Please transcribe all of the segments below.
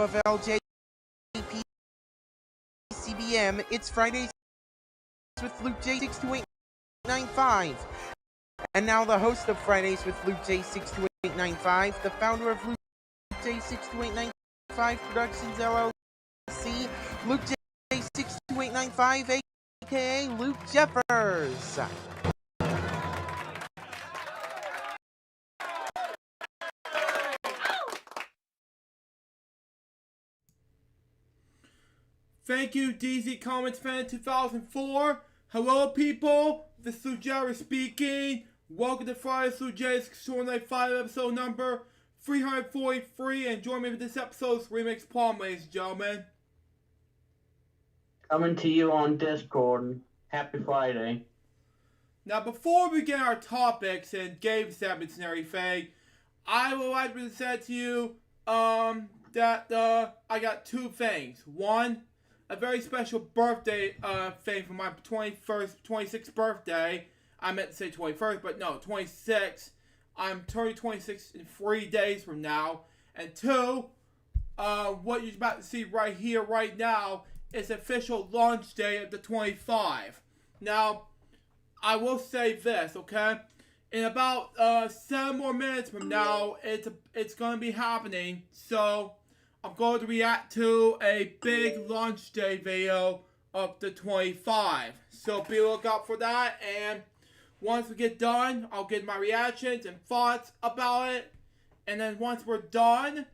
of LJPCBM. It's Fridays with LukeJ62895. And now the host of Fridays with LukeJ62895, the founder of LukeJ62895 Productions LLC, LukeJ62895, aka Luke Jeffers. Thank you, DZ Comics Fan 2004. Hello, people. This is Luke Jeffers speaking. Welcome to Fridays LukeJ62895, episode number 343. And join me for this episode's remix poem, ladies and gentlemen. Coming to you on Discord. Happy Friday. Now, before we get our topics and game segments and everything, I would like to say to you that I got two things. One, a very special birthday thing for my 26th birthday. I meant to say 21st, but no, 26. I'm turning 26 in 3 days from now. And two, what you're about to see right here, right now, is the official launch day of the 25. Now, I will say this, okay? In about 7 more minutes from now, it's going to be happening. So I'm going to react to a big launch day video of the 25. So be on the lookout for that. And once we get done, I'll get my reactions and thoughts about it. And then once we're done,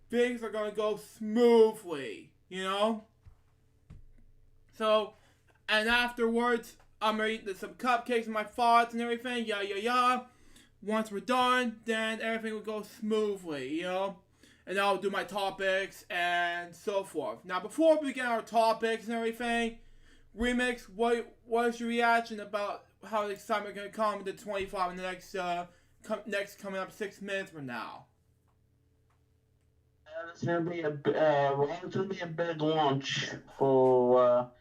things are going to go smoothly, you know? So, and afterwards, I'm going to eat some cupcakes and my thoughts and everything, Once we're done, then everything will go smoothly, you know? And I'll do my topics and so forth. Now, before we begin our topics and everything, Remix, what is your reaction about how the excitement going to come to 25 in the next coming up 6 minutes from now? It's gonna be a big launch for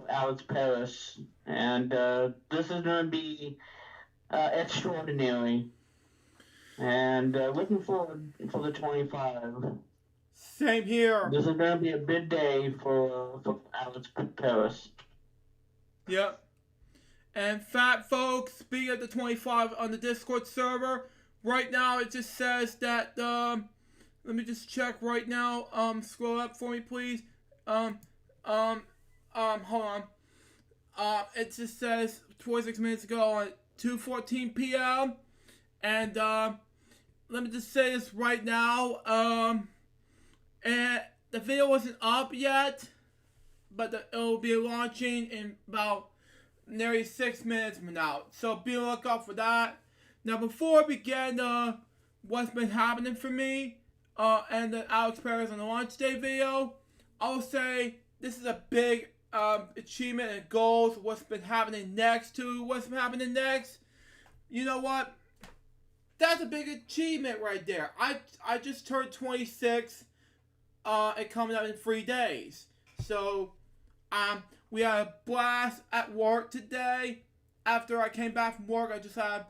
Alex Paris, and this is gonna be extraordinary. And looking forward for the 25. Same here. This is gonna be a big day for Alex Paris. Yep. And fat folks, speaking of the 25 on the Discord server, right now it just says that, let me just check right now, scroll up for me please, hold on, it just says 26 minutes ago at 2:14 p.m., and, let me just say this right now, and the video wasn't up yet, but it will be launching in about nearly 6 minutes from now. So be on the lookout for that. Now before we begin what's been happening for me and the Alex Paris on the launch day video, I'll say this is a big achievement and goals. What's been happening next to what's been happening next. You know what? That's a big achievement right there. I just turned 26 and coming up in 3 days. So we had a blast at work today. After I came back from work, I just had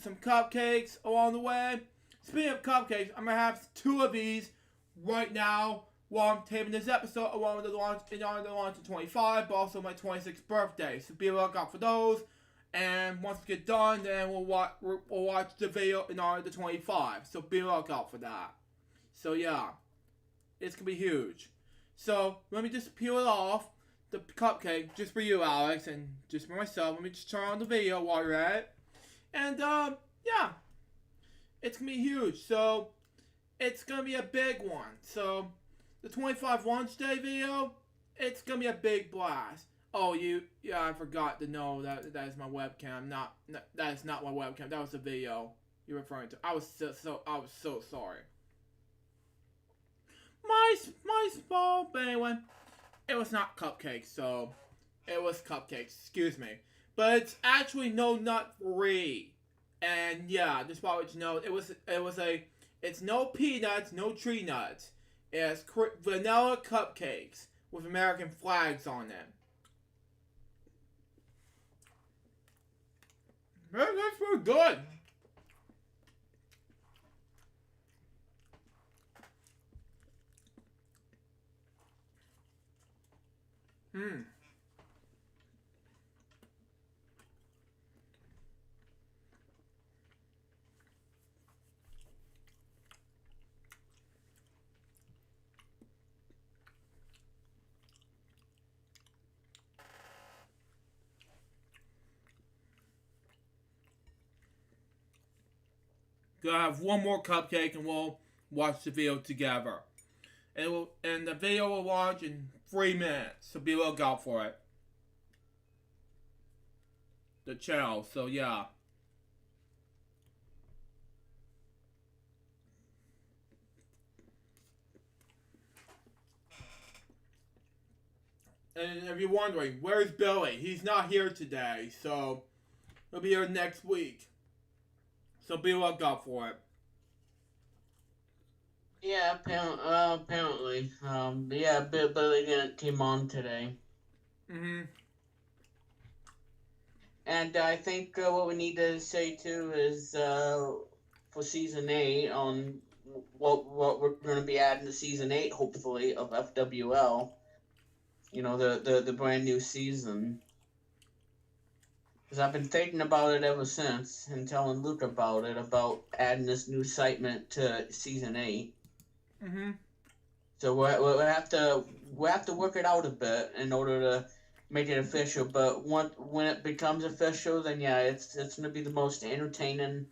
some cupcakes along the way. Speaking of cupcakes, I'm going to have 2 of these right now while I'm taping this episode, along with the launch, in honor of the launch of 25, but also my 26th birthday. So be on the lookout for those. And once we get done, then we'll watch the video in honor of the 25. So be on the lookout for that. So yeah, it's going to be huge. So let me just peel it off. The cupcake, just for you, Alex, and just for myself. Let me just turn on the video while you're at it. And, yeah. It's going to be huge. So, it's going to be a big one. So, the 25 launch day video, it's going to be a big blast. Oh, yeah, I forgot to know that is my webcam. That is not my webcam. That was the video you're referring to. I was so sorry. My fault, but anyway. It was not cupcakes, so it was cupcakes, excuse me. But it's actually no nut free. And yeah, just want you know, it's no peanuts, no tree nuts. It's vanilla cupcakes with American flags on them. Man, that's pretty good. Gonna have one more cupcake and we'll watch the video together. And the video will launch in 3 minutes, so be on the lookout for it. The channel, so yeah. And if you're wondering, where's Billy? He's not here today, so he'll be here next week. So be on the lookout for it. Yeah, apparently. Yeah, Billy came on today. And I think what we need to say too is for season 8 on what we're going to be adding to season 8, hopefully, of FWL. You know, the brand new season. Because I've been thinking about it ever since and telling Luke about it, about adding this new segment to season 8. So we'll have to work it out a bit in order to make it official. But when it becomes official, then yeah, it's gonna be the most entertaining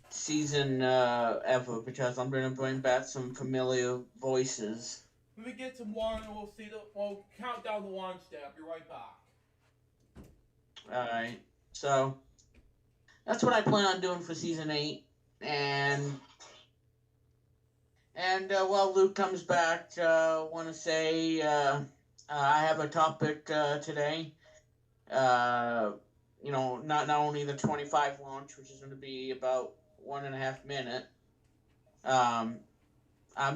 season ever, because I'm gonna bring back some familiar voices. Let me get some water and we'll count down the launch day. I'll be right back. Alright. So that's what I plan on doing for season 8. And while Luke comes back, I want to say I have a topic today. You know, not only the 25 launch, which is going to be about 1.5 minutes. I'm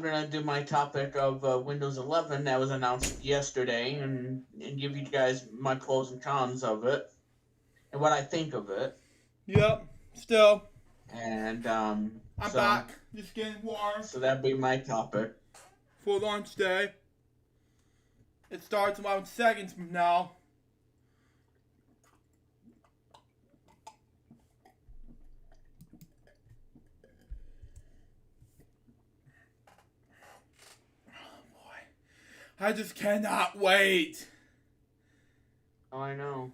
going to do my topic of Windows 11 that was announced yesterday and give you guys my pros and cons of it and what I think of it. Yep, still. And I'm back. Just getting water. So that'd be my topic. For launch day. It starts in 11 seconds from now. Oh boy. I just cannot wait. Oh, I know.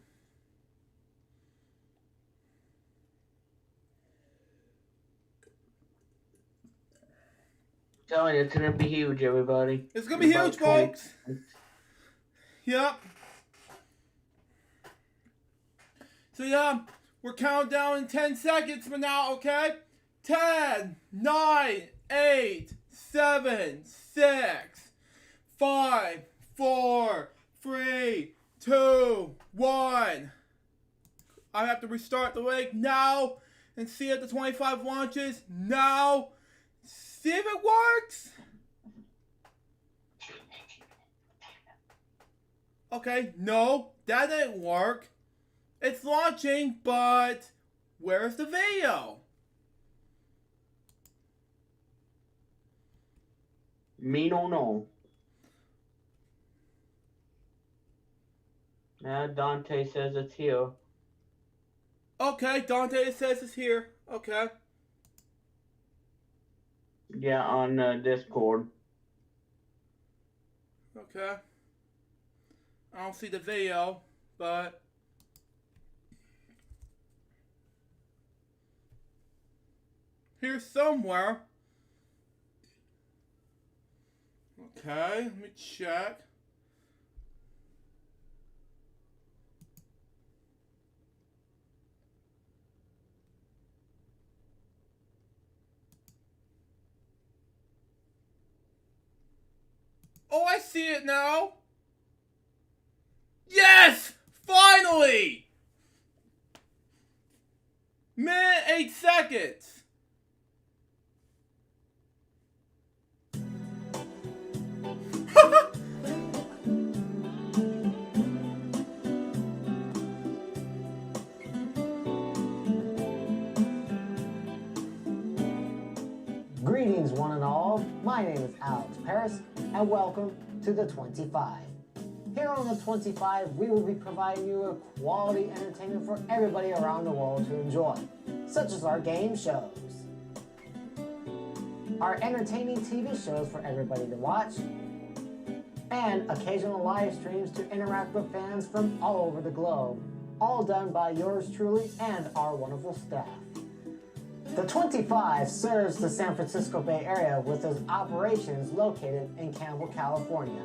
Telling you, it's gonna be huge, everybody. It's gonna be huge, folks. Yep. So yeah, we're counting down in 10 seconds from now, okay? 10, 9, 8, 7, 6, 5, 4, 3, 2, 1. I have to restart the link now and see if the 25 launches now. See if it works. Okay, no, that didn't work. It's launching, but where's the video? Me don't know. Dante says it's here. Okay, Dante says it's here. Okay. Yeah, on Discord. Okay. I don't see the video, but here somewhere. Okay, let me check. Oh, I see it now. Yes! Finally! Minute 8 seconds. Greetings, one and all. My name is Alex Paris, and welcome to the 25. Here on the 25, we will be providing you with quality entertainment for everybody around the world to enjoy, such as our game shows, our entertaining TV shows for everybody to watch, and occasional live streams to interact with fans from all over the globe, all done by yours truly and our wonderful staff. The 25 serves the San Francisco Bay Area with its operations located in Campbell, California.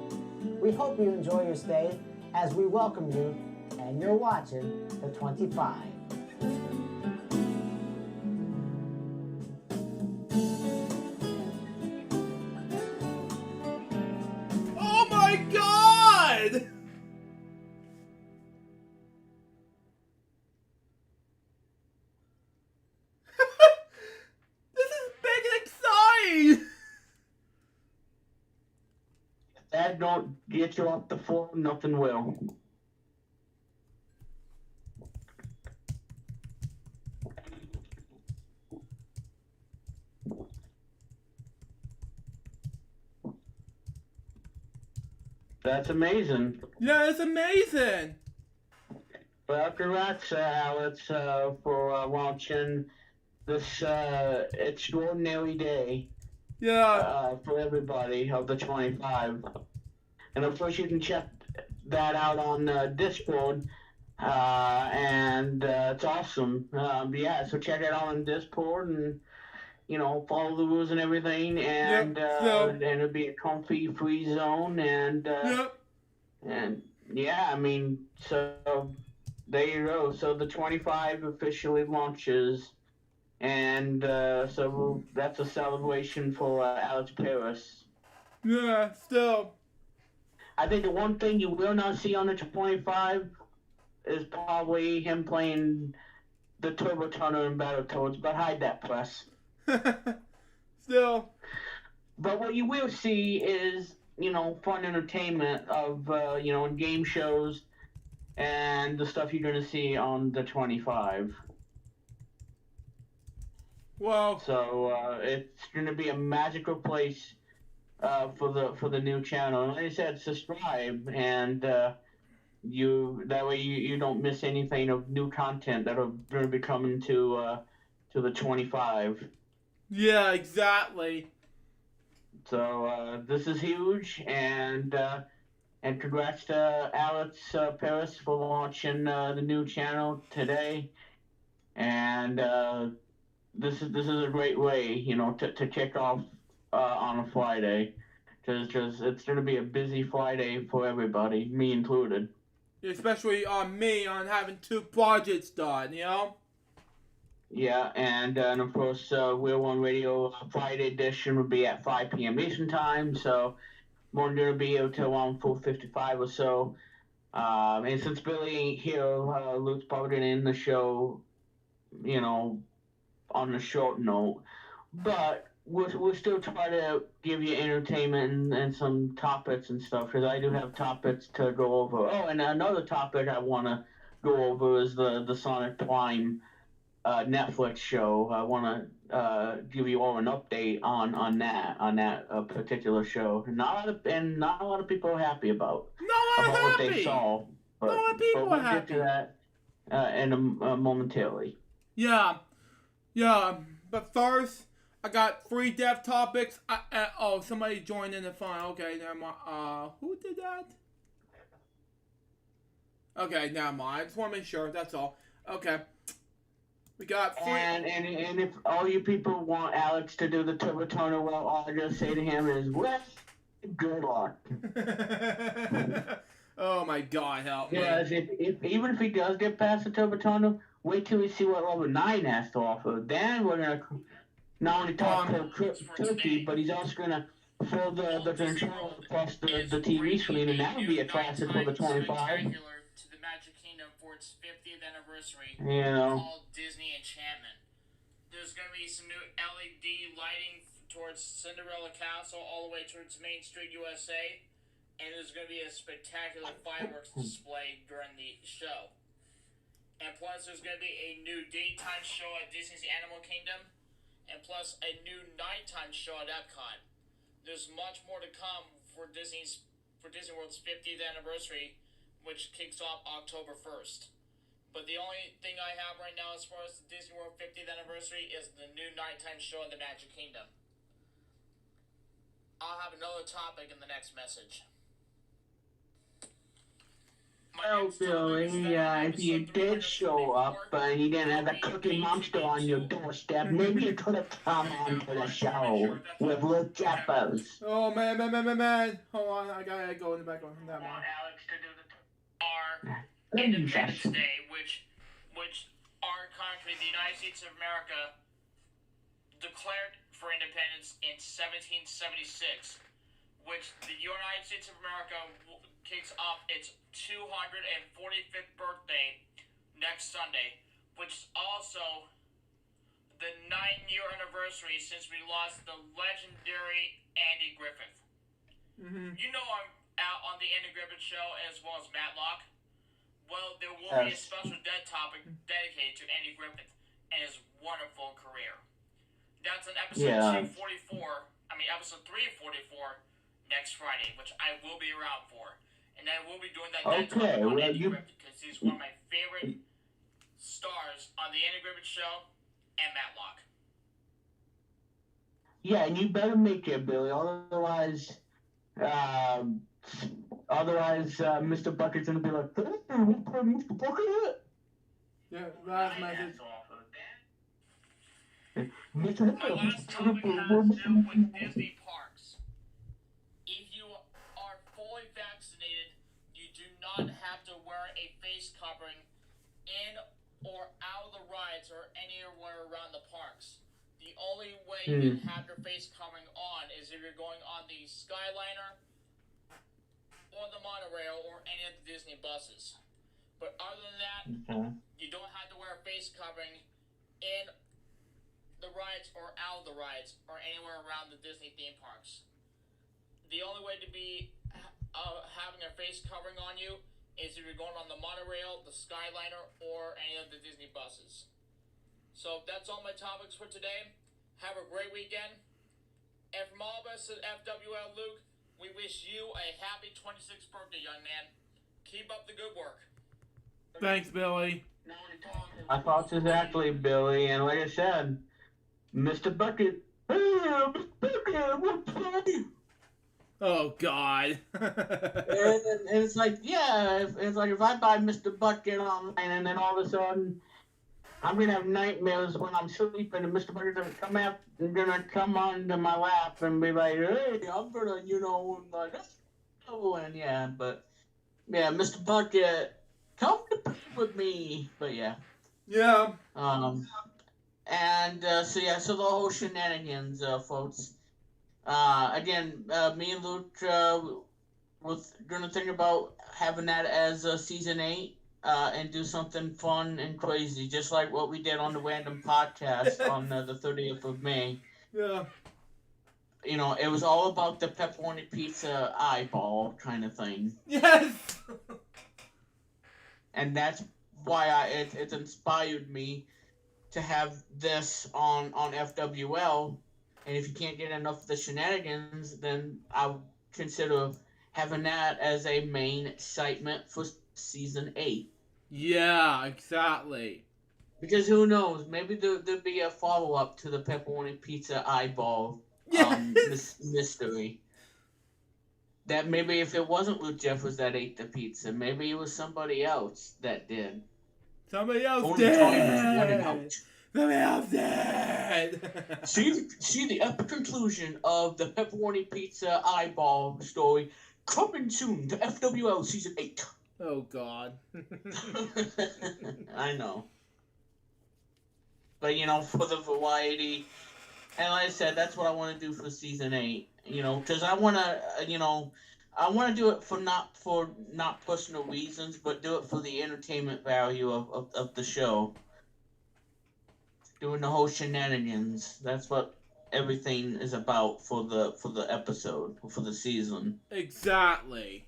We hope you enjoy your stay as we welcome you, and you're watching the 25. Oh my God! This is big and exciting! If that don't get you off the floor, nothing will. That's amazing. Yeah, it's amazing. Well, congrats, Alex, for launching this extraordinary day Yeah. for everybody of the 25. And of course, you can check that out on Discord, and it's awesome. Yeah, so check it out on Discord and follow the rules and everything, and and it'll be a comfy free zone, and and yeah, I mean, so there you go. So the 25 officially launches, and so that's a celebration for Alex Paris. Yeah, still. I think the one thing you will not see on the 25 is probably him playing the Turbo Tunnel in Battletoads, but hide that, press. Still. But what you will see is, fun entertainment of, game shows and the stuff you're going to see on the 25. Well. So it's going to be a magical place for the new channel. And like I said, subscribe, and that way you don't miss anything of new content that'll going to be coming to the 25. Yeah, exactly. So this is huge, and congrats to Alex Paris for launching the new channel today. And this is a great way, to kick off on a Friday, because it's going to be a busy Friday for everybody, me included. Especially on me on having 2 projects done, Yeah, and of course, We're One Radio Friday edition will be at 5 p.m. Eastern Time, so we're going to be able to around 4:55 or so. And since Billy ain't here, Luke's probably going to end the show, on a short note. But we'll still try to give you entertainment and some topics and stuff, because I do have topics to go over. Oh, and another topic I want to go over is the Sonic Prime Netflix show. I want to give you all an update on that particular show. Not a lot of people are happy about what they saw. But, not a lot of people we'll are happy. get to that momentarily. Yeah. But first, I got 3 dev topics. Somebody joined in the fun. Okay, never mind. Who did that? Okay, never mind. I just want to make sure. That's all. Okay. We got 3. And if all you people want Alex to do the Turbo Tunnel, well, all I gotta say to him is, well, good luck. Oh my God, help me. Because even if he does get past the Turbo Tunnel, wait till we see what level 9 has to offer. Then we're gonna not only talk Turkey, but he's also gonna fill the controller plus the TV screen, and that would be a classic for the 25. To the Magic Kingdom for its 50th anniversary, Yeah. called Disney Enchantment. There's going to be some new LED lighting towards Cinderella Castle all the way towards Main Street, USA, and there's going to be a spectacular fireworks display during the show. And plus, there's going to be a new daytime show at Disney's Animal Kingdom, and plus a new nighttime show at Epcot. There's much more to come for Disney World's 50th anniversary, which kicks off October 1st. But the only thing I have right now as far as the Disney World 50th anniversary is the new nighttime show in the Magic Kingdom. I'll have another topic in the next message. Well, Billy, if you did show up and you didn't have a cookie monster on your doorstep, maybe you could have come on to the show with Luke Jeffers. Oh man! Hold on, I gotta go in the background from that one. Our Independence Day, which our country, the United States of America, declared for independence in 1776, which the United States of America kicks off its 245th birthday next Sunday, which is also the 9-year anniversary since we lost the legendary Andy Griffith. Mm-hmm. You know I'm out on the Andy Griffith show as well as Matlock. Well, there will be a special dead topic dedicated to Andy Griffith and his wonderful career. That's on episode episode 344 next Friday, which I will be around for. And I will be doing that dead topic on Andy Griffith because he's one of my favorite stars on the Andy Griffith show and Matlock. Yeah, and you better make it, Billy. Otherwise, Mr. Bucket's gonna be like, "Hey, we put Mr. Bucket." Yeah, last message. My last topic has to do with Disney parks. If you are fully vaccinated, you do not have to wear a face covering in or out of the rides or anywhere around the parks. The only way you can have your face covering on is if you're going on the Skyliner or the monorail or any of the Disney buses. But other than that, you don't have to wear a face covering in the rides or out of the rides or anywhere around the Disney theme parks. The only way to be having a face covering on you is if you're going on the monorail, the Skyliner, or any of the Disney buses. So that's all my topics for today. Have a great weekend. And from all of us at FWL Luke, we wish you a happy 26th birthday, young man. Keep up the good work. Thanks, Billy. My thoughts exactly, Billy. And like I said, Mr. Bucket, hey, Mr. Bucket, what's funny? Oh God. and it's like, yeah, it's like if I buy Mr. Bucket online and then all of a sudden I'm gonna have nightmares when I'm sleeping and Mr. Bucket's gonna come onto my lap and be like, hey, I'm gonna, like, oh, and yeah, but yeah, Mr. Bucket, come to play with me. But yeah. Yeah. So the whole shenanigans, folks. Again, me and Luke was gonna think about having that as season 8, and do something fun and crazy, just like what we did on the Random Podcast on the 30th of May. Yeah. It was all about the pepperoni pizza eyeball kind of thing. Yes. And that's why it's inspired me to have this on FWL. And if you can't get enough of the shenanigans, then I would consider having that as a main excitement for season 8. Yeah, exactly. Because who knows, maybe there'll be a follow-up to the pepperoni pizza eyeball mystery. That maybe if it wasn't Luke Jeffers that ate the pizza, maybe it was somebody else that did. Somebody else Only did. time is running out. Somebody else did. See the epic conclusion of the pepperoni pizza eyeball story coming soon to FWL season 8. Oh God. I know. But for the variety, and like I said, that's what I want to do for season 8. Because I want to do it for not personal reasons, but do it for the entertainment value of the show. Doing the whole shenanigans. That's what everything is about for the episode, for the season. Exactly.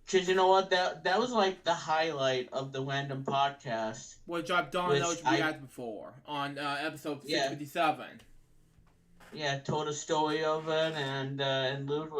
Because you know what, that was like the highlight of the Random Podcast. Which I've done those react before on episode 657. Yeah, told a story of it, and Luke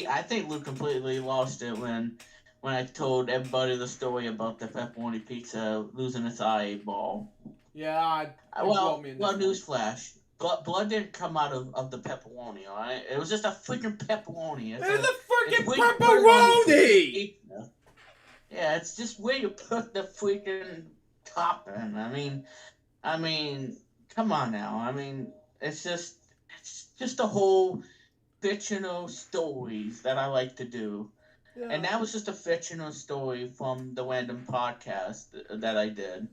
I think Luke completely lost it when I told everybody the story about the pepperoni pizza losing its eyeball. Yeah, newsflash. blood didn't come out of the pepperoni, all right? It was just a freaking pepperoni. It's a It's freaking where you put it on the pepperoni! pizza. Yeah, it's just where you put the freaking topping. I mean, come on now. I mean, it's just a whole fictional stories that I like to do. And Yeah. that was just a fictional story from the random podcast that I did.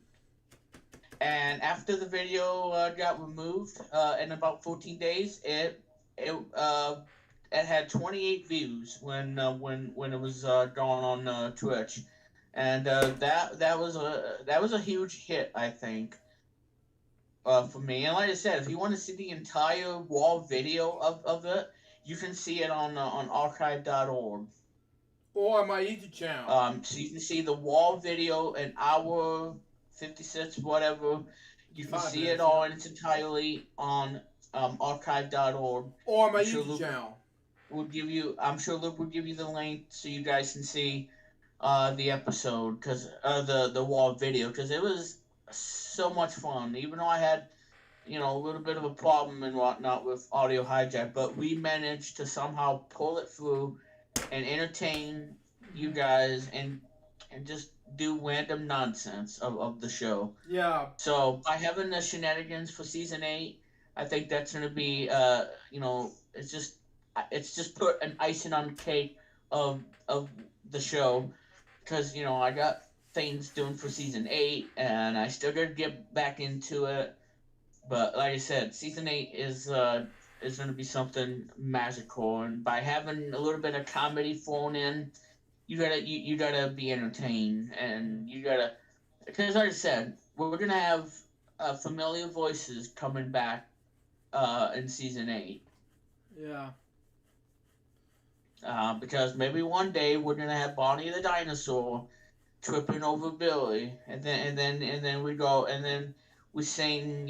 And after the video got removed in about 14 days, it had 28 views when it was going on Twitch, and that was a huge hit, I think, for me. And like I said, if you want to see the entire raw video of it, you can see it on archive.org. Or my YouTube channel. So you can see the wall video, an hour, 56, whatever. You can 5 see minutes, it all yeah. in its entirety on archive.org. Or my I'm sure YouTube Luke channel. I'm sure Luke will give you the link so you guys can see the episode, because the wall video, because it was so much fun. Even though I had a little bit of a problem and whatnot with audio hijack, but we managed to somehow pull it through and entertain you guys and just do random nonsense of the show. Yeah. So by having the shenanigans for season 8, I think that's gonna be it's just put an icing on the cake of the show, because I got things doing for season 8 and I still gotta get back into it. But like I said, season 8 is going to be something magical, and by having a little bit of comedy thrown in, you gotta be entertained, and you gotta, because like I said, we're gonna have familiar voices coming back in season 8. Yeah. Because maybe one day we're gonna have Bonnie the dinosaur tripping over Billy, and then we go, and then we sing,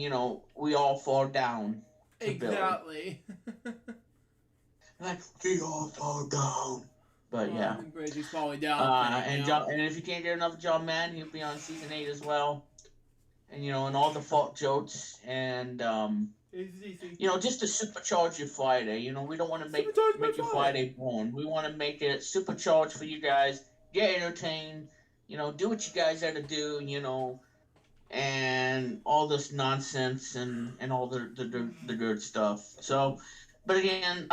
we all fall down to Billy. Exactly. Like, we all fall down. But yeah. Bridget's falling down. And if you can't get enough of John Madden, he'll be on season 8 as well. And all the fault jokes, and just to supercharge your Friday. We don't want to make your Friday boring. We want to make it supercharged for you guys. Get entertained. Do what you guys got to do. And all this nonsense and all the good stuff. So, but again,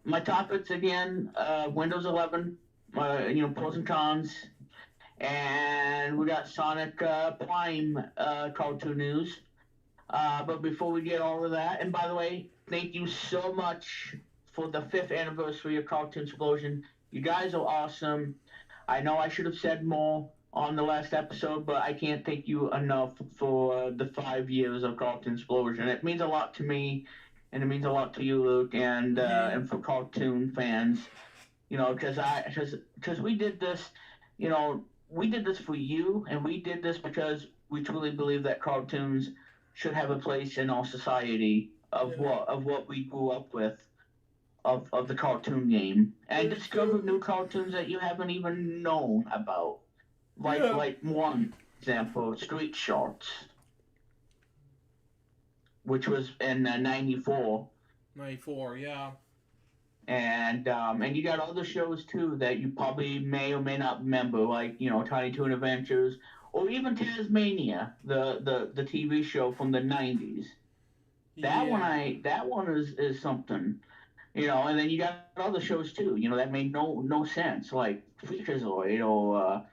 my topics again, Windows 11, pros and cons, and we got Sonic Prime cartoon news. But before we get all of that, and by the way, thank you so much for the 5th anniversary of Cartoon Explosion. You guys are awesome. I know I should have said more on the last episode, but I can't thank you enough for the 5 years of Cartoon Explosion. It means a lot to me, and it means a lot to you, Luke, and for cartoon fans. Because we did this, we did this for you, and we did this because we truly believe that cartoons should have a place in our society of what we grew up with. Of the cartoon game, and discover new cartoons that you haven't even known about. Like one example, Street Sharks, which was in 94. 94, yeah. And you got other shows too that you probably may or may not remember, like Tiny Toon Adventures, or even Tasmania, the TV show from the 90s. That one is something. And then you got other shows too, that made no sense, like Freakazoid or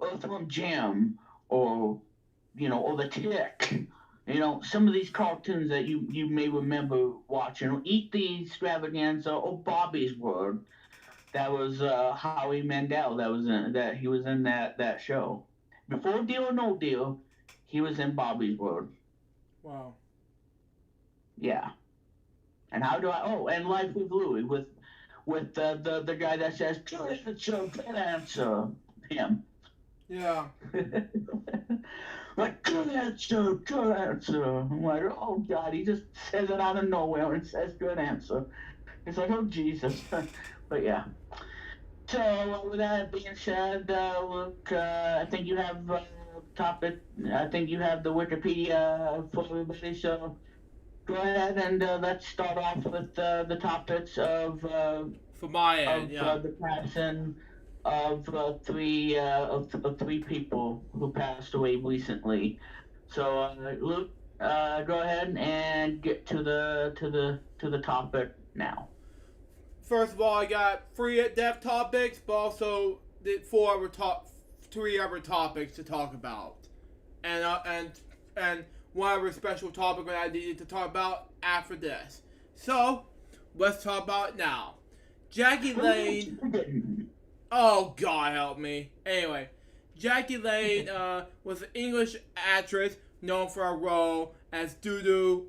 Earthworm Jim or The Tick. Some of these cartoons that you may remember watching. Eat the Extravaganza or Bobby's World. That was Howie Mandel. He was in that show. Before Deal or No Deal, he was in Bobby's World. Wow. Yeah. And how do I? Oh, and Life with Louie with the guy that says good answer, him. Yeah. Like, good answer. I'm like, oh God, he just says it out of nowhere and says good answer. It's like, oh Jesus. But yeah. So with that being said, Luke, I think you have topic. I think you have the Wikipedia for everybody. So go ahead and let's start off with the topics For my end, yeah. the passing of three people who passed away recently. So, Luke, go ahead and get to the topic now. First of all, I got 3 death topics, but also the 3 other topics to talk about, and one other special topic that I needed to talk about after this. So, let's talk about it now. Jackie Lane. Oh, God help me. Anyway, Jackie Lane was an English actress known for her role as Dudu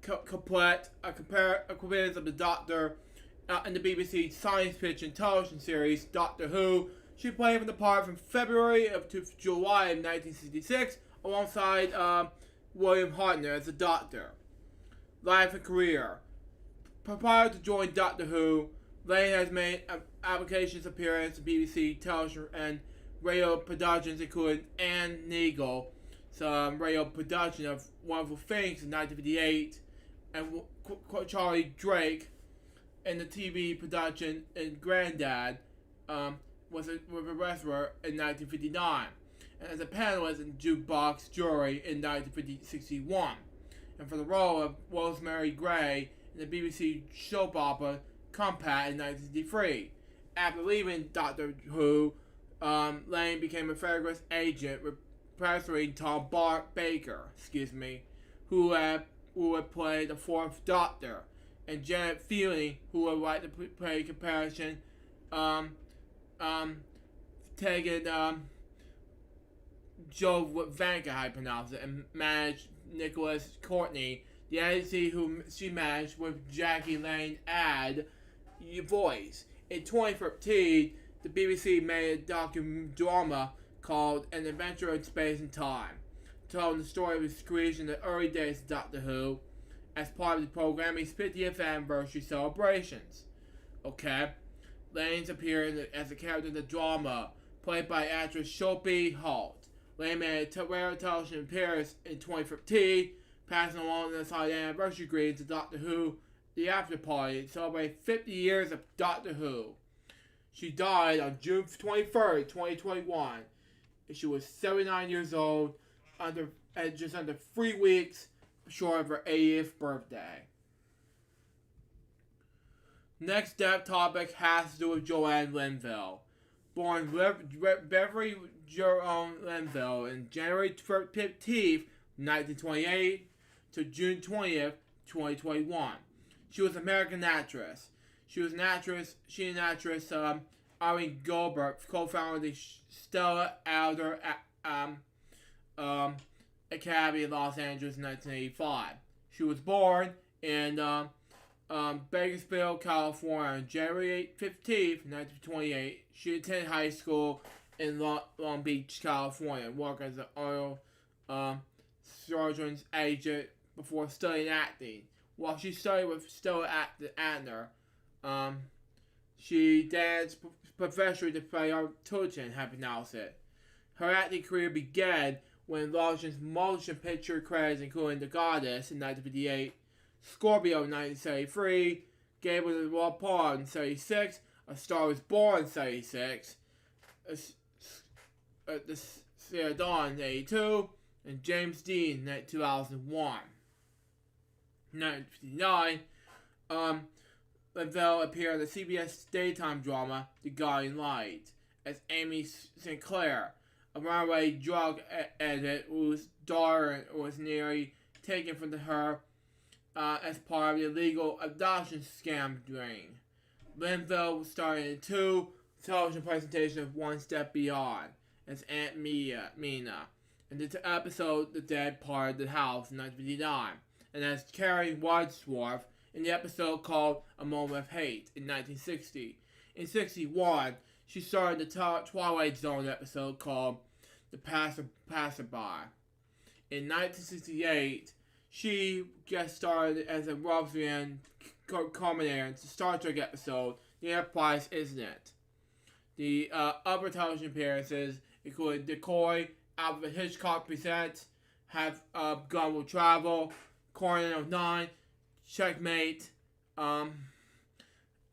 Complete, a companion of the Doctor in the BBC science fiction television series Doctor Who. She played the part from February to July of 1966 alongside William Hartnell as the Doctor. Life and career. Prior to joining Doctor Who, Lane has made applications appearance in BBC television and radio productions, including Anne Neagle, some radio production of Wonderful Things in 1958, and Charlie Drake in the TV production in Grandad was a wrestler in 1959, and as a panelist in Jukebox Jury in 1961, and for the role of Rosemary Gray in the BBC soap opera Compact in 1963. After leaving Doctor Who, Lane became a fragrance agent, replacing Tom Baker, who had played the 4th Doctor, and Janet Fielding, who would like to play comparison, taking Joe Vanka, how I pronounce it, and managed Nicholas Courtney, the agency who she managed with Jackie Lane ad voice. In 2013, the BBC made a docudrama called An Adventure in Space and Time, telling the story of his creation in the early days of Doctor Who as part of the programming's 50th anniversary celebrations. Okay? Lane's appeared as a character in the drama, played by actress Sophie Holt. Lane made a rare television appearance in 2015, passing along the side anniversary greetings to Doctor Who, the after party, to celebrate 50 years of Doctor Who. She died on June 23rd, 2021. She was 79 years old, just under 3 weeks short of her 80th birthday. Next death topic has to do with Joanne Linville. Born Beverly Jerome Linville on January 15th, 1928 to June 20th, 2021. She was an American actress. She and actress Irene Goldberg co-founded the Stella Adler Academy in Los Angeles in 1985. She was born in Bakersfield, California on January 15th, 1928. She attended high school in Long Beach, California, and worked as an oil surgeon's agent before studying acting. While she studied with Stella Adler, she danced professionally to play our Tilton, how to pronounce it. Her acting career began when Lawson's motion picture credits including The Goddess in 1958, Scorpio in 1973, Gable the Raw Pawn in 1976, A Star Was Born in 1976, The Sierra Dawn in 1982, and James Dean in 2001. In 1959, Linville appeared in the CBS daytime drama The Guiding Light as Amy Sinclair, a runaway drug addict whose daughter was nearly taken from her as part of the illegal adoption scam ring. Linville starred in 2 television presentations of One Step Beyond as Aunt Mina in the episode The Dead Part of the House in 1959, and as Carrie Wadsworth in the episode called A Moment of Hate in 1960. In 1961, she starred in the Twilight Zone episode called The Passerby. In 1968, she guest starred as a Robsarian commentator in the Star Trek episode The Enterprise Isn't It. The other television appearances include Decoy, Alfred Hitchcock Presents, Have Gone Will Travel, Conan of 9, Checkmate,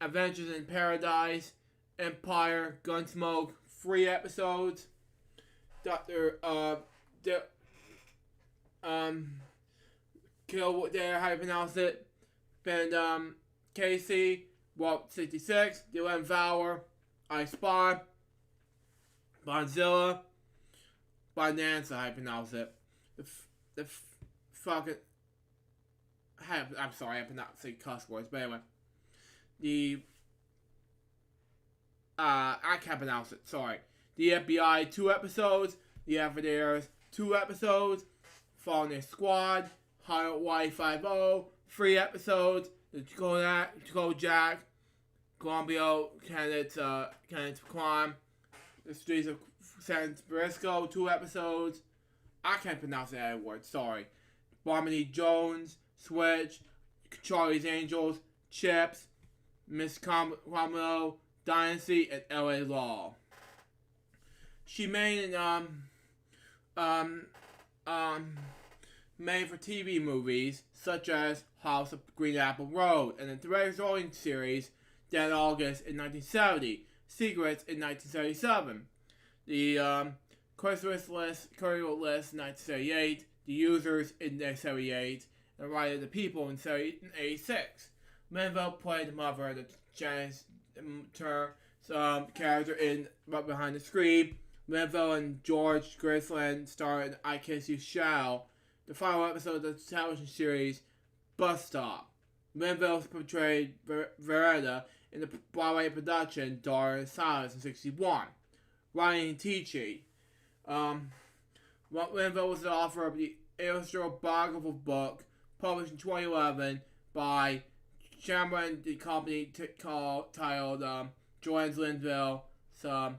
Adventures in Paradise, Empire, Gunsmoke, 3 episodes. Kill there, how you pronounce it. And Casey, Walt 66, The 11th Hour, I Spy, Bonzilla, Bonanza, how you pronounce it. Fucking. I'm sorry, I cannot say cuss words, but anyway. I can't pronounce it, sorry. The FBI, 2 episodes. The Aviators, 2 episodes. Fallen Squad, Hawaii 5-0, 3 episodes. The Kojak, Columbia, Candidates for Crime. The Streets of San Francisco, 2 episodes. I can't pronounce that word, sorry. Barmany Jones, Switch, Charlie's Angels, Chips, Miss Carmelo, Dynasty, and LA Law. She made made for TV movies such as House of Green Apple Road and the television series Dead August in 1970, Secrets in 1977, the Craigslist List in 1978, The Users in 1978, and Right of the People in 1986. Manville played the mother of the Janice character in Right Behind the Screen. Manville and George Graceland starred in I Kiss You Shall, the final episode of the television series Bus Stop. Manville portrayed Verena in the Broadway production Daughter of Silence in 1961. Writing and teaching. Manville was the author of the illustrated biographical book published in 2011 by Cameron, the company titled Joanne's Linville, 7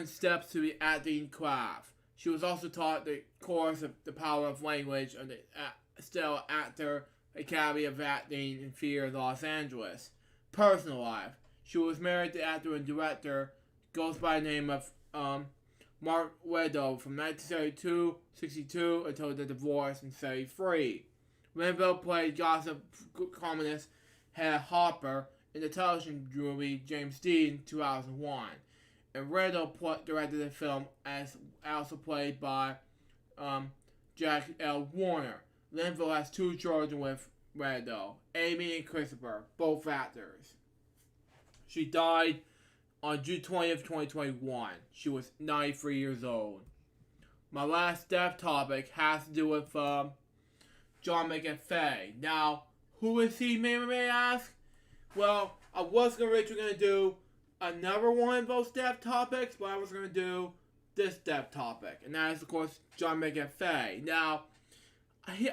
Steps to the Acting Craft. She was also taught the course of The Power of Language of the Stellar Actor Academy of Acting and Theater in Los Angeles. Personal life. She was married to actor and director, goes by the name of Mark Wedo from 1962 until the divorce in 1973. Manville played gossip columnist Head Hopper in the television movie James Dean in 2001. And Wedo directed the film as also played by Jack L. Warner. Linville has 2 children with Wedo, Amy and Christopher, both actors. She died on June 20th, 2021. She was 93 years old. My last death topic has to do with John McAfee. Now, who is he, may ask? Well, I was originally going to do another one of those death topics, but I was going to do this death topic. And that is, of course, John McAfee. Now,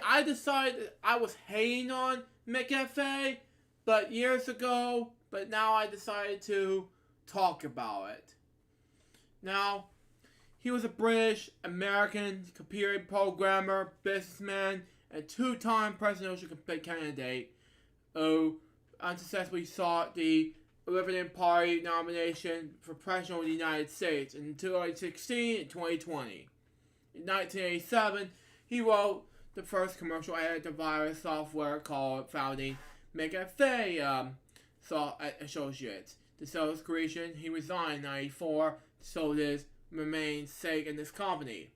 I decided I was hating on McAfee, but years ago, but now I decided to talk about it. Now, he was a British American computer programmer, businessman, and 2-time presidential candidate who unsuccessfully sought the Republican Party nomination for president of the United States in 2016 and 2020. In 1987, he wrote the first commercial antivirus software called founding McAfee Associates. To sell his creation, he resigned in 1994 to sow his remains sake in this company.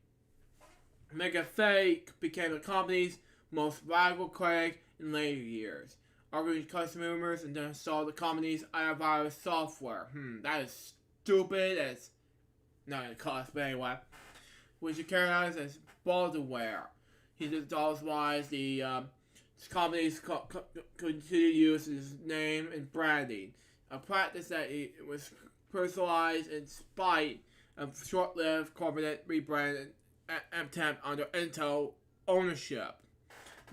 McAfee became the company's most radical critic in later years, arguing customers and then installed the company's antivirus software. That is stupid. It's not gonna cost, but anyway. Which he characterized as balderware. He adults the company's continue to use his name and branding, a practice that was personalized in spite of short-lived corporate rebrand attempt under Intel ownership.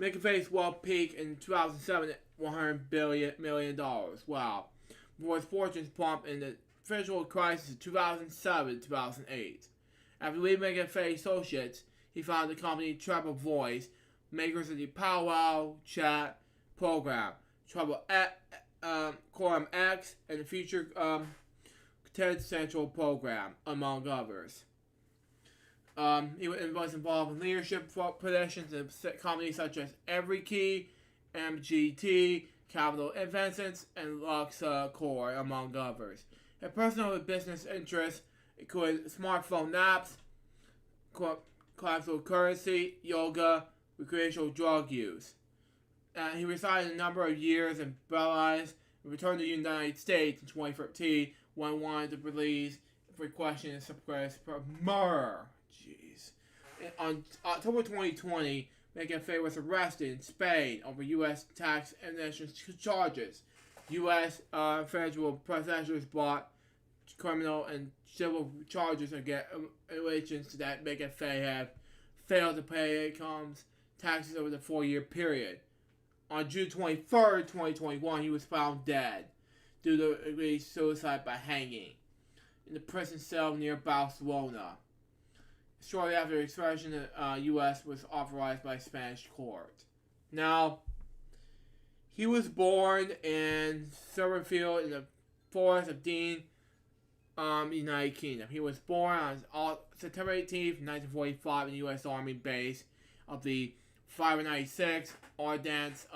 McAfee's wealth peaked in 2007 at $100 million. Wow. Before his fortunes plumped in the financial crisis of 2007-2008. After leaving McAfee Associates, he founded the company Treble Voice, makers of the Powwow Chat program, Treble Quorum X, and the future TED Central program, among others. He was involved in leadership positions in companies such as Every Key, MGT, Capital Investments, and LuxCore, among others. His personal business interests include smartphone apps, cryptocurrency, yoga, recreational drug use. He resided a number of years in Belize and returned to the United States in 2013 when he wanted to release for question and suppress for murder. Jeez. On October 2020, McAfee was arrested in Spain over U.S. tax and national charges. U.S. federal prosecutors brought criminal and civil charges against allegations that McAfee had failed to pay incomes taxes over the 4-year period. On June 23rd, 2021, he was found dead due to suicide by hanging in the prison cell near Barcelona. Shortly after the extradition, the U.S. was authorized by a Spanish court. Now, he was born in Silverfield in the Forest of Dean, United Kingdom. He was born on September 18th, 1945 in the U.S. Army base of the 596 Ordnance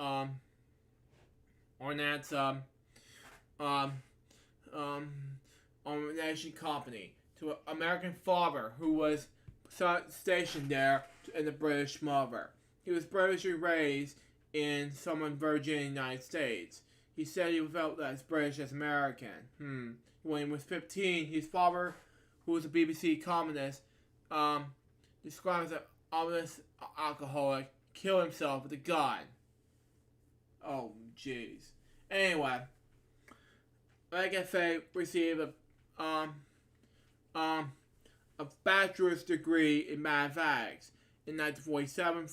Nation Company to an American father who was stationed there in the British mother. He was Britishly raised in Southern Virginia, United States. He said he felt as British as American. When he was 15, his father, who was a BBC columnist, described as an honest alcoholic, killed himself with a gun. Oh, jeez. Anyway, McAfee received a bachelor's degree in mathematics in 1947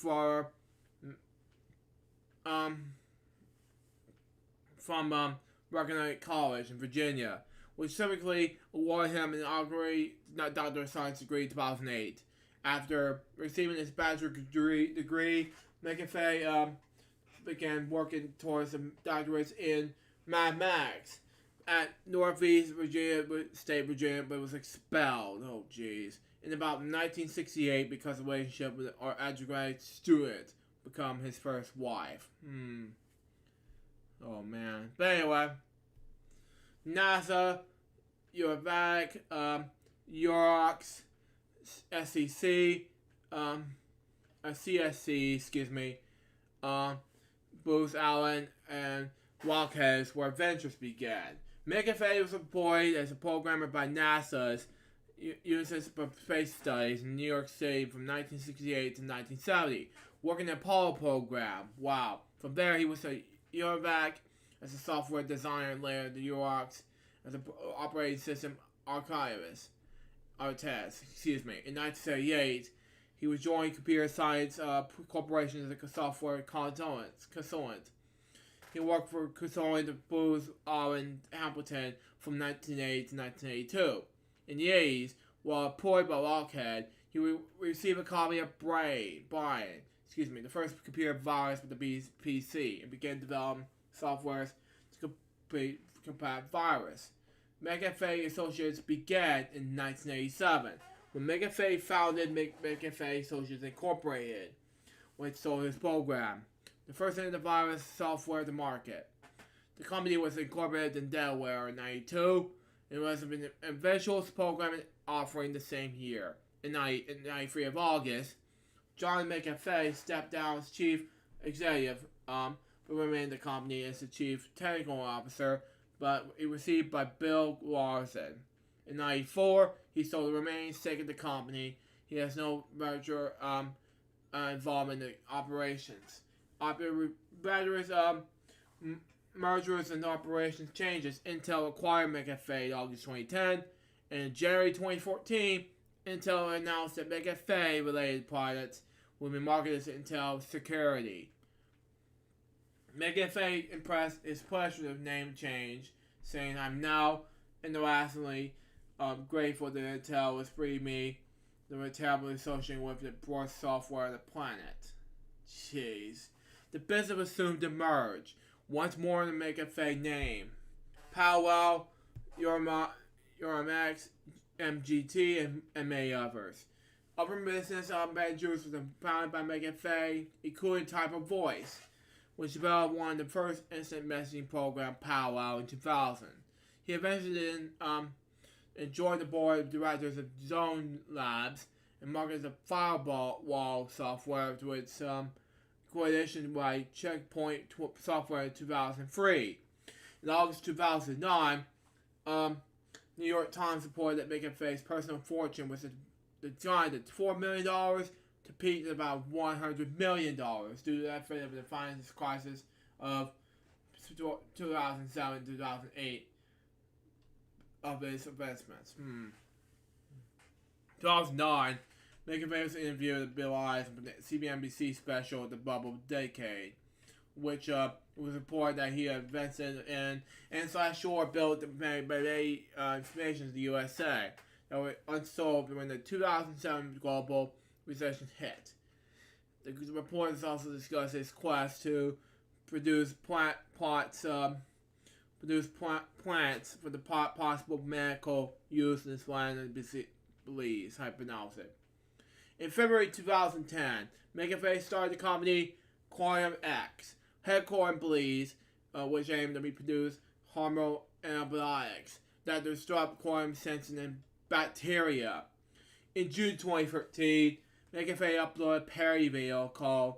from Rockland College in Virginia, which typically awarded him an honorary Doctor of Science degree in 2008. After receiving his bachelor's degree, McAfee began working towards a doctorate in mathematics at Northeast Virginia State, Virginia, but was expelled. Oh, jeez. In about 1968, because of a relationship with our undergraduate student, become his first wife. Oh, man. But anyway, NASA, Eurovac, Eurox, SEC, CSC, excuse me, Booz Allen, and Lockheed's where ventures began. McAfee was employed as a programmer by NASA's United Space Studies in New York City from 1968 to 1970, working the Apollo program. Wow. From there, he was at Eurovac as a software designer and later the Eurox as an operating system archivist. In 1978, he was joined Computer Science Corporation as a software consultant. He worked for consultant Booz Allen Hamilton from 1980 to 1982. In the 80s, while employed by Lockheed, he received a copy of Brian, the first computer virus with the PC, and began developing software to combat virus. McAfee Associates began in 1987, when McAfee founded McAfee Associates Incorporated, which sold his program, the first antivirus software to market. The company was incorporated in Delaware in 1992, and was an eventual programming offering the same year. In 1993 of August, John McAfee stepped down as chief executive, but remained the company as the chief technical officer, but he received by Bill Larson. In 1994, he sold the remaining stake of the company. He has no merger involvement in the operations. Mergers and operations changes. Intel acquired McAfee in August 2010, and in January 2014, Intel announced that McAfee-related products will be marketed as Intel Security. McAfee impressed his pleasure of name change, saying, "I'm now internationally grateful that Intel has freed me the terribly associated with the worst software on the planet." Jeez. The business was soon to merge, once more in the McAfee name. Powell, Euromax, MGT, and many others. Other business managers was founded by McAfee, including Type of Voice, which developed one of the first instant messaging program, Powwow, in 2000. He eventually joined the board of directors of Zone Labs and marketed the firewall software through its coalition by Checkpoint Software in 2003. In August 2009, New York Times reported that McAfee's personal fortune was declined at $4 million to peak at about $100 million due to the effect of the financial crisis of 2007-2008 of his investments. 2009, McAfee was interviewed with Bill Eyes in the CNBC special The Bubble Decade, which was reported that he had invested in inside-shore built information to the USA that were unsolved when the 2007 global recession hit. The report also discussed his quest to produce plants for the possible medical use in this line of disease, hypnosis. In February 2010, McAfee started the company Quantum X, headquartered in Belize, which aimed to reproduce harmful antibiotics that disrupt quantum sensing in bacteria. In June 2013, McAfee uploaded a parody video called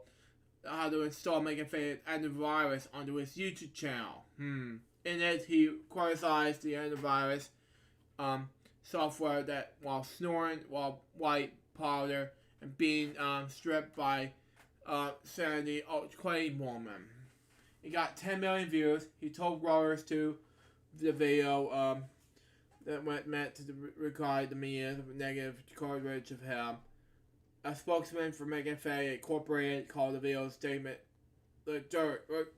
How to Install McAfee Antivirus onto his YouTube channel. In it, he criticized the antivirus software that while snoring while white powder and being stripped by Sandy Clay woman. He got 10 million views. He told Reuters to the video that meant to regard the media negative coverage of him. A spokesman for McAfee Incorporated called the video statement the jerkers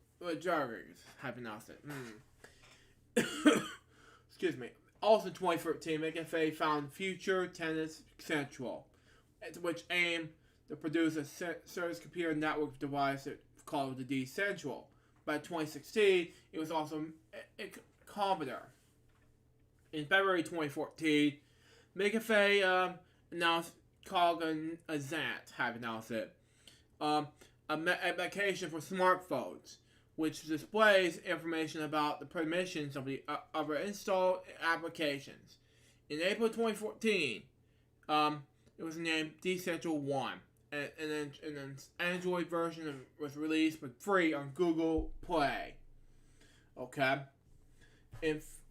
hypnosis. Excuse me. Also in 2013, McAfee found Future Tennis Central, which aimed to produce a service computer network device called the D Central. By 2016, it was also a Commodore. In February 2014, McAfee announced Cognizant hypnosis, a application for smartphones, which displays information about the permissions of the other installed applications. In April 2014, it was named Decentral 1, and an Android version was released for free on Google Play. Okay.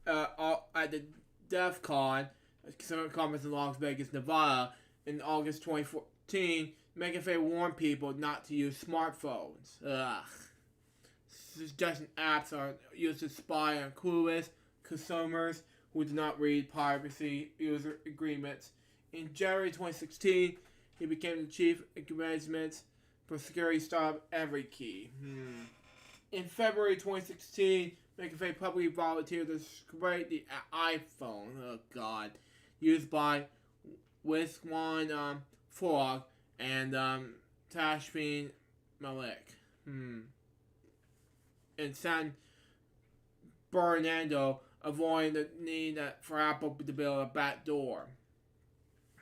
At the DEF CON, a conference in Las Vegas, Nevada, in August 2014, McAfee warned people not to use smartphones. Suggestion apps are used to spy on clueless consumers who do not read privacy user agreements. In January 2016, he became the chief management for security startup EveryKey. In February 2016, McAfee publicly volunteered to create the iPhone, used by Wiswan Fogg and Tashfeen Malik. In San Bernardino, avoiding the need for Apple to build a back door.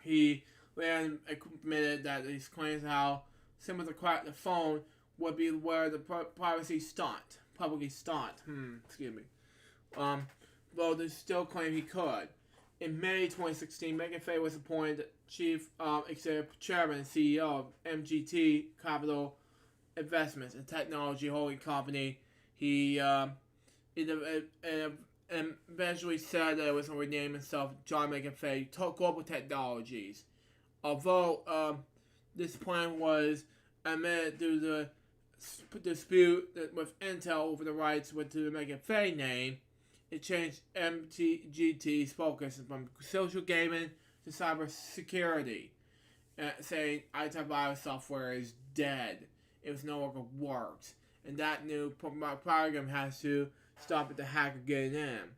He then admitted that his claims how similar to crack the phone would be where the publicly stunt. Excuse me. Though they still claim he could. In May 2016, McAfee was appointed Chief Executive Chairman and CEO of MGT Capital Investments, a technology holding company. He eventually said that it was going to rename himself John McAfee Global Technologies. Although this plan was amended due to the dispute with Intel over the rights to the McAfee name, it changed MGT's focus from social gaming to cybersecurity, saying antivirus software is dead. It was no longer works, and that new program has to stop the hacker getting in.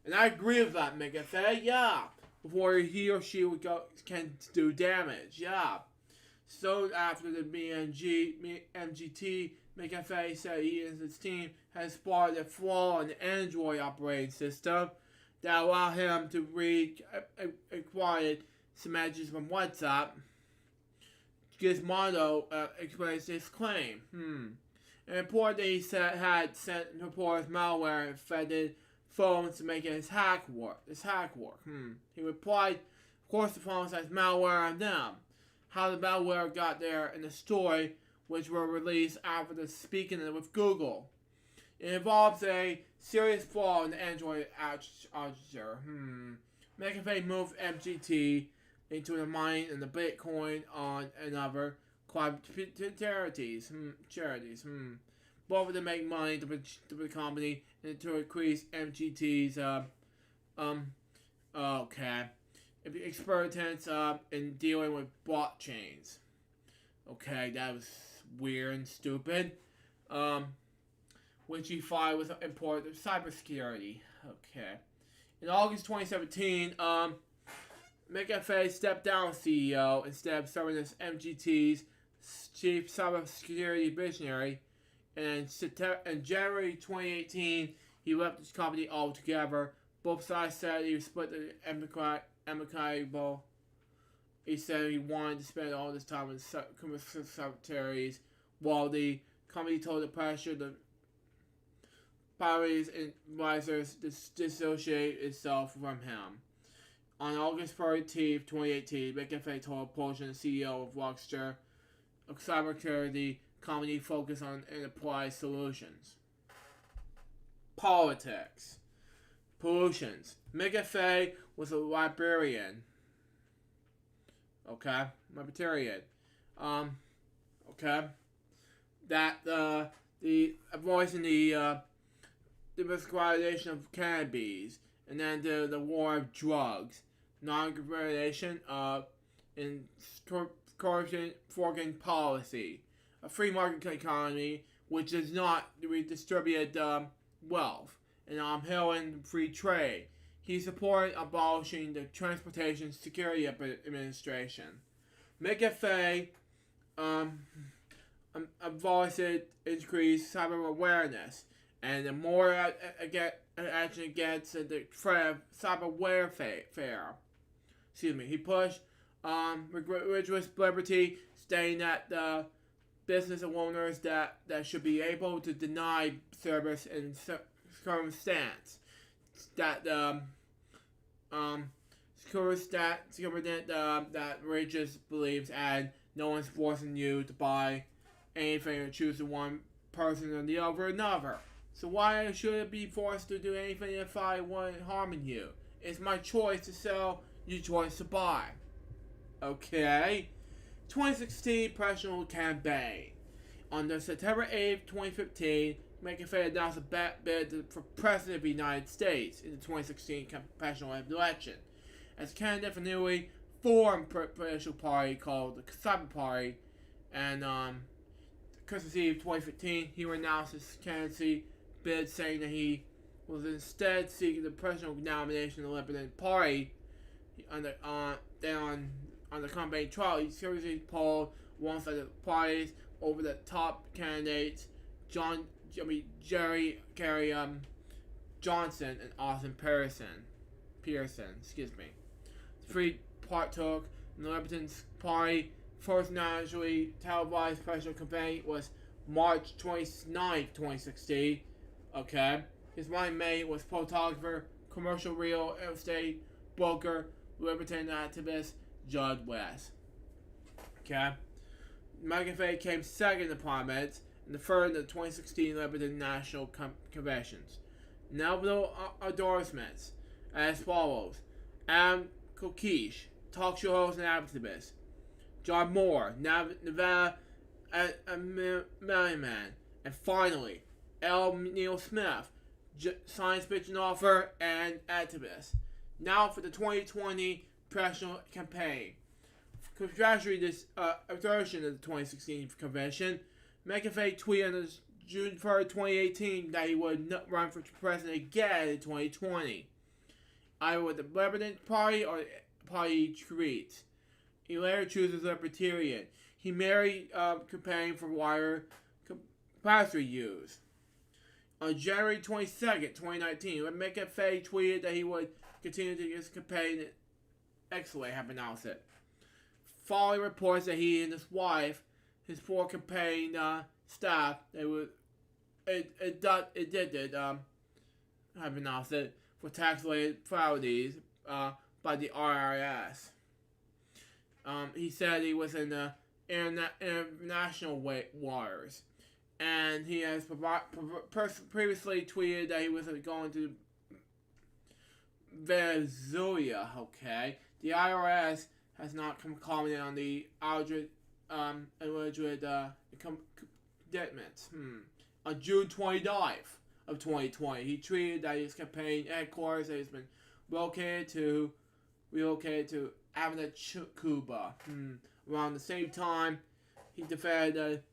And I agree with that, McAfee. Yeah, before he or she can do damage. Yeah. So after the MGT, McAfee said he and his team had spotted a flaw in the Android operating system that allowed him to read acquired some messages from WhatsApp. Gizmodo explains his claim. A report that he had sent reporters malware infected phones to make his hack work. He replied, of course the phones has malware on them. How the malware got there in the story, which were released after the speaking with Google. It involves a serious flaw in the Android architecture. McAfee moved MGT into the mine and the Bitcoin on another charities. Both of them make money to the company and to increase MGT's expertise in dealing with blockchains. Okay, that was weird and stupid. Which he filed with important cybersecurity. Okay. In August 2017, McAfee stepped down as CEO instead of serving as MGT's chief cybersecurity visionary. And in January 2018, he left the company altogether. Both sides said he was split amicable. He said he wanted to spend all this time with commercial secretaries, while the company told the pressure the parties and advisors to dissociate itself from him. On August 13, 2018, McAfee told Portion, the CEO of Rockstar, a cybersecurity company focused on enterprise solutions. Politics. Pollutions. McAfee was a librarian. Okay? Libertarian. Okay? That, the voicing the decriminalization of cannabis, and then the war of drugs, non-criminalization in corruption, forking policy, a free market economy which does not redistribute wealth, and hailing free trade. He supported abolishing the Transportation Security Administration. McAfee voiced increased cyber awareness, and the more action against the threat of cyber warfare. He pushed religious liberty, stating that the business owners that should be able to deny service in circumstance that that religious beliefs, and no one's forcing you to buy anything or choose one person or the other another. So why should it be forced to do anything if I want harming you? It's my choice to sell, your choice to buy. Okay? 2016 presidential campaign. On September 8th, 2015, McAfee announced a bid for president of the United States in the 2016 presidential election as candidate for a newly formed political party called the Cyber Party. And Christmas Eve 2015, he renounced his candidacy bid, saying that he was instead seeking the presidential nomination of the Libertarian Party. On the campaign trail, he seriously polled alongside the parties over the top candidates Jerry Johnson and Austin Pearson. The three partook in the Libertarian Party first nationally televised presidential campaign was March 29, 2016. Okay. His running mate was photographer, commercial real estate broker, libertarian activist Judd West. Okay. McAfee came second in the primaries and the third in the 2016 Libertarian National Conventions. Notable endorsements as follows: Adam Kokesh, talk show host and activist; John Moore, Nevada Merriman; and finally, L. Neil Smith, science fiction author and activist. Now for the 2020 presidential campaign. Congratulating this version of the 2016 convention, McAfee tweeted on June 3rd, 2018 that he would not run for president again in 2020, either with the Libertarian Party or the party treats. He later chooses Libertarian. He married campaigning for wire capacity use. On January 22nd, 2019, when McAfee tweeted that he would continue to his campaign X-Ray have announced it. Following reports that he and his wife, his four campaign staff, have announced it for tax-related frauds by the IRS. He said he was in the international waters, and he has previously tweeted that he was going to Venezuela. Okay, the IRS has not commented on the alleged indictments. On June 29th of 2020, he tweeted that his campaign headquarters has been relocated to Havana, Cuba. Around the same time, he defended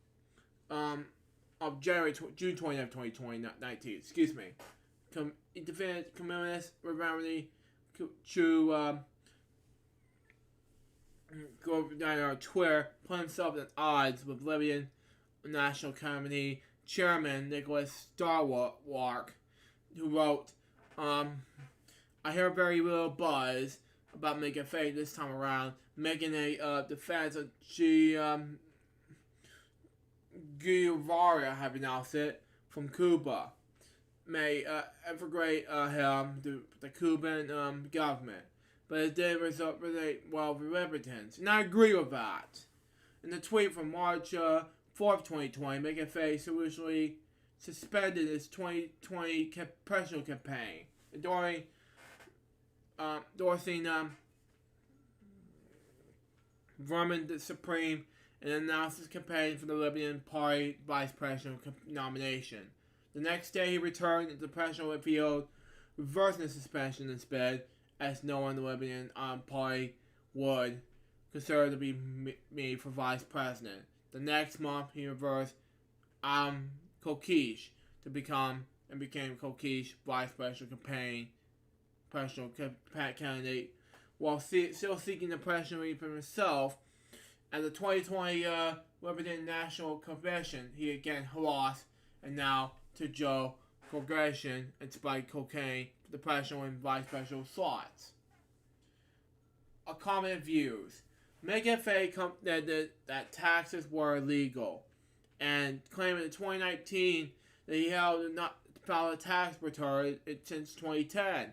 of June 20th, 2019. Excuse me. He defended communist remedy to go down on Twitter, put himself at odds with Libyan National Committee Chairman Nicholas Starwark, who wrote, I hear very little buzz about making fake this time around, making a defense of Guevara have announced it from Cuba. May integrate him the Cuban government, but it did result well with Libertans, and I agree with that. In the tweet from March 4th, 2020, McAfee seriously suspended his 2020 presidential campaign, endorsing Vermin the Supreme, and announced his campaign for the Libyan Party vice presidential nomination. The next day, he returned to the presidential field, reversing the suspension instead, as no one in the Libyan party would consider to be me for vice president. The next month, he reversed Kokish became Kokish vice presidential candidate, while still seeking the presidency for himself. At the 2020 Libyan National Convention, he again lost, and now to Joe Progression and spiked cocaine for the presidential and vice presidential slots. A common views. McAfee contended that taxes were illegal, and claimed in 2019 that he held not filed a tax return since 2010.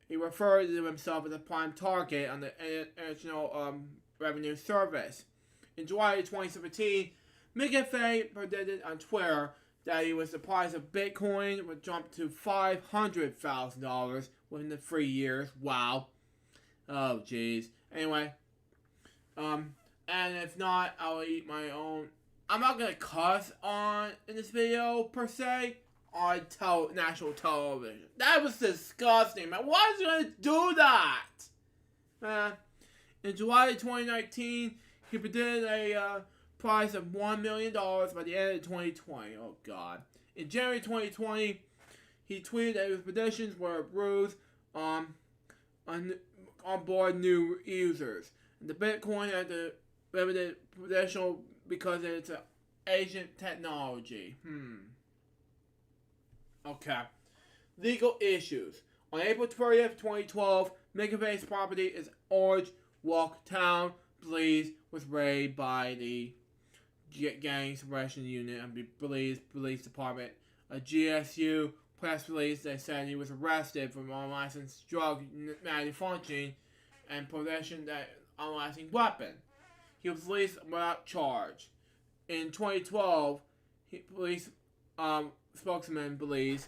He referred to himself as a prime target on the International Revenue Service. In July 2017, McAfee predicted on Twitter that he was surprised that Bitcoin would jump to $500,000 within the 3 years. Wow. Oh, jeez. Anyway, and if not, I'll eat my own. I'm not gonna cuss in this video per se on national television. That was disgusting, man. Why is he gonna do that, man? In July 2019, he predicted a price of $1 million by the end of 2020. Oh, God. In January 2020, he tweeted that his predictions were bruised on board new users. And the Bitcoin had the limited potential because it's an ancient technology. Okay. Legal issues. On April 30th, 2012, McAfee's property is Orange Walk Town, Belize, was raided by the Gang Suppression Unit and Belize Police Department. A GSU press release that said he was arrested for unlicensed drug manufacturing and possession of that unlicensed weapon. He was released without charge. In 2012, police spokesman Belize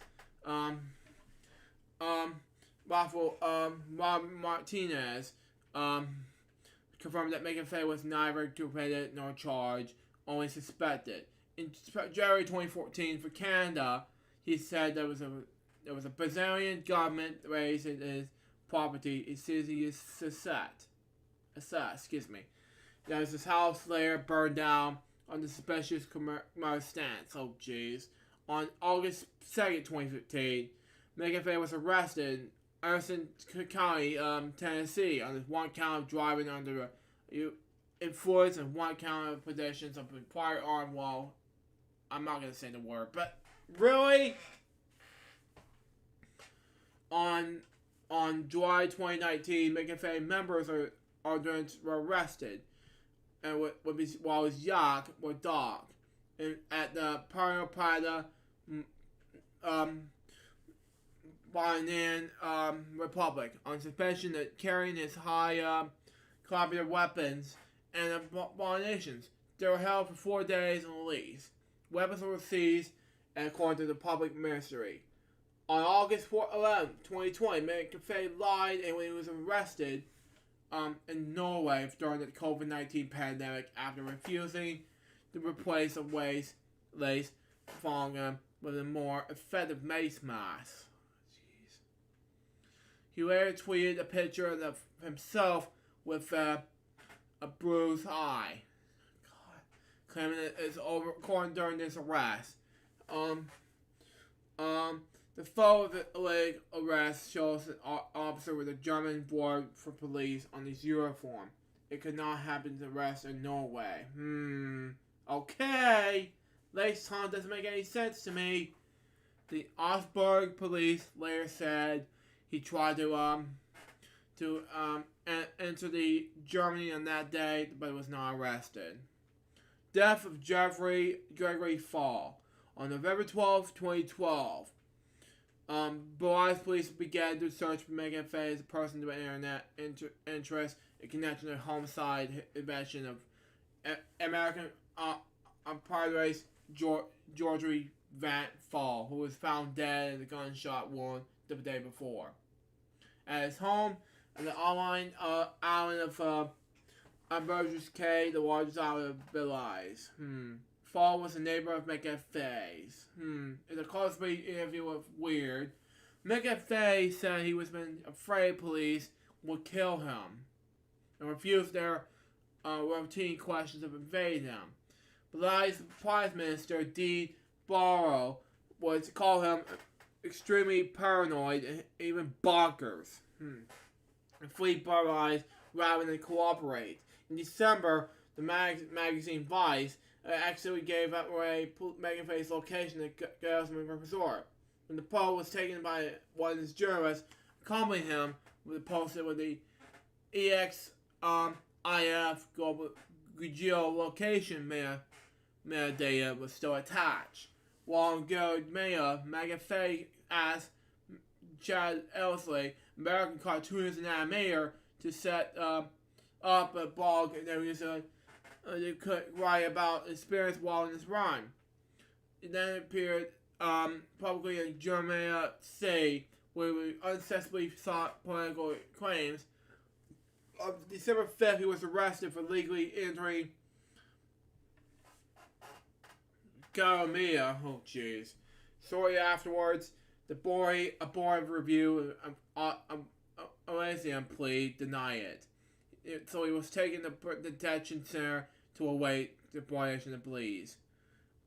Rafael Martinez confirmed that McAfee was neither convicted nor charged, only suspected. In January 2014, for Canada, he said there was a Brazilian government raised his property. It says he is assessed. There was his house later burned down on the suspicious commercial stance. Oh, jeez. On August 2nd, 2015, McAfee was arrested in Anderson County, Tennessee, on one count of driving under influence and one count of possession of a firearm. Well, I'm not going to say the word, but really? On On July 2019, McAfee members were arrested, and while his yacht was docked at the Puerto Plata, Bahamian Republic on suspicion of carrying his high caliber weapons and abominations. They were held for 4 days and released. Weapons were seized, and according to the public ministry. On August 11, 2020, McAfee lied when he was arrested in Norway during the COVID-19 pandemic after refusing to replace a lace thong with a more effective face mask. Jeez. He later tweeted a picture of himself with a bruised eye, claiming it is overcome during this arrest. The photo of the alleged arrest shows an officer with a German board for police on his uniform. It could not have been arrest in Norway. Okay. Lace time doesn't make any sense to me. The Augsburg police later said he tried to enter the Germany on that day, but was not arrested. Death of Gregory Fall. On November 12, 2012, Belize police began to search for McAfee as a person with internet interest in connection to the homicide invention of American pirate race Georgie Van Fall, who was found dead in a gunshot wound the day before. At his home on the online island of Burgess Cay, the largest island of Belize. Fall was a neighbor of McAfee's. In a close-read interview with Weird, McAfee said he was been afraid police would kill him and refused their routine questions of invading him. Belize Prime Minister D. Barrow was call him extremely paranoid and even bonkers. And flee Belize rather than cooperate. In December, the magazine Vice actually gave away McAfee's location at Galesman Resort. When the poll was taken by one of his journalists, accompanying him with a poster with the EXIF global geolocation metadata was still attached. While ago, McAfee asked Chad Elsley, American cartoonist and animator, to set up a blog that was they could write about experience while in his rhyme. It then appeared publicly in Germany Say, where we unsuccessfully sought political claims. On December 5th, he was arrested for legally entering Garamia. Oh, jeez. Shortly afterwards, a board of review Elysium plea denied it. So he was taken to the detention center to await the deportation of pleas.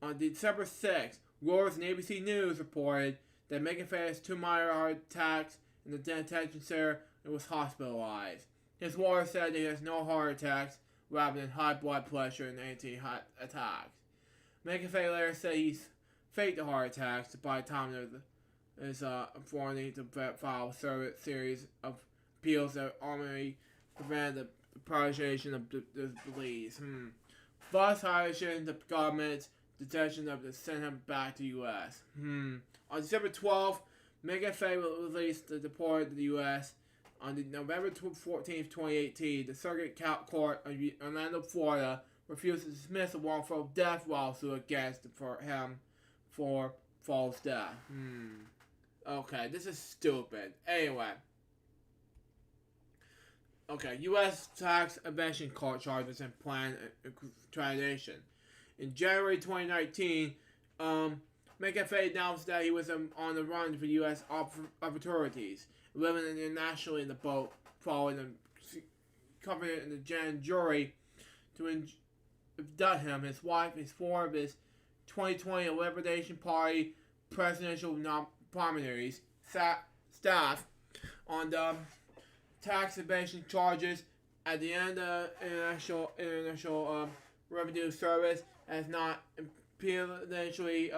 On December 6th, Reuters and ABC News reported that McAfee has 2 minor heart attacks in the detention center and was hospitalized. His lawyer said he has no heart attacks rather than high blood pressure and anti-heart attacks. McAfee later said he's faked the heart attacks by the time there is informed to file a series of appeals that ultimately prevent the prosecution of the pleas. Thus, highlighting the government's detention of the sent him back to the U.S. On December 12th, McAfee was released to deport to the U.S. On November 14th, 2018, the Circuit Court of Orlando, Florida, refused to dismiss a wrongful death lawsuit against him for false death. Okay, this is stupid. Anyway. Okay, U.S. tax evasion court charges and planned extradition. In January 2019, McAfee announced that he was on the run for U.S. authorities, living internationally in the boat, following the covenant in the grand jury to indict him, his wife, his 4 of his 2020 Liberation Party presidential primaries staff on the tax evasion charges. At the end of International Revenue Service has not eventually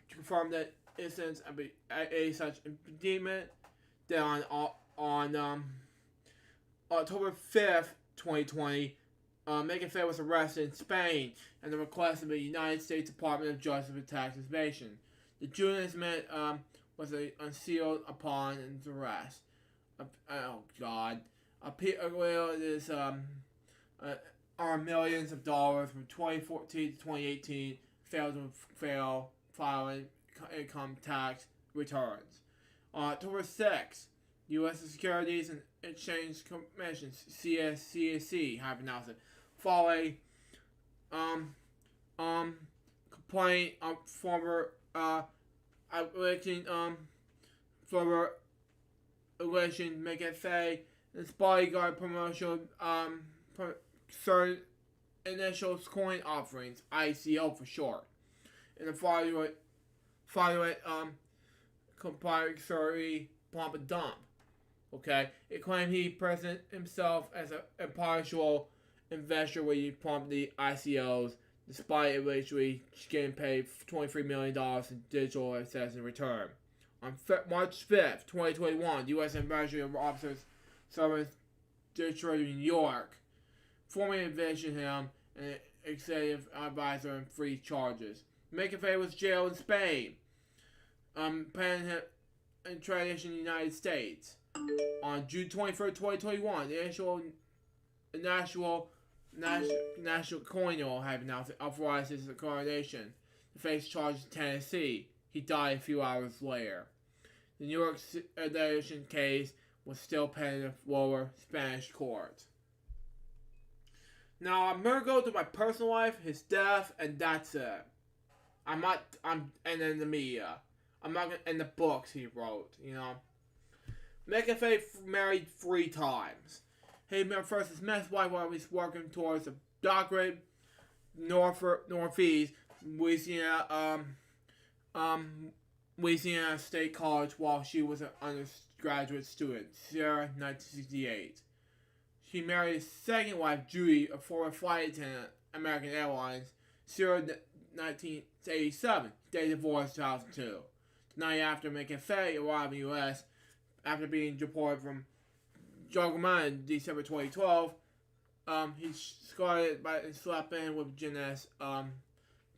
confirmed that instance of a such indictment. Then on on October 5th, 2020, McAfee was arrested in Spain at the request of the United States Department of Justice for tax evasion. The judgment was unsealed upon his arrest. Oh God! Is are millions of dollars from 2014 to 2018 failed to file income tax returns. On October 6th, U.S. Securities and Exchange Commission (CSC) have announced it following complaint of former election McAfee and his bodyguard promotional certain initial coin offerings, ICO for short, in the fraudulent compulsory pump and dump. Okay, it claimed he presented himself as an impartial investor when he pumped the ICOs, despite eventually getting paid $23 million in digital assets in return. On March 5th, 2021, U.S. Ambassador Officers serving Detroit, New York, formally envisioned him an executive advisor on free charges. McAfee was jailed in Spain, pending him in tradition in the United States. On June 23rd, 2021, the National Coinal had announced it authorized his coronation to face charges in Tennessee. He died a few hours later. The New York extradition case was still pending in lower Spanish court. Now I'm gonna go to my personal life, his death, and that's it. And then the media. I'm not gonna end the books he wrote, you know. McAfee married 3 times. He met first his Mets wife while he was working towards a doctorate Northeast Louisiana State College while she was an undergraduate student, Sarah, 1968. She married his second wife, Judy, a former flight attendant, American Airlines, Sarah, 1987. They divorced in 2002. The night after McAfee arrived in the U.S., after being deported from Guatemala in December 2012, he started by and slept in with gymnast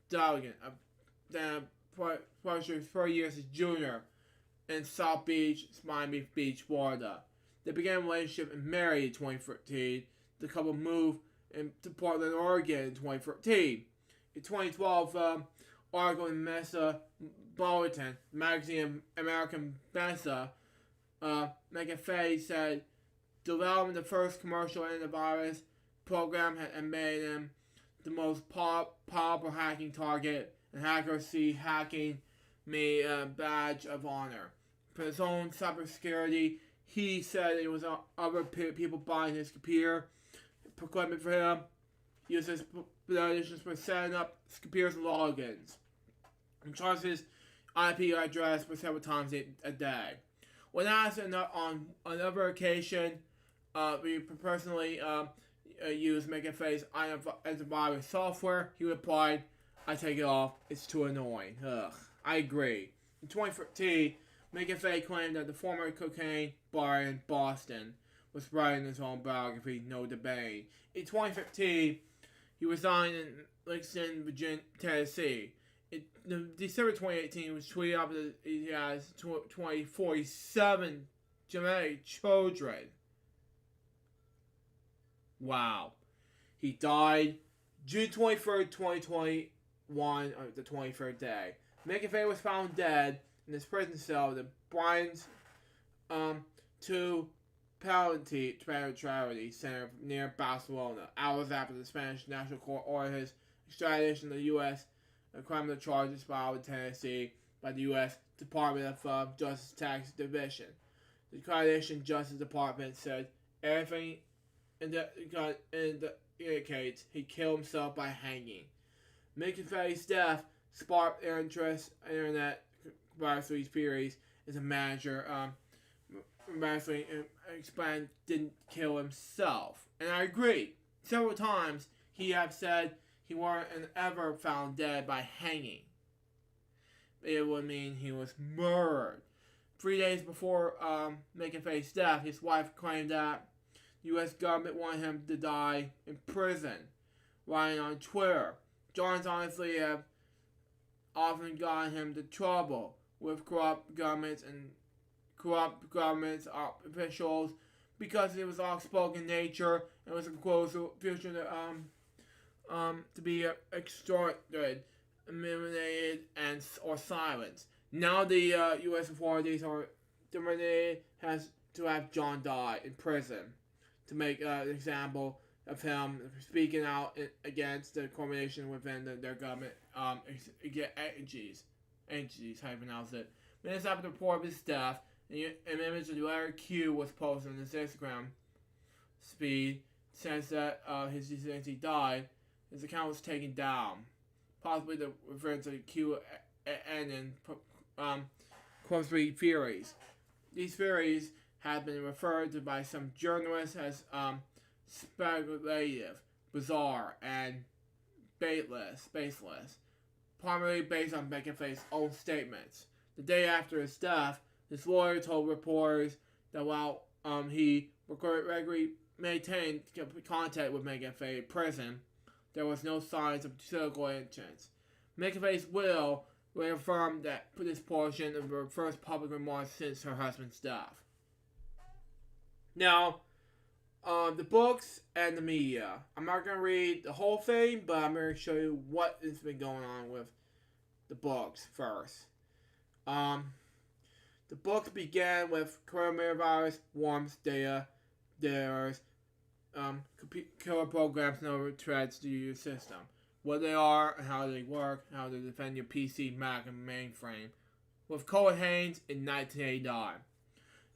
Delegate. Then for 4 years as junior in South Beach, Miami Beach, Florida. They began a relationship and married in 2013. The couple moved to Portland, Oregon in 2013. In 2012, article in Mesa Bulletin, magazine American Mesa, McAfee said, developing the first commercial antivirus program had made him the most powerful hacking target, and hackers see hacking me a badge of honor. For his own cybersecurity, he said it was other people buying his computer equipment for him. He used his positions for setting up his computer's logins and charged his IP address for several times a day. When asked on another occasion, we personally use McAfee's antivirus software, he replied, "I take it off, it's too annoying." Ugh, I agree. In 2013, McAfee claimed that the former cocaine bar in Boston was writing his own biography, No Debate. In 2015, he resigned in Lexington, Virginia, Tennessee. In December 2018, he was tweeted out that he has 47 genetic children. Wow. He died June 23rd, 2021, the 23rd day. McAfee was found dead in his prison cell at Brian's 2 Charity Center near Barcelona, hours after the Spanish National Court ordered his extradition to the U.S. criminal charges filed in Tennessee by the U.S. Department of Justice Tax Division. The Extradition Justice Department said everything indicates he killed himself by hanging. McAfee's death sparked internet conspiracy theories as a manager explained didn't kill himself. And I agree. Several times he have said he weren't ever found dead by hanging. It would mean he was murdered. 3 days before McAfee's death, his wife claimed that the U.S. government wanted him to die in prison, writing on Twitter. John's honestly have often gotten him into trouble with corrupt governments officials because he was outspoken in nature and was exposed to future to be extorted, eliminated, and or silenced. Now the U.S. authorities are determined has to have John die in prison to make an example of him speaking out against the coordination within their government agencies. How you pronounce it? Minutes after the report of his death, an image of Larry Q was posted on his Instagram feed. Since that his he died, his account was taken down, possibly the reference to Q and conspiracy theories. These theories have been referred to by some journalists as speculative, bizarre, and baseless, primarily based on McAfee's own statements. The day after his death, his lawyer told reporters that while he regularly maintained contact with McAfee in prison, there was no signs of political intentions. McAfee's will reaffirmed that this portion of her first public remarks since her husband's death. Now, the books and the media. I'm not going to read the whole thing, but I'm going to show you what has been going on with the books first. The books began with coronavirus warms data. There's killer programs no threats to your system. What they are and how they work, how to defend your PC, Mac, and mainframe. With Colin Haynes in 1989.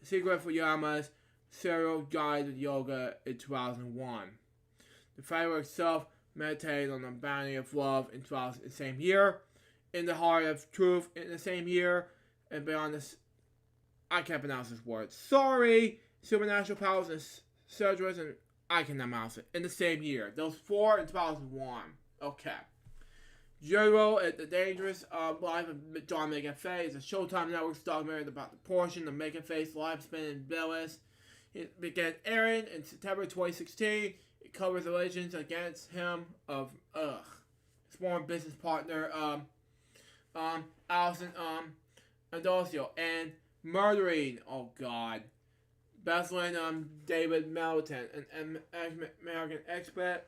The Secret for Yama's Serial Guide to Yoga in 2001. The framework itself meditated on the bounty of love in the same year. In the Heart of Truth in the same year. And beyond this, I can't pronounce this word. Sorry! Supernatural Powers and Surgeries, and I cannot pronounce it. In the same year. Those four in 2001. Okay. Zero at the Dangerous Life of John McAfee is a Showtime Network documentary about the portion of McAfee's lifespan in Bellis. It began airing in September 2016. It covers allegations against him of his former business partner Allison Adolcio and murdering Bethlehem David Melton, an American expert,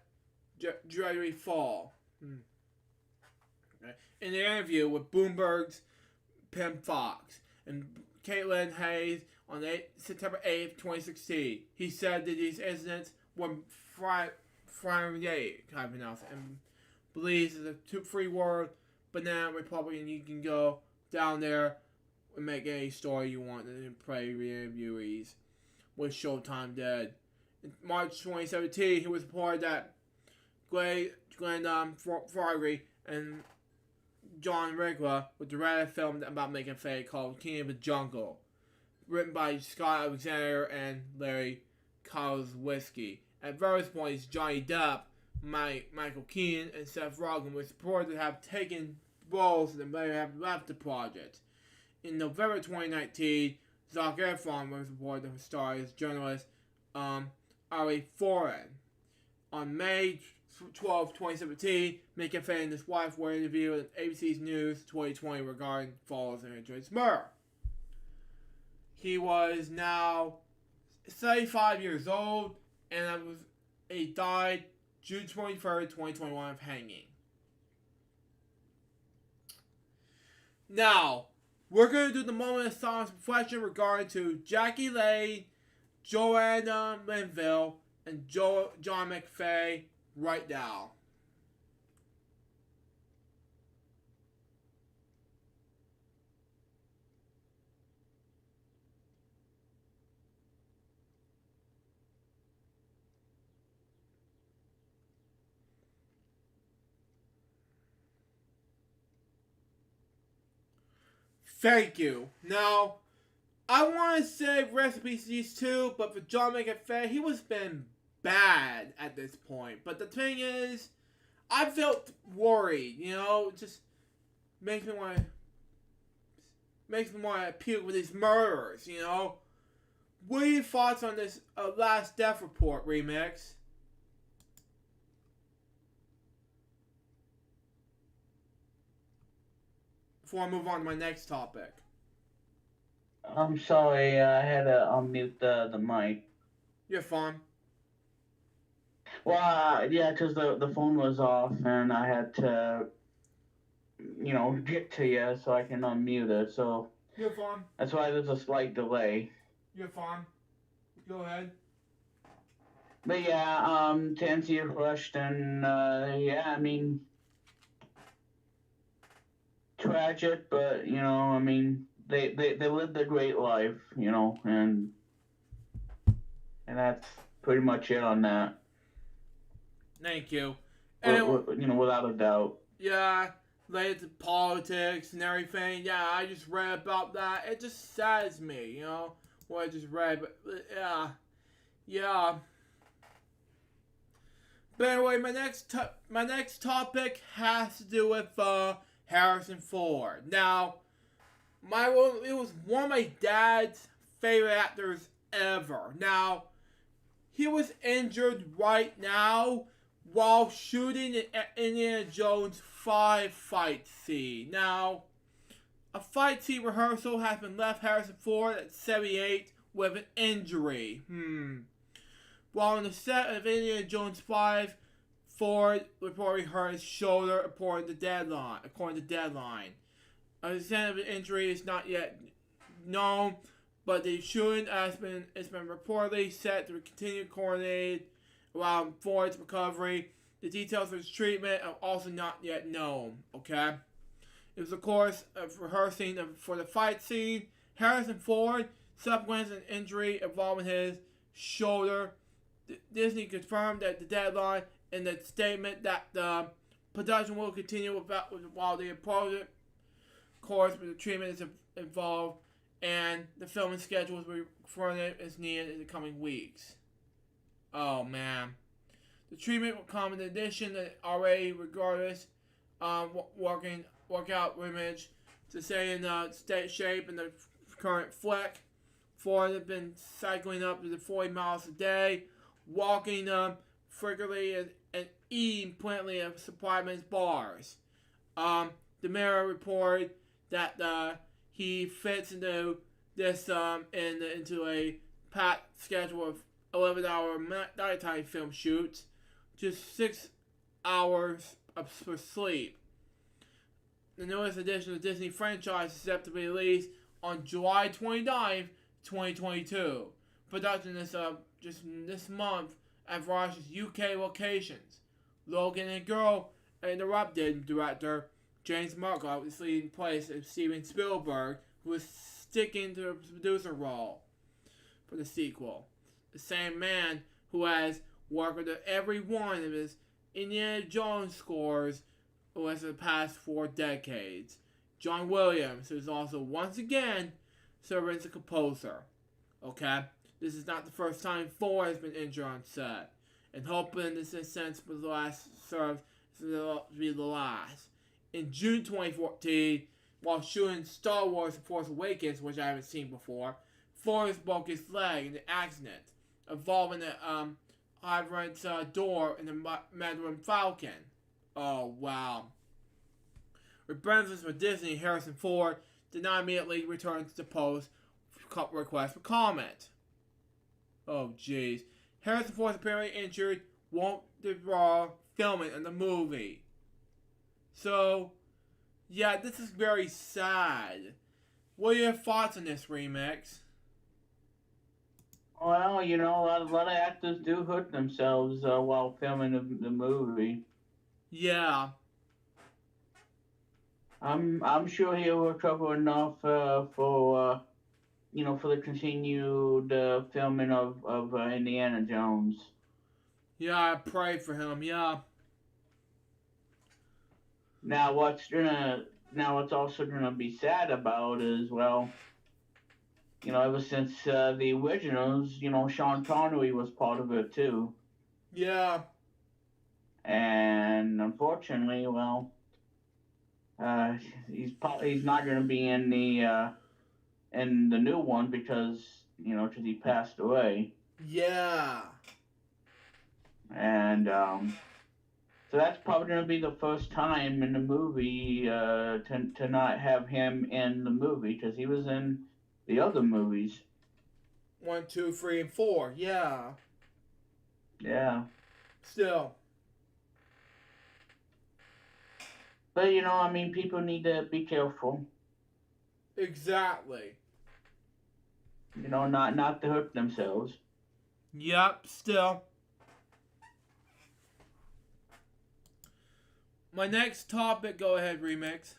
Jerry Fall. Okay. In the interview with Bloomberg's Pim Fox and Caitlin Hayes on September 8th, 2016, he said that these incidents were Friday, and believes it's a free world, banana Republican. You can go down there and make any story you want and play reviewees. With Showtime dead. In March 2017, he was reported that Glenn Farley and John Rigler would direct a film about McAfee called King of the Jungle, written by Scott Alexander and Larry Kozlowski. At various points, Johnny Depp, Michael Keaton, and Seth Rogen were reported to have taken roles and later have left the project. In November 2019, Zac Efron was reported to star as journalist Ari Foran. On May 12, 2017, McAfee and his wife were interviewed at ABC's News 2020 regarding Falls and Andre's murder. He was now 75 years old, and he died June 23rd, 2021 of hanging. Now, we're going to do the moment of silence reflection regarding to Jackie Lane, Joanna Linville, and John McAfee right now. Thank you. Now, I want to say rest in peace to these two, but for John McAfee, he was been bad at this point. But the thing is, I felt worried, it just makes me want to makes me want to puke with these murderers, What are your thoughts on this last death report, Remix? Before I move on to my next topic. I'm sorry, I had to unmute the mic. You're fine. Well, yeah, because the phone was off and I had to, get to you so I can unmute it. So You're fine. that's why there's a slight delay. You're fine. Go ahead. But yeah, to answer your question, yeah, I mean, tragic, but they lived a great life, and that's pretty much it on that. Thank you. And without a doubt. Yeah, related to politics and everything. Yeah, I just read about that. It just saddens me, what I just read. But yeah. But anyway, my next topic has to do with Harrison Ford. Now, it was one of my dad's favorite actors ever. Now, he was injured right now while shooting an Indiana Jones 5 fight scene. Now, a fight scene rehearsal has been left Harrison Ford at 78 with an injury. While on the set of Indiana Jones 5, Ford reportedly hurt his shoulder according to Deadline. The extent of the injury is not yet known, but the shooting has been reportedly set to continue coordinated around Ford's recovery. The details of his treatment are also not yet known. Okay, it was of course of rehearsing for the fight scene. Harrison Ford subsequent to an injury involving his shoulder. Disney confirmed that the Deadline in the statement that the production will continue while the appropriate course with the treatment is involved, and the filming schedule will be further as needed in the coming weeks. Oh man, the treatment will come in addition to already regardless workout image to stay in state shape in the current flick. Ford has been cycling up to the 40 miles a day, walking frequently and eating plenty of supplements bars. The Mirror reported that he fits into this into a packed schedule of 11-hour nighttime film shoots, just 6 hours for sleep. The newest addition to the Disney franchise is set to be released on July 29th, 2022. Production is just this month at various UK locations. Logan and Girl Interrupted director James Markov is leading place of Steven Spielberg, who is sticking to the producer role for the sequel. The same man who has worked with every one of his Indiana Jones scores over the past 4 decades. John Williams, who is also once again serving as a composer. Okay? This is not the first time Ford has been injured on set, and hoping this sense for the last serves to be the last. In June 2014, while shooting Star Wars: The Force Awakens, which I haven't seen before, Ford broke his leg in an accident involving the hydrant door in the Mandarin Falcon. Oh wow. With benefits for Disney, Harrison Ford did not immediately return to the post request for comment. Oh jeez. Harrison Ford apparently injured won't draw filming in the movie. So, yeah, this is very sad. What are your thoughts on this remix? Well, a lot of actors do hurt themselves while filming the movie. Yeah. I'm sure he'll recover enough for the continued filming of Indiana Jones. Yeah, I pray for him. Yeah. Now, what's also gonna be sad about is, well, ever since the originals, Sean Connery was part of it too. Yeah. And unfortunately, well, Uh, he's not going to be in the new one because he passed away, Yeah. and so that's probably going to be the first time in the movie to not have him in the movie because he was in the other movies. 1, 2, 3, and 4. Yeah. Yeah. Still. But I mean, people need to be careful. Exactly. Not to hurt themselves. Yep. Still. My next topic. Go ahead, Remix.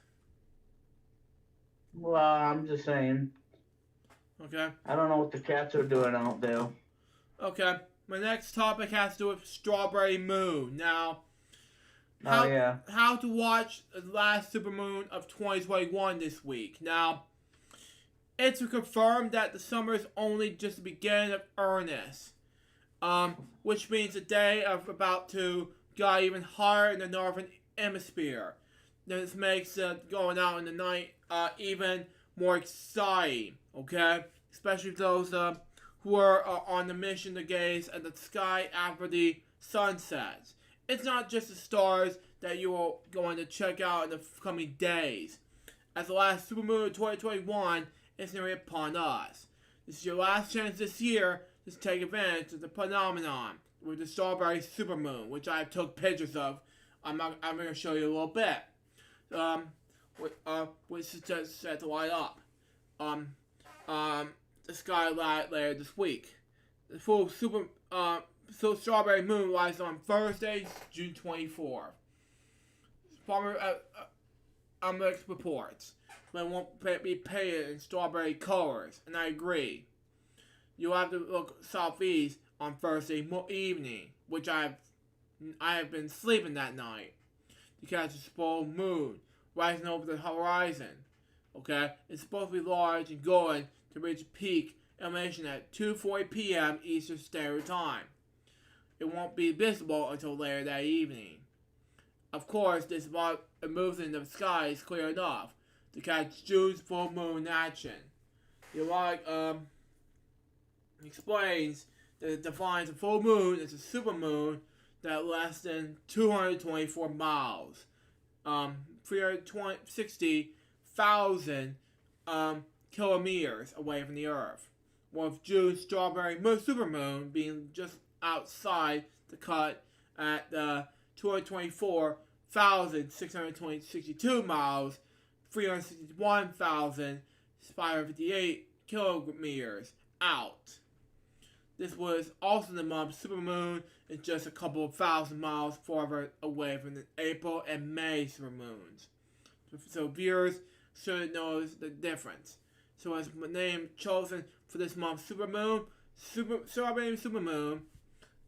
Well, I'm just saying. Okay. I don't know what the cats are doing out there. Okay. My next topic has to do with Strawberry Moon. Now, Yeah. how to watch the last supermoon of 2021 this week. Now, it's confirmed that the summer is only just the beginning of earnest. Which means the day of about to go even higher in the northern hemisphere. This makes going out in the night even more exciting, okay? Especially those who are on the mission to gaze at the sky after the sun sets. It's not just the stars that you are going to check out in the coming days. As the last supermoon of 2021 is nearly upon us. This is your last chance this year to take advantage of the phenomenon with the strawberry supermoon, which I took pictures of. I'm going to show you a little bit. Which is just set to light up. The sky light later this week. The full strawberry moon rises on Thursday, June 24th. Farmer mixed reports, but it won't be painted in strawberry colors, and I agree. You'll have to look southeast on Thursday evening, which I have been sleeping that night, to catch a full moon rising over the horizon. Okay, it's supposed to be large and going to reach peak illumination at 2:40 p.m. Eastern Standard Time. It won't be visible until later that evening. Of course, this spot moves in the sky is clear enough to catch June's full moon in action. The log explains that it defines a full moon as a supermoon that less than 224 miles, 360,000 kilometers away from the Earth, with June's strawberry supermoon being just outside the cut at 224,662 miles, 361,558 kilometers out. This was also the month supermoon is just a couple of thousand miles farther away from the April and May supermoons. So viewers should know the difference. So as the name chosen for this month's supermoon, strawberry supermoon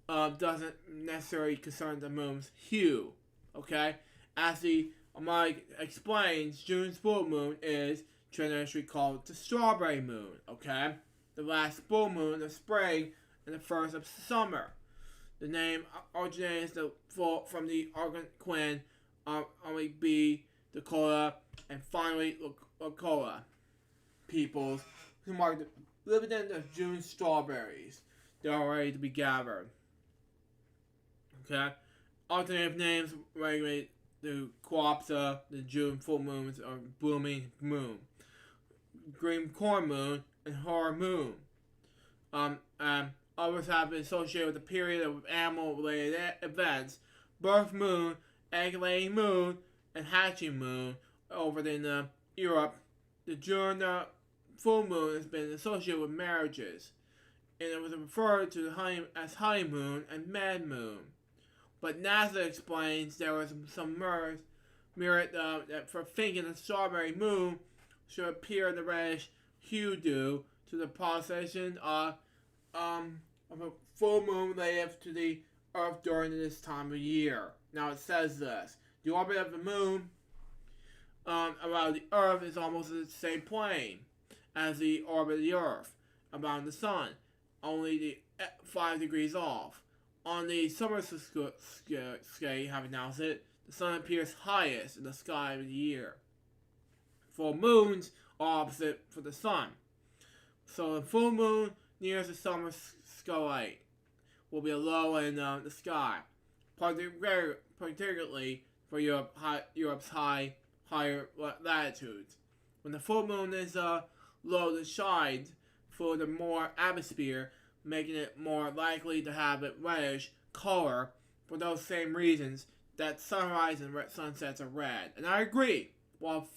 doesn't necessarily concern the moon's hue. Okay? As the Mike explains, June's full moon is traditionally called the strawberry moon. Okay? The last full moon of spring and the first of summer. The name originates from the Algonquin B. Dakota and finally Lakota peoples who mark the dividend of June strawberries. They are ready to be gathered. Okay? Alternative names regulate the Quapsa, the June full moons, or blooming moon, green corn moon, and horror moon. Others have been associated with the period of animal-related events: birth moon, egg-laying moon, and hatching moon. Over in Europe, the June full moon has been associated with marriages, and it was referred to as honeymoon and mad moon. But NASA explains there was some merit for thinking the strawberry moon should appear in the reddish hue due to the pulsation of a full moon relative to the Earth during this time of year. Now it says this: the orbit of the moon around the Earth is almost the same plane as the orbit of the Earth around the Sun, only 5 degrees off. On the summer scale, having announced it, the sun appears highest in the sky of the year. Full moons are opposite for the sun. So the full moon near the summer sky will be low in the sky, particularly for Europe's higher latitudes. When the full moon is low, it shines for the more atmosphere, making it more likely to have a reddish color for those same reasons that sunrise and sunsets are red. And I agree. While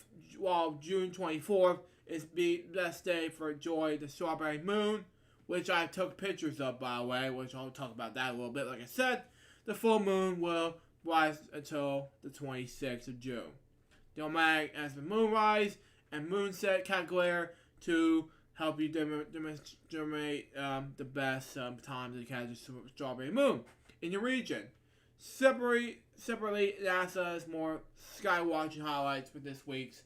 June 24th is the best day for enjoy the strawberry moon, which I took pictures of, by the way, which I'll talk about that a little bit. Like I said, the full moon will rise until the 26th of June. The automatic as the moonrise and moonset calculator to help you demonstrate the best time to catch a strawberry moon in your region. Separately, NASA has more sky watching highlights for this week's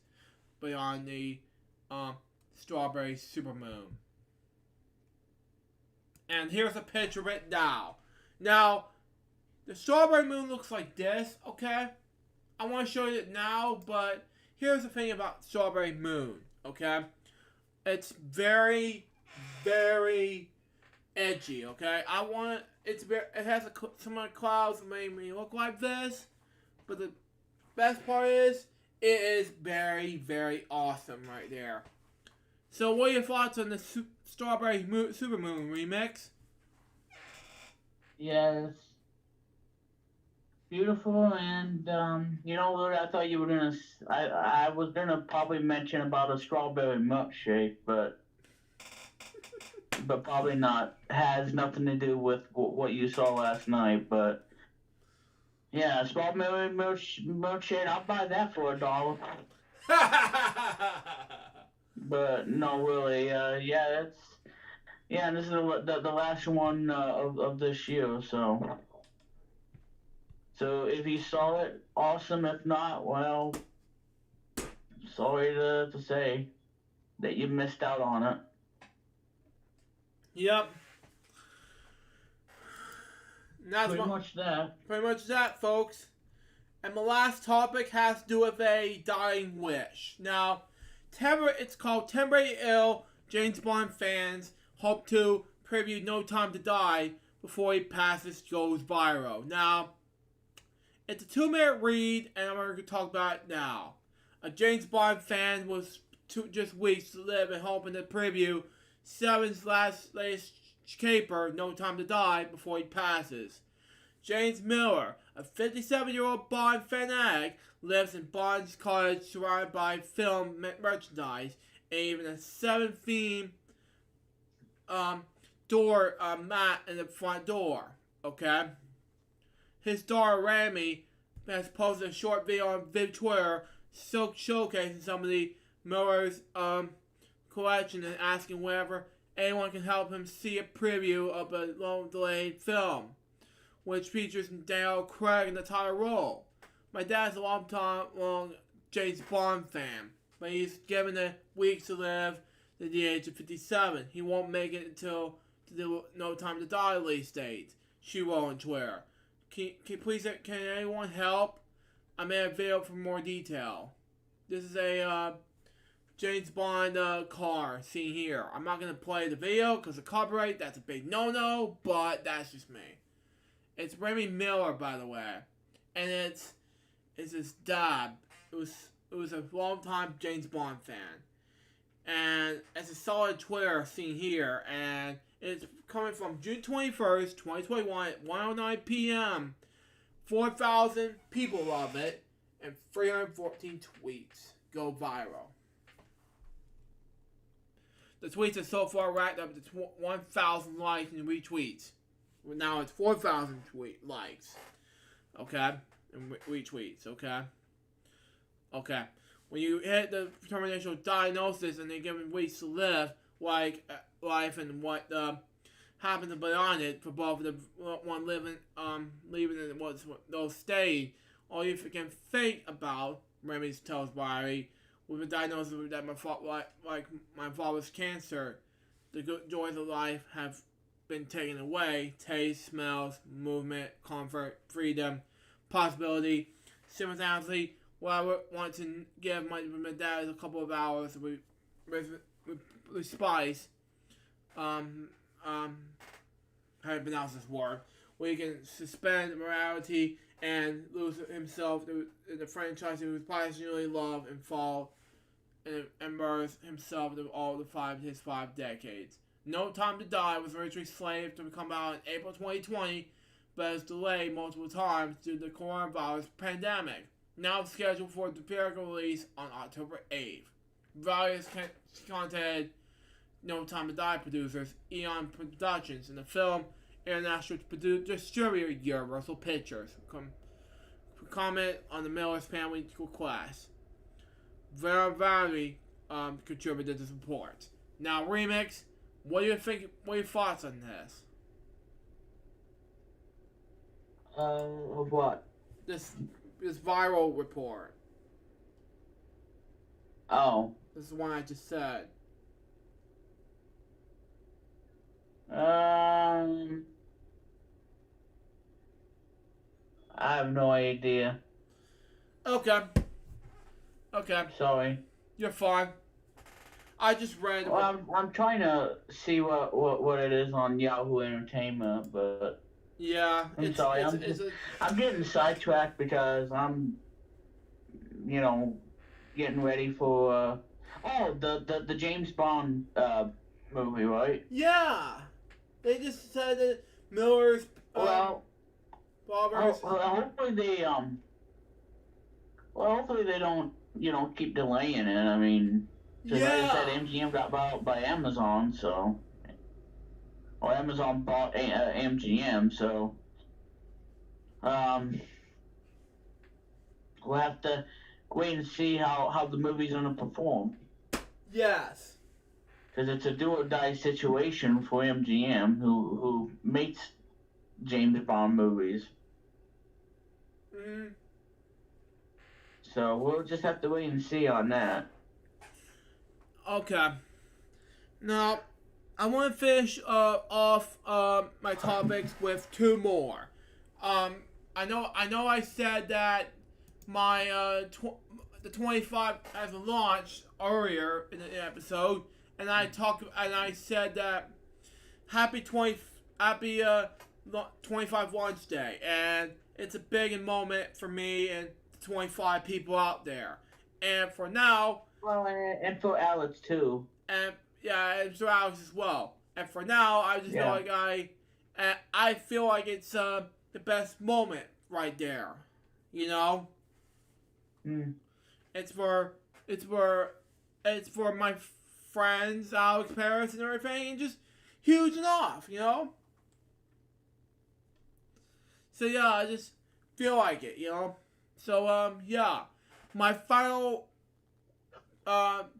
beyond the strawberry supermoon. And here's a picture of it now. Now, the strawberry moon looks like this, okay? I want to show you it now, but here's the thing about strawberry moon, okay? It's very, very edgy, okay? It has some clouds that make me look like this, but the best part is, it is very, very awesome right there. So what are your thoughts on the Strawberry Supermoon remix? Yes. Beautiful, and you know what? I thought you were gonna. I was gonna probably mention about a strawberry milkshake, but probably not. Has nothing to do with what you saw last night. But yeah, strawberry milkshake. I'll buy that for $1. But no, really. Yeah, this is the last one of this year. So if you saw it, awesome. If not, well, sorry to say that you missed out on it. Yep. Pretty much that, folks. And the last topic has to do with a dying wish. Now, it's called Temporary Ill. James Bond fans hope to preview No Time to Die before he goes viral. Now, it's a 2-minute read, and I'm going to talk about it now. A James Bond fan was just weeks to live and hoping to preview Seven's latest caper, No Time to Die, before he passes. James Miller, a 57-year-old Bond fanatic, lives in Bond's cottage surrounded by film merchandise and even a 7-theme door mat in the front door. Okay? His daughter Rami has posted a short video on Twitter showcasing some of the Miller's collection and asking whether anyone can help him see a preview of a long-delayed film, which features Daniel Craig in the title role. My dad's a long James Bond fan, but he's given the weeks to live at the age of 57. He won't make it until the No Time to Die release date, she wrote on Twitter. Can anyone help? I made a video for more detail. This is a James Bond car seen here. I'm not going to play the video because of copyright. That's a big no-no, but that's just me. It's Remy Miller, by the way. And it's his dad. It was a long-time James Bond fan. And it's a solid Twitter seen here. And it's coming from June 21st, 2021 at 1:09 p.m. 4,000 people love it. And 314 tweets go viral. The tweets are so far racked up to 1,000 likes and retweets. Now it's 4,000 likes. Okay? And retweets, okay? Okay. When you hit the terminal diagnosis and they're given weeks to live, like life and what happened beyond it for both the one living, leaving and those staying, all you can think about, Remy tells Barry, with a diagnosis that my father's cancer, the good joys of life have been taken away. Taste, smells, movement, comfort, freedom, possibility simultaneously, what I would want to give my dad is a couple of hours with Spice. How to pronounce this word, where he can suspend morality and lose himself in the franchise he was passionately loved and fall and immerse himself in all his 5 decades. No Time to Die was originally slated to come out in April 2020, but was delayed multiple times due to the coronavirus pandemic. Now scheduled for theatrical release on October 8th. Various contacted No Time to Die producers, Eon Productions, and the film international distributor Universal Pictures comment on the Miller's family request. Very contributed to this report. Now, Remix, what do you think? What are your thoughts on this? Of what? This viral report. Oh. This is the one I just said. I have no idea. Okay. Sorry. You're fine. I just read. Well, I'm trying to see what it is on Yahoo Entertainment, but yeah, I'm sorry. I'm getting sidetracked because I'm, getting ready for the James Bond movie, right? Yeah. They just said that Miller's hopefully they don't keep delaying it. I mean, because like I said, MGM got bought by Amazon, or Amazon bought MGM, so we'll have to wait and see how the movie's gonna perform. Yes. Because it's a do or die situation for MGM, who makes James Bond movies. Mm-hmm. So we'll just have to wait and see on that. Okay. Now, I want to finish off my topics with 2 more. I know I said that my the 25 has launched earlier in the episode, and I said that happy 25 launch day, and it's a big moment for me and the 25 people out there. And for now, well, and for Alex too. And yeah, and for Alex as well. And for now, I just feel like I feel like it's the best moment right there. It's for my friends, Alex, Paris, and everything, and just huge enough, So yeah, I just feel like it, So my final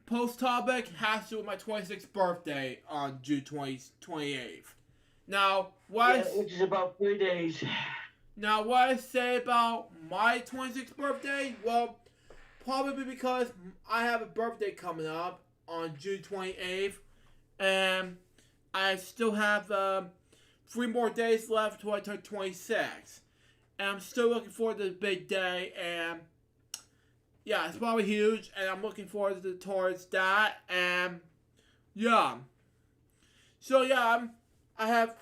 post topic has to do with my 26th birthday on June 28th. Now, which is about 3 days. Now, what I say about my 26th birthday? Well, probably because I have a birthday coming up on June 28th, and I still have 3 more days left till I turn 26. And I'm still looking forward to the big day, and yeah, it's probably huge, and I'm looking forward towards that, and yeah. So yeah, I have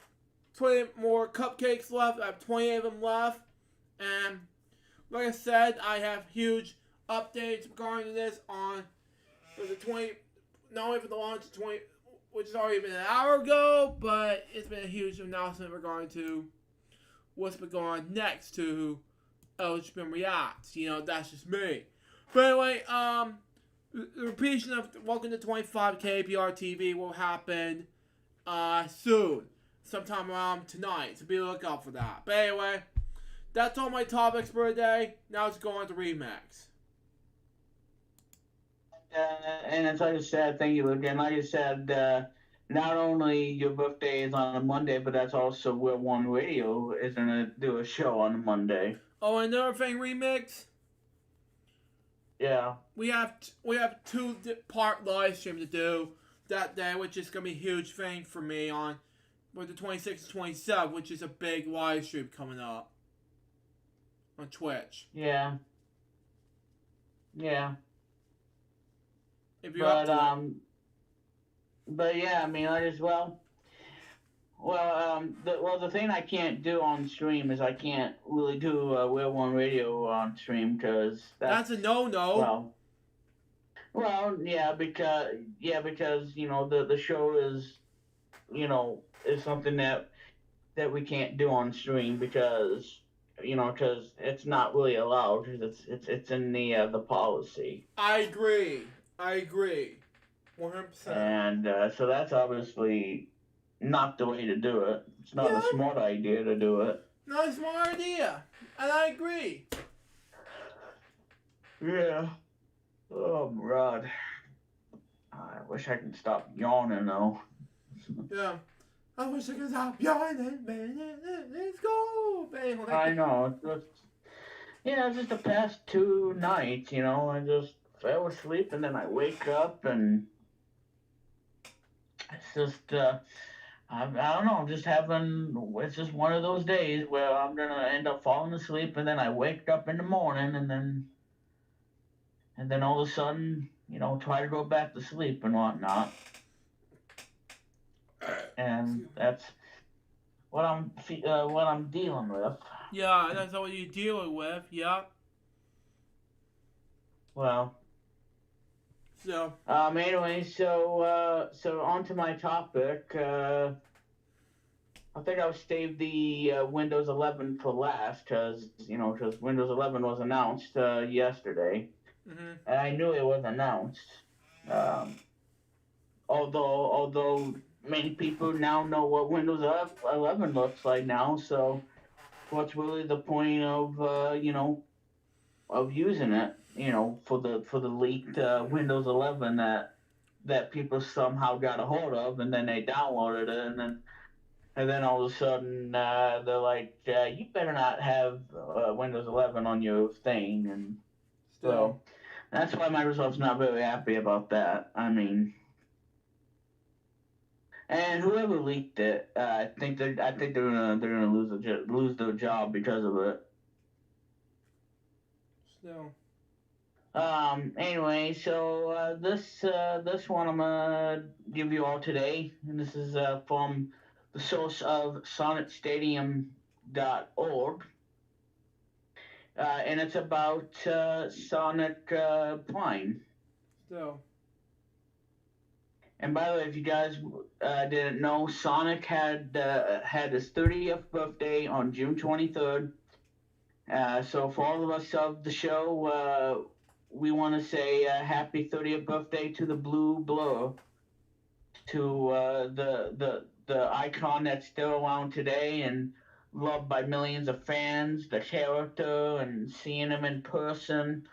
20 more cupcakes left. I have 28 of them left, and like I said, I have huge updates regarding this for the 20. Not only for the launch of 20, which has already been an hour ago, but it's been a huge announcement regarding to what's been going on next to LHBM Reacts. That's just me. But anyway, the repetition of Welcome to 25 KBR TV will happen soon. Sometime around tonight, so be on the lookout for that. But anyway, that's all my topics for today. Now let's go on to Remix. And as I said, thank you again. Like I said, not only your birthday is on a Monday, but that's also where One Radio is going to do a show on a Monday. Oh, another thing, Remix? Yeah. We have 2-part live stream to do that day, which is going to be a huge thing for me on with the 26th and 27th, which is a big live stream coming up on Twitch. Yeah. Yeah. If you're up to it. If you're up to it. But yeah, I mean, I as well. Well, the thing I can't do on stream is I can't really do Wear One Radio on stream because That's a no-no. Yeah, because the show is is something that we can't do on stream because because it's not really allowed because it's in the policy. I agree. 100%. And so that's obviously not the way to do it. It's not a smart idea to do it. Not a smart idea. And I agree. Yeah. Oh, God. I wish I could stop yawning, though. Yeah. I wish I could stop yawning, man. Let's go, man. I know. It's just the past 2 nights, I just fell asleep and then I wake up and it's just, I don't know, I'm just it's just one of those days where I'm going to end up falling asleep and then I wake up in the morning and then all of a sudden, try to go back to sleep and whatnot. And that's what I'm dealing with. Yeah, that's what you're dealing with. Yeah. Well. So. Anyway, so on to my topic. I think I'll save the Windows 11 for last because Windows 11 was announced yesterday. Mm-hmm. And I knew it was announced. Although many people now know what Windows 11 looks like now, so what's really the point of of using it, for the leaked Windows 11 that people somehow got a hold of, and then they downloaded it, and then all of a sudden they're like, you better not have Windows 11 on your thing, and so that's why Microsoft's not very happy about that. I mean, and whoever leaked it, I think they're gonna lose their job because of it. So. Anyway, so this one I'm gonna give you all today, and this is from the source of SonicStadium.org, and it's about Sonic Prime. So. And by the way, if you guys didn't know, Sonic had his 30th birthday on June 23rd. So for all of us of the show, we want to say happy 30th birthday to the Blue Blur, to the icon that's still around today and loved by millions of fans, the character, and seeing him in person.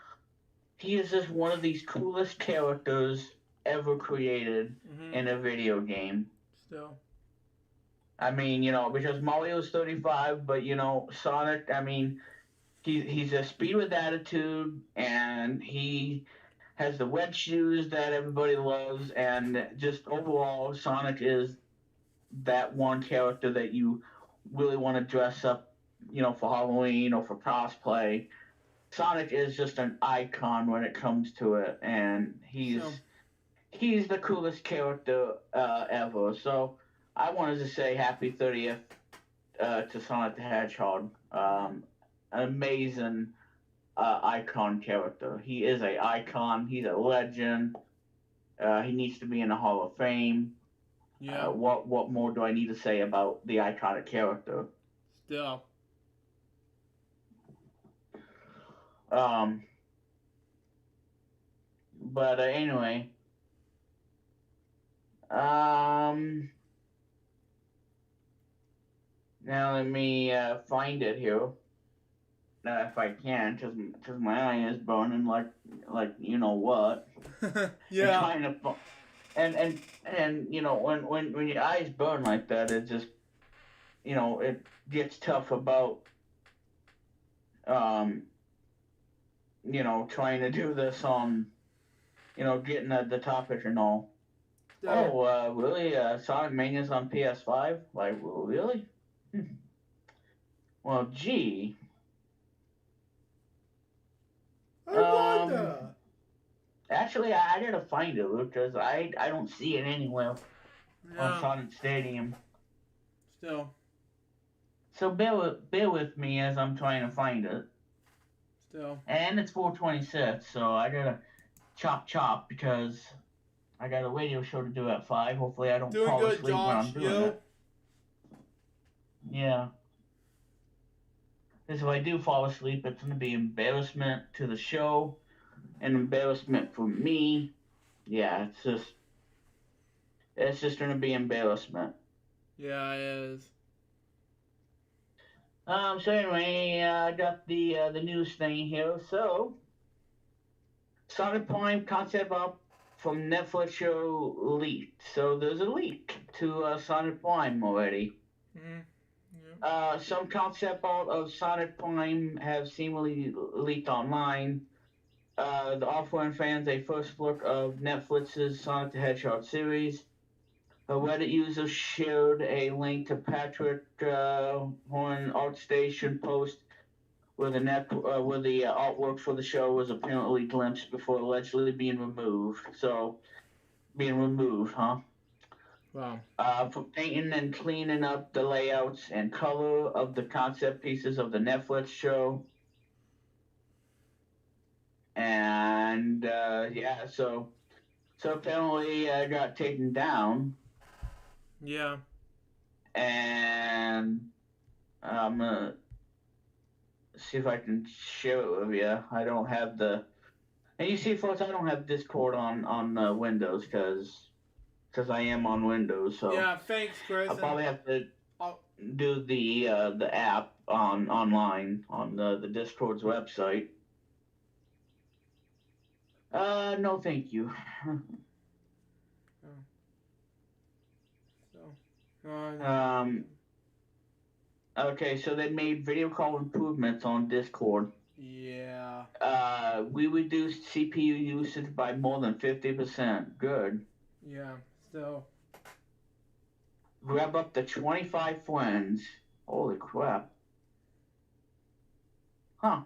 He is just one of these coolest characters ever created in a video game. Still. I mean, because Mario's 35, but, Sonic, I mean, he's a speed with attitude, and he has the web shoes that everybody loves, and just overall, Sonic is that one character that you really want to dress up, for Halloween or for cosplay. Sonic is just an icon when it comes to it, and he's the coolest character ever. So I wanted to say happy 30th to Sonic the Hedgehog. Amazing icon character. He is an icon. He's a legend. He needs to be in the Hall of Fame. Yeah. What more do I need to say about the iconic character? Still. But anyway. Now let me find it here. If I can, because my eye is burning like you know what. Yeah. And when your eyes burn like that, it just it gets tough about trying to do this on getting the topic and all. Still. Oh, really? Sonic Mania's on PS5? Like, really? Well, gee. I wonder. Actually, I gotta find it, because I don't see it anywhere on Yeah. Sonic Stadium. Still. So bear with me as I'm trying to find it. Still. And it's 4:26, so I gotta chop because I got a radio show to do at 5. Hopefully I don't Doing fall good, asleep when I'm Josh. doing You? it. Yeah. Because if I do fall asleep, it's gonna be embarrassment to the show, and embarrassment for me. Yeah, it's just gonna be embarrassment. Yeah, it is. So anyway, I got the news thing here. So, Sonic Prime concept up from Netflix show leaked. So there's a leak to Sonic Prime already. Mm-hmm. Yeah. Some concept art of Sonic Prime have seemingly leaked online. The offering fans a first look of Netflix's Sonic the Hedgehog series. A Reddit user shared a link to Patrick Horn ArtStation post where the artwork for the show was apparently glimpsed before allegedly being removed. So, being removed, huh? Wow. For painting and cleaning up the layouts and color of the concept pieces of the Netflix show. And yeah, so apparently I got taken down. Yeah. And I'm gonna see if I can share it with you. I don't have the. And you see, folks, I don't have Discord on Windows because I am on Windows. So Yeah. Thanks, Chris. I'll probably have to do the app online on the Discord's website. No, thank you. Okay, so they made video call improvements on Discord. Yeah. We reduced CPU usage by more than 50%. Good. Yeah. Still. Grab up to 25 friends. Holy crap. Huh.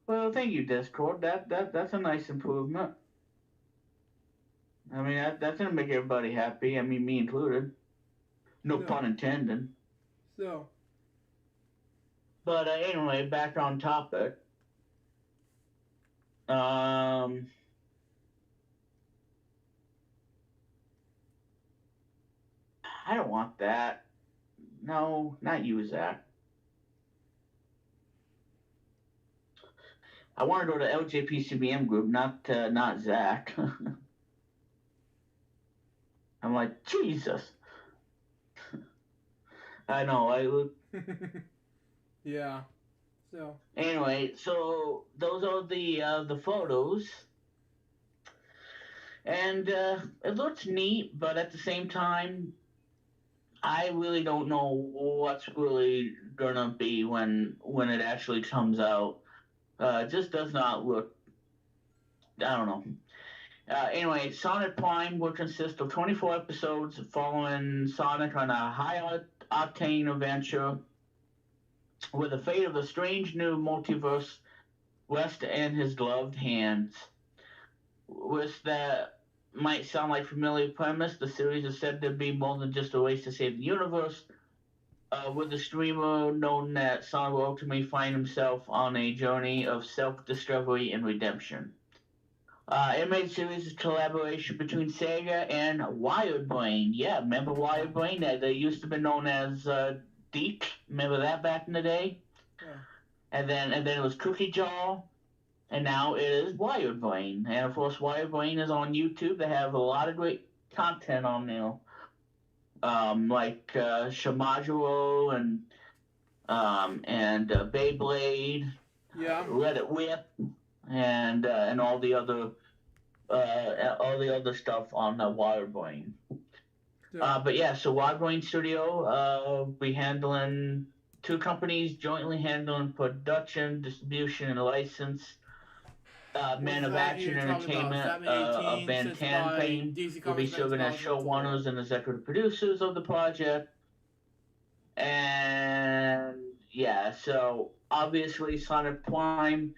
Well, thank you, Discord. That's a nice improvement. I mean, that's gonna make everybody happy. I mean, me included. No pun intended. So. But anyway, back on topic. I don't want that. No, not you, Zach. I want to go to LJPCBM group, not Zach. I'm like, Jesus. I know. Yeah. So. Anyway, so those are the photos, and it looks neat, but at the same time, I really don't know what's really gonna be when it actually comes out. It just does not look. I don't know. Anyway, Sonic Prime will consist of 24 episodes following Sonic on a high-octane adventure where the fate of the strange new multiverse rests in his gloved hands. With that might sound like familiar premise, the series is said to be more than just a race to save the universe, with the streamer known that Sonic will ultimately find himself on a journey of self-discovery and redemption. Animated series is a collaboration between Sega and Wired Brain. Yeah, remember Wired Brain? They used to be known as Deke. Remember that back in the day? Yeah. And then it was Cookie Jar, and now it is Wired Brain. And of course, Wired Brain is on YouTube. They have a lot of great content on there, like Shimajiro and Beyblade. Yeah. Let It Whip, and all the other stuff on Wired Brain. Yeah. But yeah, so Wired Brain Studio, we handling 2 companies jointly handling production, distribution, and license. Man of Action Entertainment of Van Tan fame will be serving as showrunners and executive producers of the project. And yeah, so obviously Sonic Prime,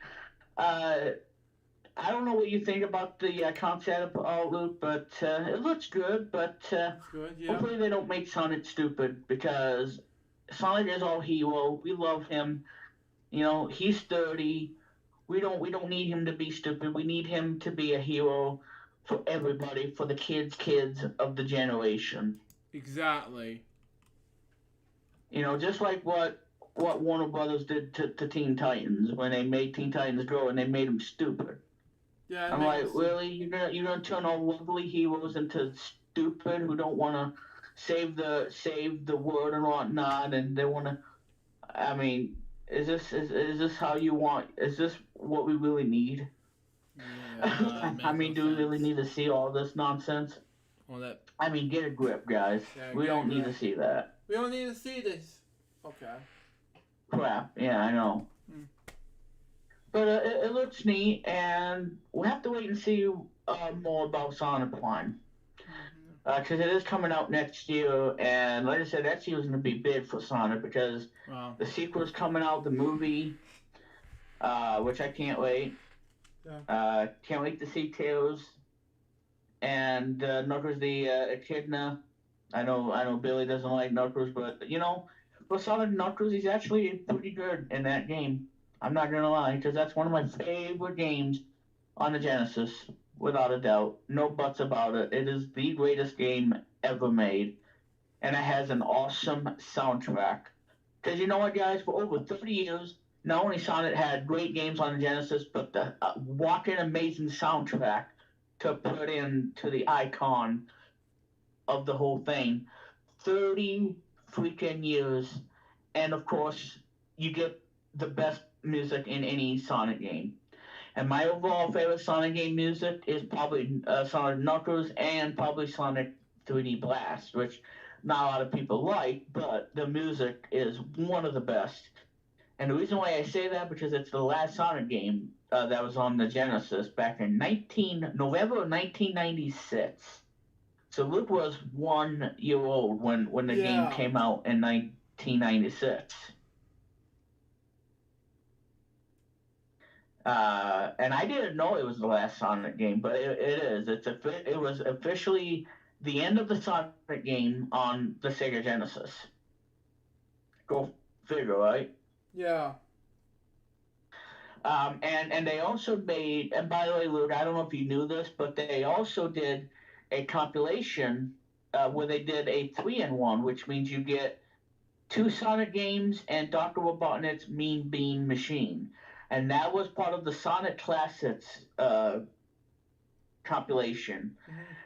I don't know what you think about the concept, Luke, but it looks good. But It's good, yeah. hopefully they don't make Sonic stupid, because Sonic is our hero. We love him. You know, he's 30. We don't need him to be stupid. We need him to be a hero for everybody, for the kids of the generation. Exactly. You know, just like what Warner Brothers did to Teen Titans when they made Teen Titans grow and they made them stupid. Yeah, I'm like, really? You're gonna turn all lovely heroes into stupid who don't want to save the world and whatnot, and they want to. I mean, is this how you want? Is this what we really need? Yeah, I mean, do we really need to see all this nonsense? Well, that. I mean, get a grip, guys. Yeah, We don't need to see that We don't need to see this. Okay. crap. Yeah, I know. But it looks neat, and we'll have to wait and see more about Sonic Prime. Because it is coming out next year, and like I said, next year is going to be big for Sonic, because the sequel's coming out, the movie, which I can't wait. Yeah. Can't wait to see Tails and Knuckles the Echidna. I know Billy doesn't like Knuckles, but for Sonic Knuckles, he's actually pretty good in that game. I'm not gonna lie, because that's one of my favorite games on the Genesis, without a doubt. No buts about it. It is the greatest game ever made, and it has an awesome soundtrack. Because you know what, guys? For over 30 years, not only Sonic had great games on the Genesis, but the walking amazing soundtrack to put into the icon of the whole thing. 30 freaking years, and of course, you get the best music in any Sonic game. And my overall favorite Sonic game music is probably Sonic Knuckles and probably Sonic 3D Blast, which not a lot of people like, but the music is one of the best. And the reason why I say that, because it's the last Sonic game that was on the Genesis back in November of 1996. So Luke was 1 year old when the game came out in 1996. And I didn't know it was the last Sonic game, but it is. It was officially the end of the Sonic game on the Sega Genesis. Go figure, right? Yeah. And they also made, and by the way, Luke, I don't know if you knew this, but they also did a compilation where they did a 3-in-1, which means you get 2 Sonic games and Dr. Robotnik's Mean Bean Machine. And that was part of the Sonic Classics compilation.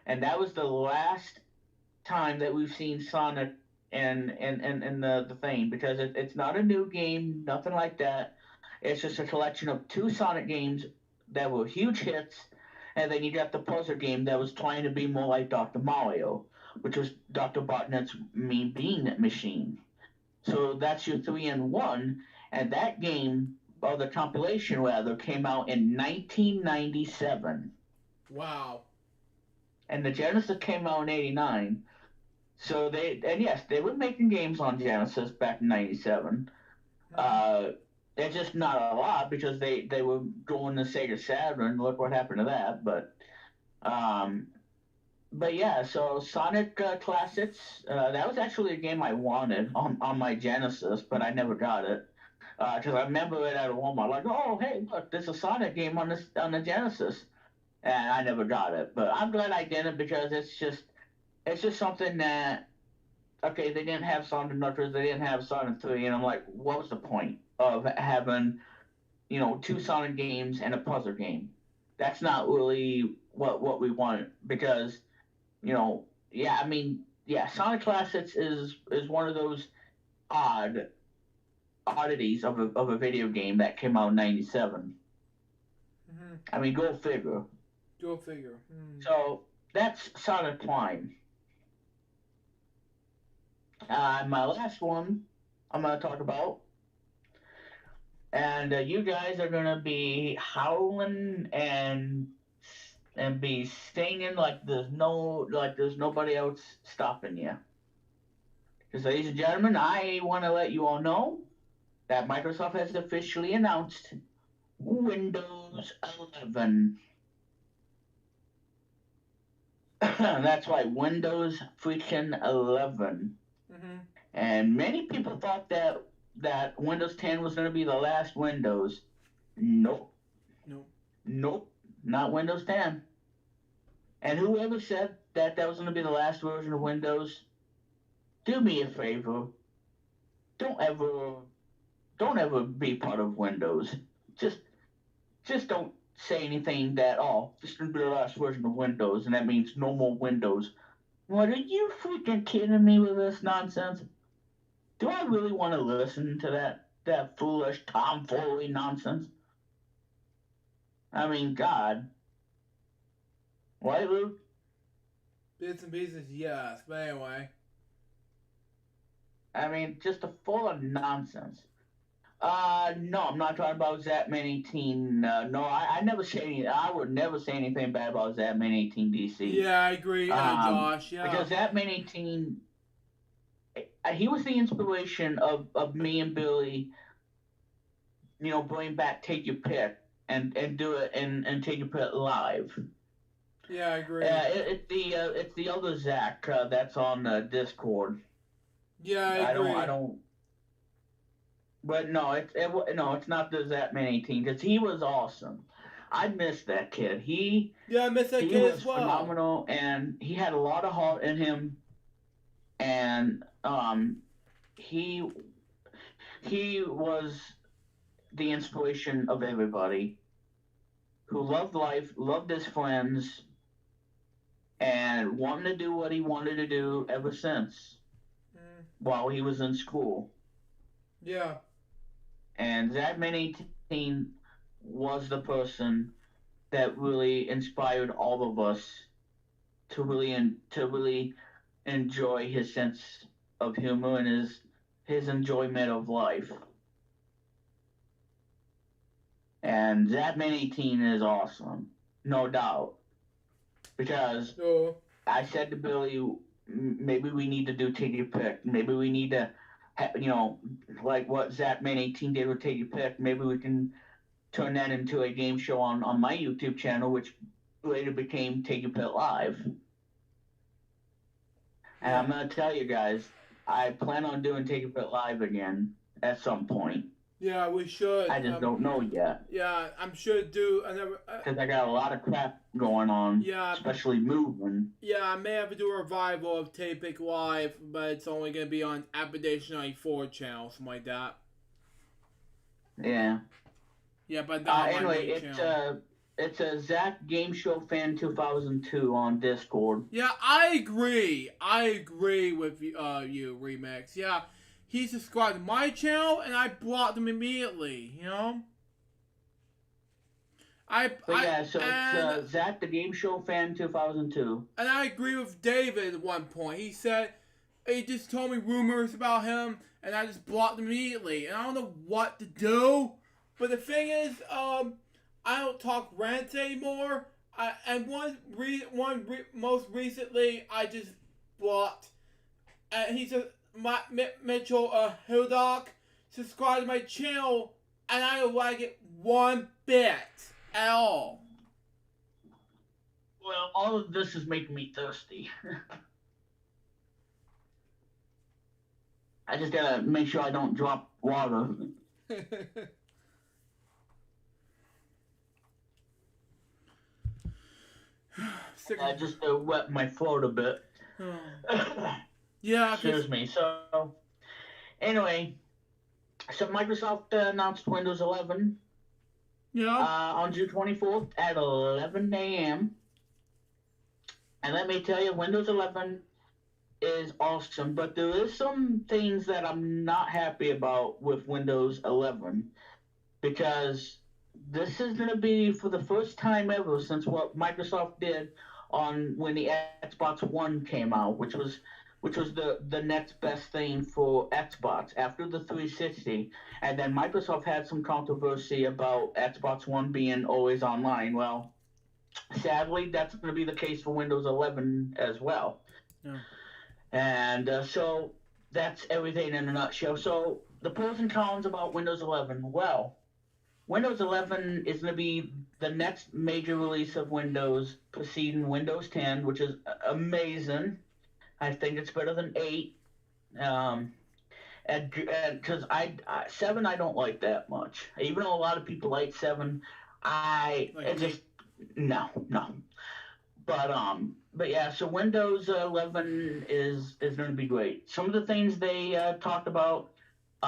And that was the last time that we've seen Sonic in the thing, because it's not a new game, nothing like that. It's just a collection of 2 Sonic games that were huge hits, and then you got the puzzle game that was trying to be more like Dr. Mario, which was Dr. Robotnik's Mean Bean Machine. So that's your 3-in-1, and that game, or the compilation rather, came out in 1997. Wow. And the Genesis came out in 89. So yes, they were making games on Genesis back in 97. It's just not a lot, because they were going to Sega Saturn. Look what happened to that. But yeah, so Sonic Classics, that was actually a game I wanted on my Genesis, but I never got it. Because I remember it at Walmart, like, oh, hey, look, there's a Sonic game on the Genesis. And I never got it. But I'm glad I didn't, because it's just something that, okay, they didn't have Sonic Knuckles, they didn't have Sonic 3, and I'm like, what was the point of having, 2 Sonic games and a puzzle game? That's not really what we want, because, Sonic Classics is one of those oddities of a video game that came out in 97. I mean, go figure. Go figure. So, that's Sonic Prime. My last one I'm going to talk about, and you guys are going to be howling and be singing like there's nobody else stopping you. Because, ladies and gentlemen, I want to let you all know that Microsoft has officially announced Windows Windows 11. That's right, Windows freaking 11. Mm-hmm. And many people thought that Windows 10 was going to be the last Windows. Nope. No. Nope. Not Windows 10. And whoever said that was going to be the last version of Windows, do me a favor. Don't ever be part of Windows. Just don't say anything that, this is going to be the last version of Windows, and that means no more Windows. What, are you freaking kidding me with this nonsense? Do I really want to listen to that foolish tomfoolery nonsense? I mean, God. Right, Luke? Bits and pieces, yes. But anyway. I mean, just a full of nonsense. No, I'm not talking about Zapman18. No, I never say any. I would never say anything bad about Zapman18 DC. Yeah, I agree, Josh. Yeah. Because Zapman18, he was the inspiration of me and Billy. Bring back Take Your Pick and do it and Take Your Pick live. Yeah, I agree. It's the other Zach that's on Discord. Yeah, I agree. I don't. But no, it's not the Zapman18 because he was awesome. I miss that kid. I miss that kid as well. He was phenomenal, and he had a lot of heart in him. And he was the inspiration of everybody who loved life, loved his friends, and wanted to do what he wanted to do ever since while he was in school. Yeah. And Zapman18 was the person that really inspired all of us to really enjoy his sense of humor and his enjoyment of life. And Zapman18 is awesome, no doubt. Because I said to Billy, maybe we need to do Take Your Pick. Maybe we need to, like what Zapman18 did with Take Your Pick. Maybe we can turn that into a game show on my YouTube channel, which later became Take Your Pick Live. And I'm going to tell you guys, I plan on doing Take Your Pick Live again at some point. Yeah, we should. I just don't know yet. Yeah, I'm sure to do another. Because I got a lot of crap going on. Yeah. Especially moving. Yeah, I may have to do a revival of Tapic Live, but it's only going to be on Appalachian 94 channel, something like that. Yeah. Yeah, but not on my anyway, channel. It's a Zach Game Show Fan 2002 on Discord. Yeah, I agree. I agree with you, Remix. Yeah. He subscribed to my channel, and I blocked him immediately, It's Zach the Game Show Fan 2002. And I agree with David at one point. He said, he just told me rumors about him, and I just blocked him immediately. And I don't know what to do. But the thing is, I don't talk rants anymore. Most recently, I just blocked. And he said, Mitchell Hildock, subscribe to my channel, and I don't like it one bit at all. Well, all of this is making me thirsty. I just gotta make sure I don't drop water. Just to wet my throat a bit. Yeah. Excuse me. So, anyway, Microsoft announced Windows 11. Yeah. On June 24th at 11 a.m. And let me tell you, Windows 11 is awesome, but there is some things that I'm not happy about with Windows 11, because this is going to be for the first time ever since what Microsoft did when the Xbox One came out, which was the next best thing for Xbox after the 360. And then Microsoft had some controversy about Xbox One being always online. Well, sadly, that's going to be the case for Windows 11 as well. Yeah. And so that's everything in a nutshell. So the pros and cons about Windows 11. Well, Windows 11 is going to be the next major release of Windows, preceding Windows 10, which is amazing. I think it's better than 8. Um, and because I 7 I don't like that much. Even though a lot of people like 7, it just no. But yeah, so Windows 11 is going to be great. Some of the things they talked about, we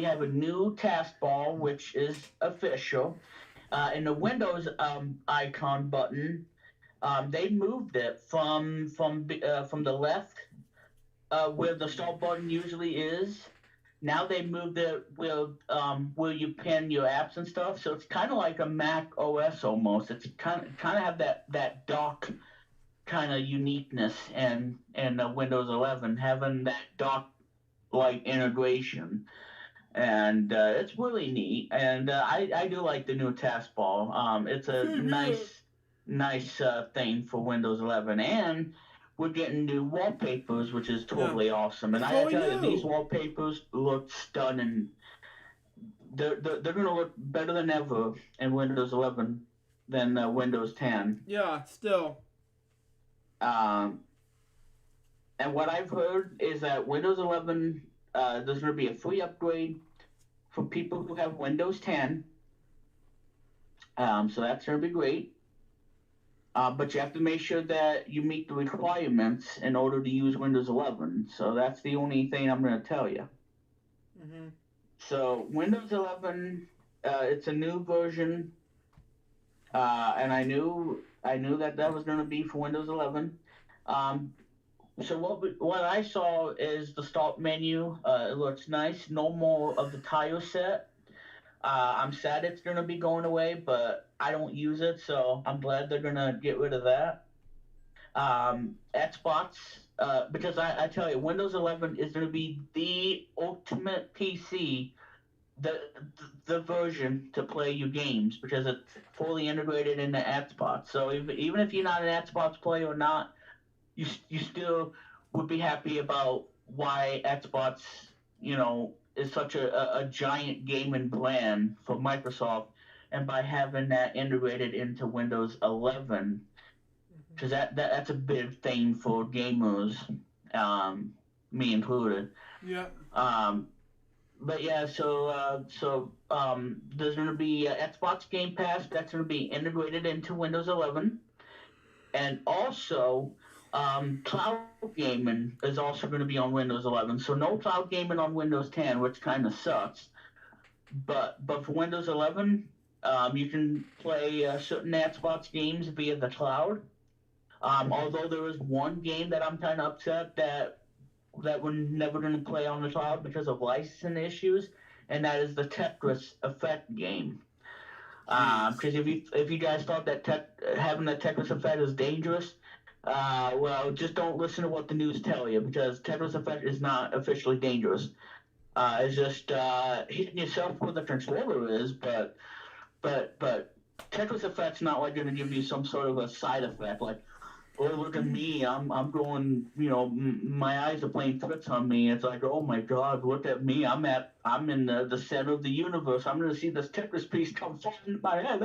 have a new taskbar which is official. In the Windows icon button, they moved it from the left where the start button usually is. Now they moved it where you pin your apps and stuff. So it's kind of like a Mac OS almost. It's kind of have that dock kind of uniqueness in Windows 11, having that dock like integration, and it's really neat. And I do like the new taskbar. It's a nice thing for Windows 11, and we're getting new wallpapers, which is totally awesome. And I tell you, these wallpapers look stunning. They're gonna look better than ever in Windows 11 than Windows 10. Yeah, still. Um, and what I've heard is that Windows 11, there's going to be a free upgrade for people who have Windows 10. So that's going to be great. But you have to make sure that you meet the requirements in order to use Windows 11. So that's the only thing I'm going to tell you. Mm-hmm. So Windows 11, it's a new version, and I knew that was going to be for Windows 11. So what I saw is the start menu. It looks nice. No more of the tile set. I'm sad it's gonna be going away, but I don't use it, so I'm glad they're gonna get rid of that. Xbox, because I tell you, Windows 11 is gonna be the ultimate PC, the the version to play your games because it's fully integrated into Xbox. So even if you're not an Xbox player or not, you still would be happy about why Xbox, is such a giant gaming brand for Microsoft, and by having that integrated into Windows 11, because that's a big thing for gamers, me included. Yeah. But yeah, there's going to be Xbox Game Pass that's going to be integrated into Windows 11, and also cloud gaming is also going to be on Windows 11. So no cloud gaming on Windows 10, which kind of sucks. But for Windows 11, you can play certain Xbox games via the cloud. Although there is one game that I'm kind of upset that we're never going to play on the cloud because of licensing issues, and that is the Tetris Effect game. Because if you guys thought that having the Tetris Effect is dangerous, well, just don't listen to what the news tell you, because Tetris Effect is not officially dangerous. It's just hitting yourself with a controller is, but Tetris Effect's not like going to give you some sort of a side effect like, oh, look at me, I'm going, my eyes are playing tricks on me. It's like, oh my God, look at me, I'm in the center of the universe. I'm going to see this Tetris piece come falling in my head.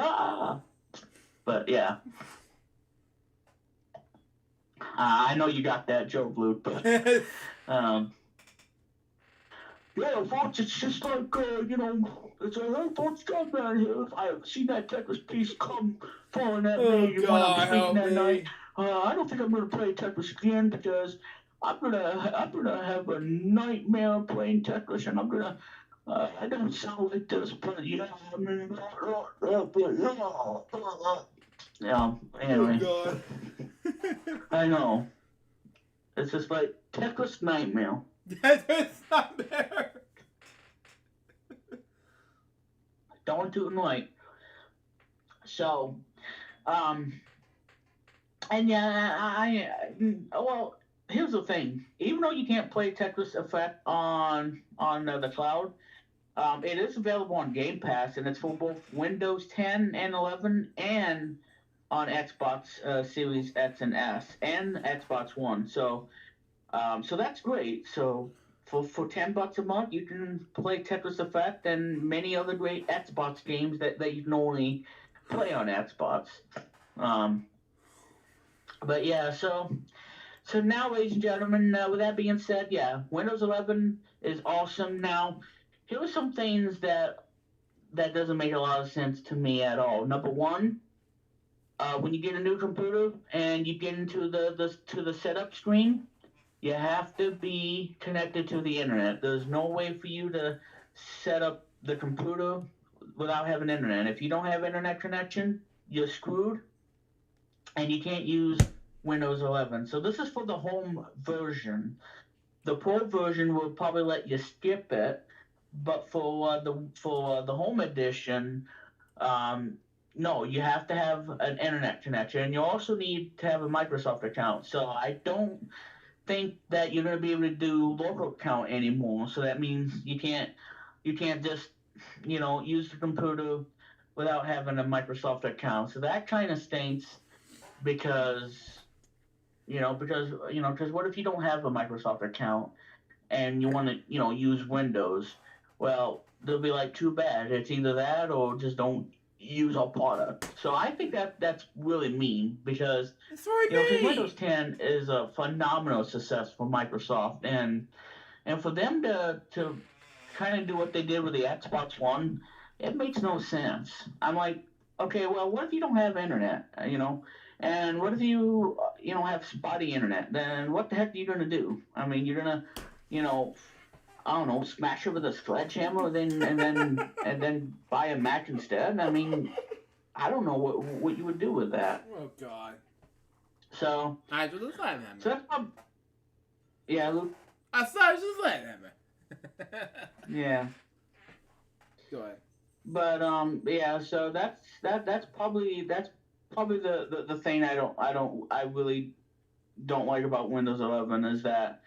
But yeah. I know you got that joke, Luke, but yeah, folks, it's just like it's a hey, folks, come down here. If I ever see that Tetris piece come falling at me when I'm sleeping at night, I don't think I'm gonna play Tetris again, because I'm gonna have a nightmare playing Tetris, and I'm gonna. I don't sound like this, but yeah, I mean, anyway. Oh God. I know. It's just like Tetris nightmare. Tetris nightmare. Don't do it right. So, and yeah, well, here's the thing. Even though you can't play Tetris Effect on the cloud, it is available on Game Pass, and it's for both Windows 10 and 11, and on Xbox Series X and S, and Xbox One. So that's great. So for $10 a month, you can play Tetris Effect and many other great Xbox games that you can only play on Xbox. Um, but yeah, so now, ladies and gentlemen, with that being said, yeah, Windows 11 is awesome. Now, here are some things that doesn't make a lot of sense to me at all. Number one, when you get a new computer and you get into the setup screen, you have to be connected to the internet. There's no way for you to set up the computer without having internet. If you don't have internet connection, you're screwed, and you can't use Windows 11. So this is for the home version. The pro version will probably let you skip it, but for the home edition, um, no, you have to have an internet connection, and you also need to have a Microsoft account. So I don't think that you're going to be able to do local account anymore. So that means you can't just use the computer without having a Microsoft account. So that kind of stinks because because what if you don't have a Microsoft account and you want to use Windows? Well, they'll be like, too bad. It's either that or just don't use our product. So I think that's really mean because It's very because mean. Windows 10 is a phenomenal success for Microsoft, and for them to kind of do what they did with the Xbox One, it makes no sense. I'm like, okay, well, what if you don't have internet? And what if you have spotty internet? Then what the heck are you gonna do? I mean, you're gonna, you know, I don't know, smash it with a sledgehammer, and then buy a Mac instead. I mean, I don't know what you would do with that. Oh God. So, I was just letting him. so that's yeah, Luke. I saw I was just letting him. Yeah. Go ahead. But yeah, so that's probably the thing I really don't like about Windows 11 is that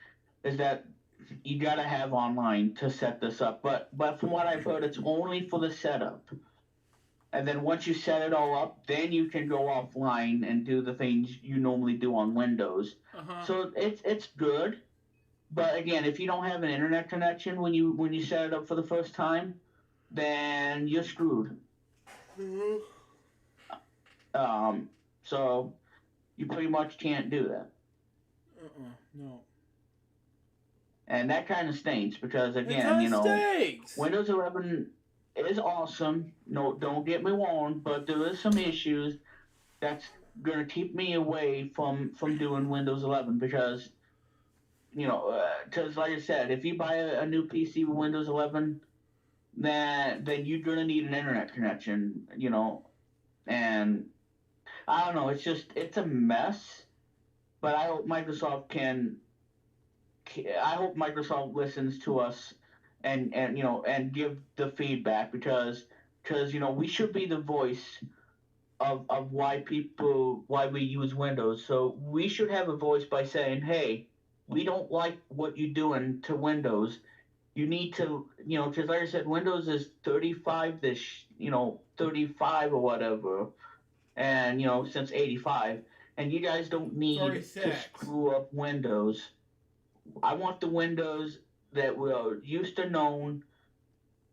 you gotta have online to set this up. But from what I've heard, it's only for the setup. And then once you set it all up, then you can go offline and do the things you normally do on Windows. Uh-huh. So it's good. But again, if you don't have an internet connection when you set it up for the first time, then you're screwed. Mm-hmm. So you pretty much can't do that. No. And that kind of stinks because It again, stinks. Windows 11 is awesome. No, don't get me wrong, but there is some issues that's gonna keep me away from doing Windows 11 because like I said, if you buy a new PC with Windows 11, then you're gonna need an internet connection, and I don't know. It's a mess, but I hope Microsoft listens to us and give the feedback because we should be the voice of why we use Windows. So we should have a voice by saying, hey, we don't like what you're doing to Windows. You need to, because like I said, Windows is 35 35 or whatever, and since 85, and you guys don't need 36. to screw up Windows. I want the Windows that we're used to known,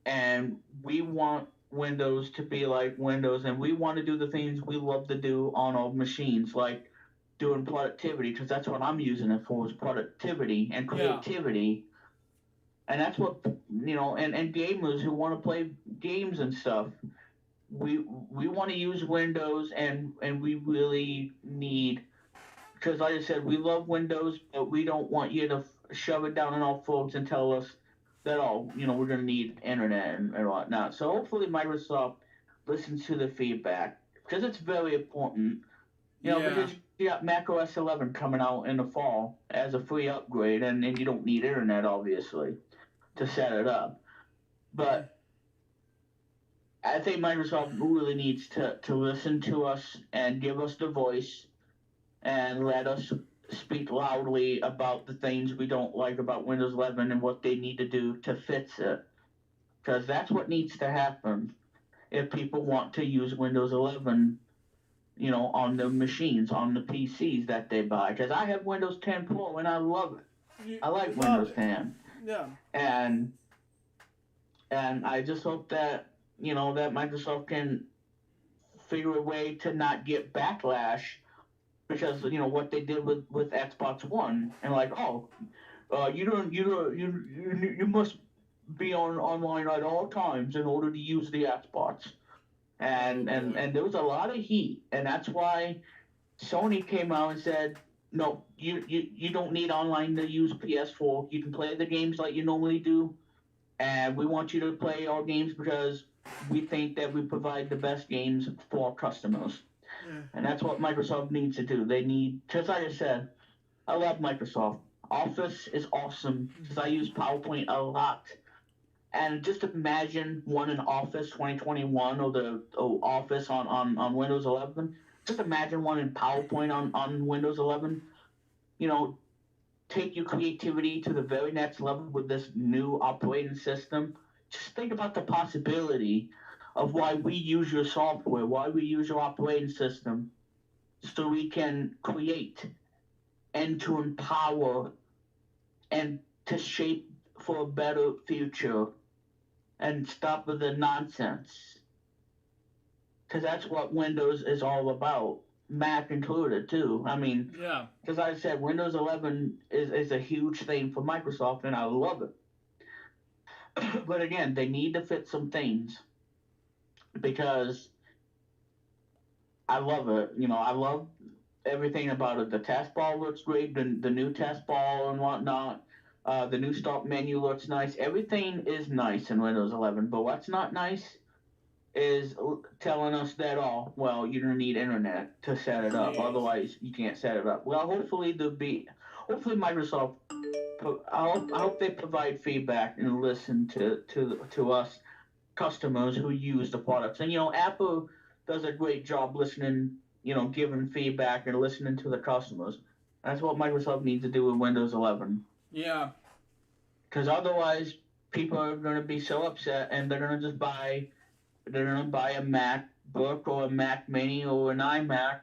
and we want Windows to be like Windows, and we want to do the things we love to do on our machines, like doing productivity, because that's what I'm using it for, is productivity and creativity. And that's what, and gamers who want to play games and stuff, we want to use Windows, and we really need, because like I said, we love Windows, but we don't want you to shove it down on our throats and tell us that, we're going to need internet and whatnot. So hopefully Microsoft listens to the feedback, because it's very important. Because you got Mac OS 11 coming out in the fall as a free upgrade, and you don't need internet, obviously, to set it up. But I think Microsoft really needs to listen to us and give us the voice and let us speak loudly about the things we don't like about Windows 11 and what they need to do to fix it. Because that's what needs to happen if people want to use Windows 11, on the machines, on the PCs that they buy. Because I have Windows 10 Pro and I love it. I like Windows 10. Yeah. And I just hope that that Microsoft can figure a way to not get backlash because what they did with Xbox One and like you must be online at all times in order to use the Xbox and there was a lot of heat and that's why Sony came out and said no you don't need online to use PS4 you can play the games like you normally do and we want you to play our games because we think that we provide the best games for our customers. Yeah. And that's what Microsoft needs to do. They need, just like I said, I love Microsoft. Office is awesome because I use PowerPoint a lot. And just imagine one in Office 2021 or the Office on Windows 11. Just imagine one in PowerPoint on Windows 11. Take your creativity to the very next level with this new operating system. Just think about the possibility of why we use your software, why we use your operating system, so we can create and to empower and to shape for a better future and stop with the nonsense. Because that's what Windows is all about. Mac included too. I mean, Yeah. because I said Windows 11 is a huge thing for Microsoft, and I love it. But again, they need to fit some things because I love it. I love everything about it. The taskbar looks great. The new taskbar and whatnot. The new start menu looks nice. Everything is nice in Windows 11. But what's not nice is telling us that you're gonna need internet to set it up. Yes. Otherwise, you can't set it up. Well, hopefully Microsoft. I hope they provide feedback and listen to us customers who use the products. And Apple does a great job listening. Giving feedback and listening to the customers. That's what Microsoft needs to do with Windows 11. Yeah. Because otherwise, people are going to be so upset and they're going to just buy a MacBook or a Mac Mini or an iMac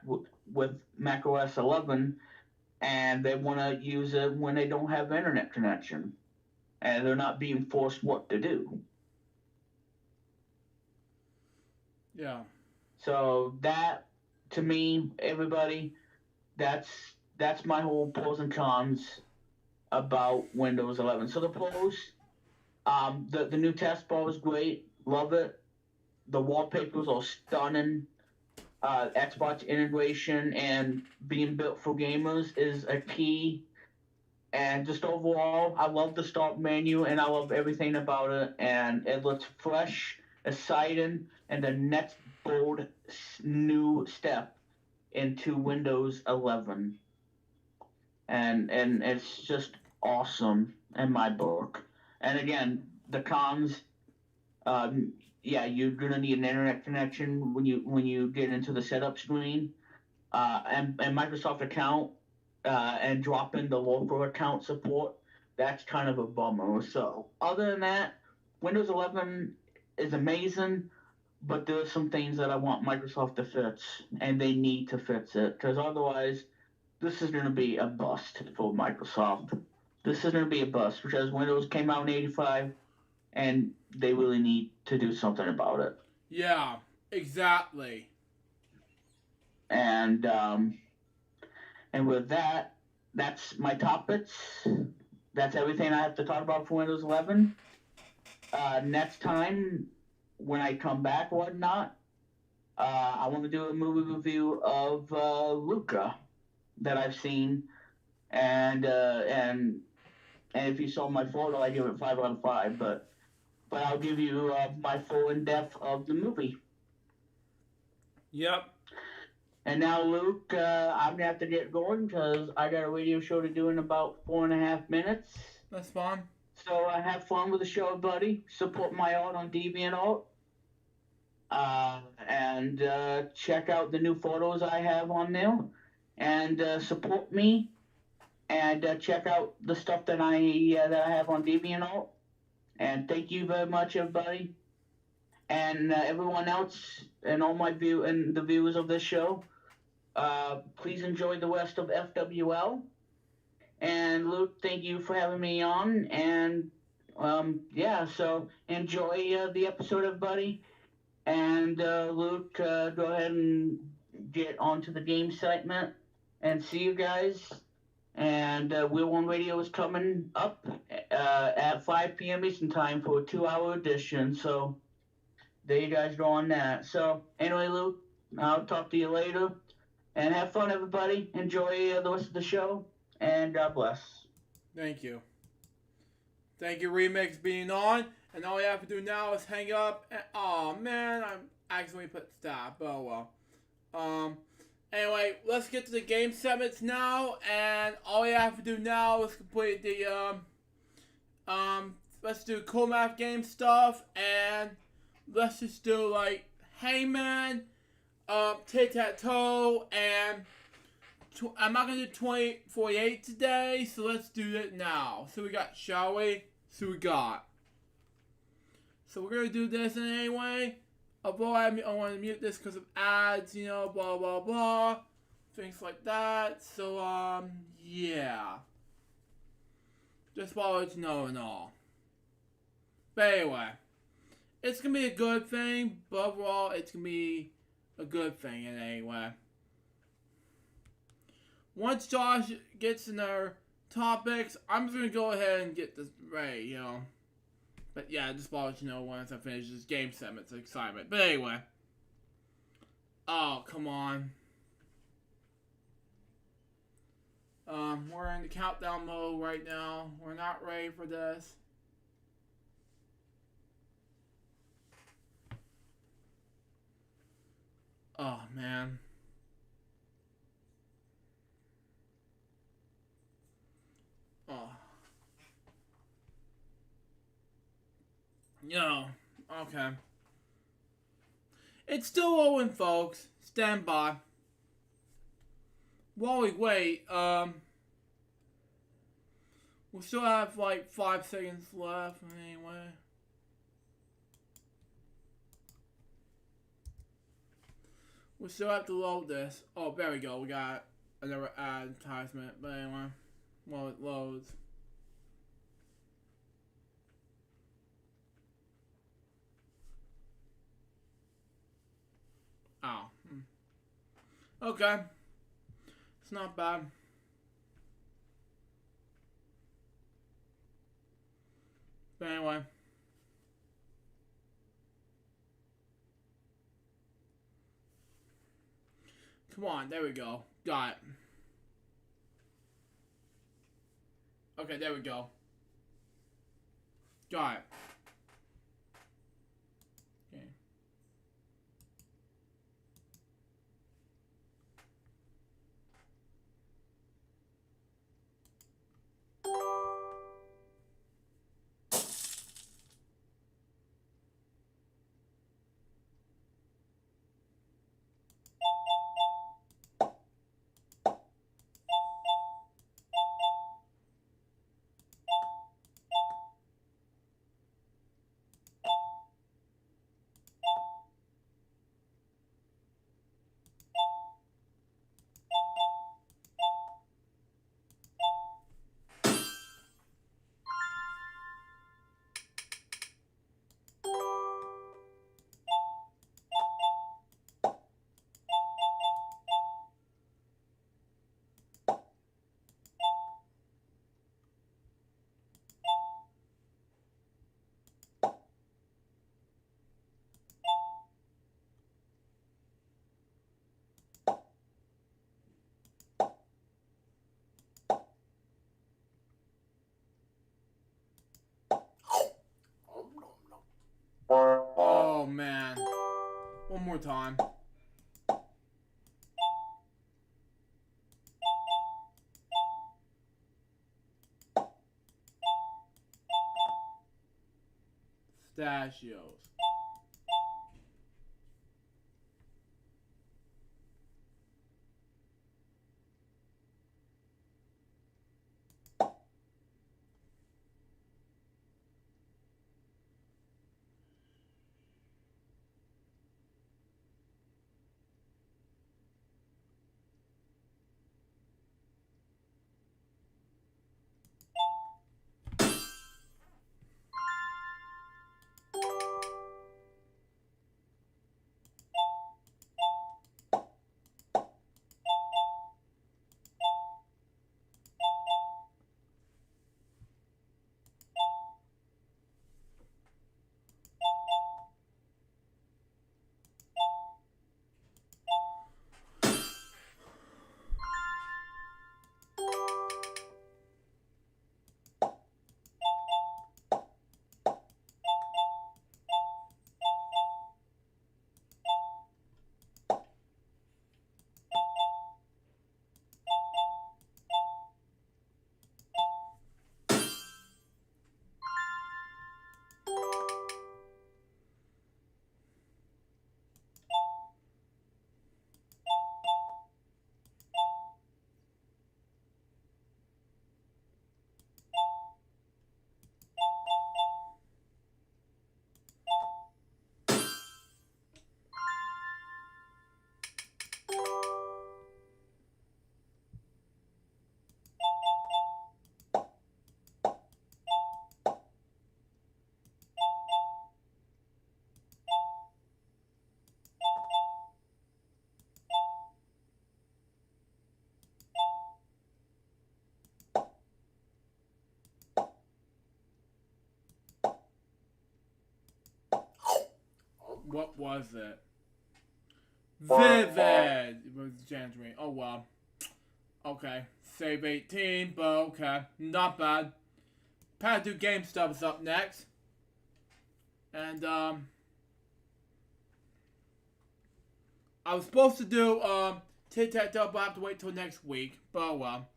with Mac OS 11, and they want to use it when they don't have internet connection, and they're not being forced what to do. Yeah. So that, to me, everybody, that's my whole pros and cons about Windows 11. So the pros, the new taskbar is great, love it. The wallpapers are stunning. Xbox integration and being built for gamers is a key. And just overall, I love the start menu and I love everything about it. And it looks fresh, exciting, and the next bold new step into Windows 11. And it's just awesome in my book. And again, the cons. You're gonna need an internet connection when you get into the setup screen, and Microsoft account, and drop in the local account support. That's kind of a bummer. So other than that, Windows 11 is amazing, but there are some things that I want Microsoft to fix, and they need to fix it because otherwise, this is gonna be a bust for Microsoft. This is gonna be a bust because Windows came out in '85 and they really need to do something about it. Yeah, exactly. And with that, that's my topics. That's everything I have to talk about for Windows 11. Next time, when I come back, whatnot, I want to do a movie review of Luca that I've seen, and if you saw my photo, I give it 5 out of 5, but I'll give you my full in-depth of the movie. Yep. And now, Luke, I'm going to have to get going because I got a radio show to do in about 4.5 minutes. That's fine. So have fun with the show, buddy. Support my art on DeviantArt. And check out the new photos I have on there. And support me. And check out the stuff that I have on DeviantArt. And thank you very much, everybody. And everyone else and all my the viewers of this show, please enjoy the rest of FWL. And Luke, thank you for having me on. And yeah, so enjoy the episode, everybody. And Luke, go ahead and get onto the game segment. And see you guys. And Wheel One Radio is coming up at 5 p.m. Eastern Time for a 2-hour edition. So there you guys go on that. So anyway, Luke, I'll talk to you later. And have fun, everybody. Enjoy the rest of the show. And God bless. Thank you. Thank you, Remix, being on. And all you have to do now is hang up. And, oh man, I'm accidentally put stop. Oh well. Anyway, let's get to the game segments now. And all you have to do now is complete the let's do cool math game stuff. And let's just do like Hangman, tic-tac-toe, and I'm not gonna do 2048 today, so let's do it now. So we got, shall we? So we got. So we're gonna do this anyway. Although I want to mute this because of ads, you know, blah blah blah, things like that. So yeah. Just wanted to know and all. But anyway, it's gonna be a good thing. But overall, it's gonna be a good thing in any way. Once Josh gets in our topics, I'm just gonna go ahead and get this ready, you know. But yeah, just wanted to know once I finish this game segment, it's excitement. But anyway. Oh, come on. We're in the countdown mode right now. We're not ready for this. Oh, man. Oh. No. Okay. It's still Owen, folks. Stand by. While we wait, we'll still have like 5 seconds left anyway. We still have to load this. Oh, there we go. We got another advertisement. But anyway, while it loads. Oh. Okay. It's not bad. But anyway. Come on, there we go. Got it. Okay, there we go. Got it. Okay. Oh man. One more time. Pistachios. What was it? Vivid! It was January. Oh well. Okay. Save 18, but okay. Not bad. Had to do game stuff's up next. And I was supposed to do tic-tac-toe, but I have to wait till next week. But oh well.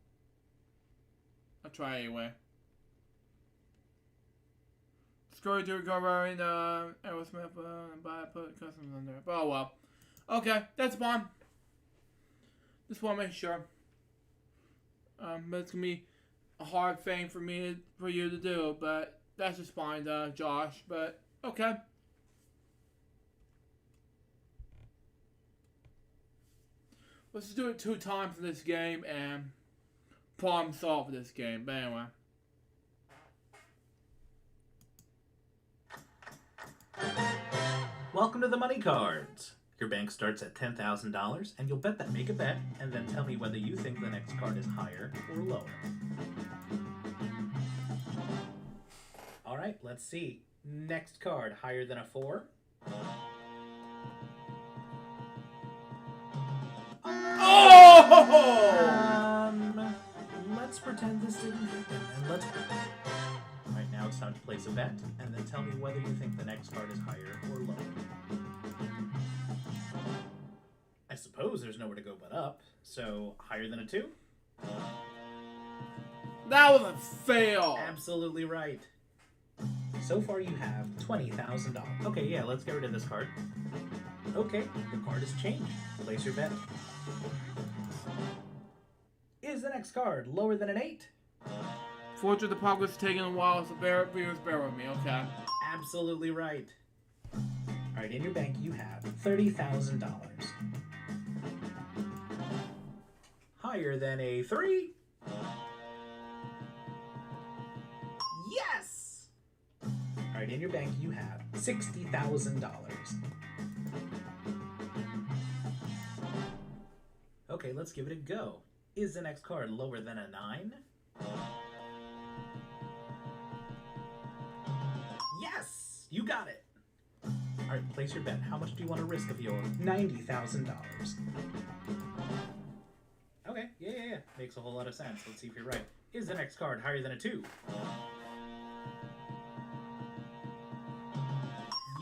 I'll try anyway. Scroll to go around Aerosmith and buy put customs on there. But oh well. Okay, that's fine. Just want to make sure. But it's gonna be a hard thing for you to do, but that's just fine, Josh. But okay. Let's just do it 2 times in this game and problem solve this game. But anyway. Welcome to the money cards. Your bank starts at $10,000 and you'll make a bet and then tell me whether you think the next card is higher or lower. Alright, let's see. Next card, higher than a 4. Oh! Let's pretend this didn't happen and let's... Alright, now it's time to place a bet and then tell me whether you think the next card is higher or lower. I suppose there's nowhere to go but up, so higher than a 2? That was a fail. Absolutely right. So far you have $20,000. Okay, yeah, let's get rid of this card. Okay, the card has changed. Place your bet. Is the next card lower than an 8? Fortune the progress is taking a while, so bear with me, okay? Absolutely right. Alright, in your bank you have $30,000. Higher than a 3? Yes! Alright, in your bank you have $60,000. Okay, let's give it a go. Is the next card lower than a 9? Yes! You got it! Alright, place your bet. How much do you want to risk of your $90,000? Okay, yeah. Makes a whole lot of sense. Let's see if you're right. Is the next card higher than a 2?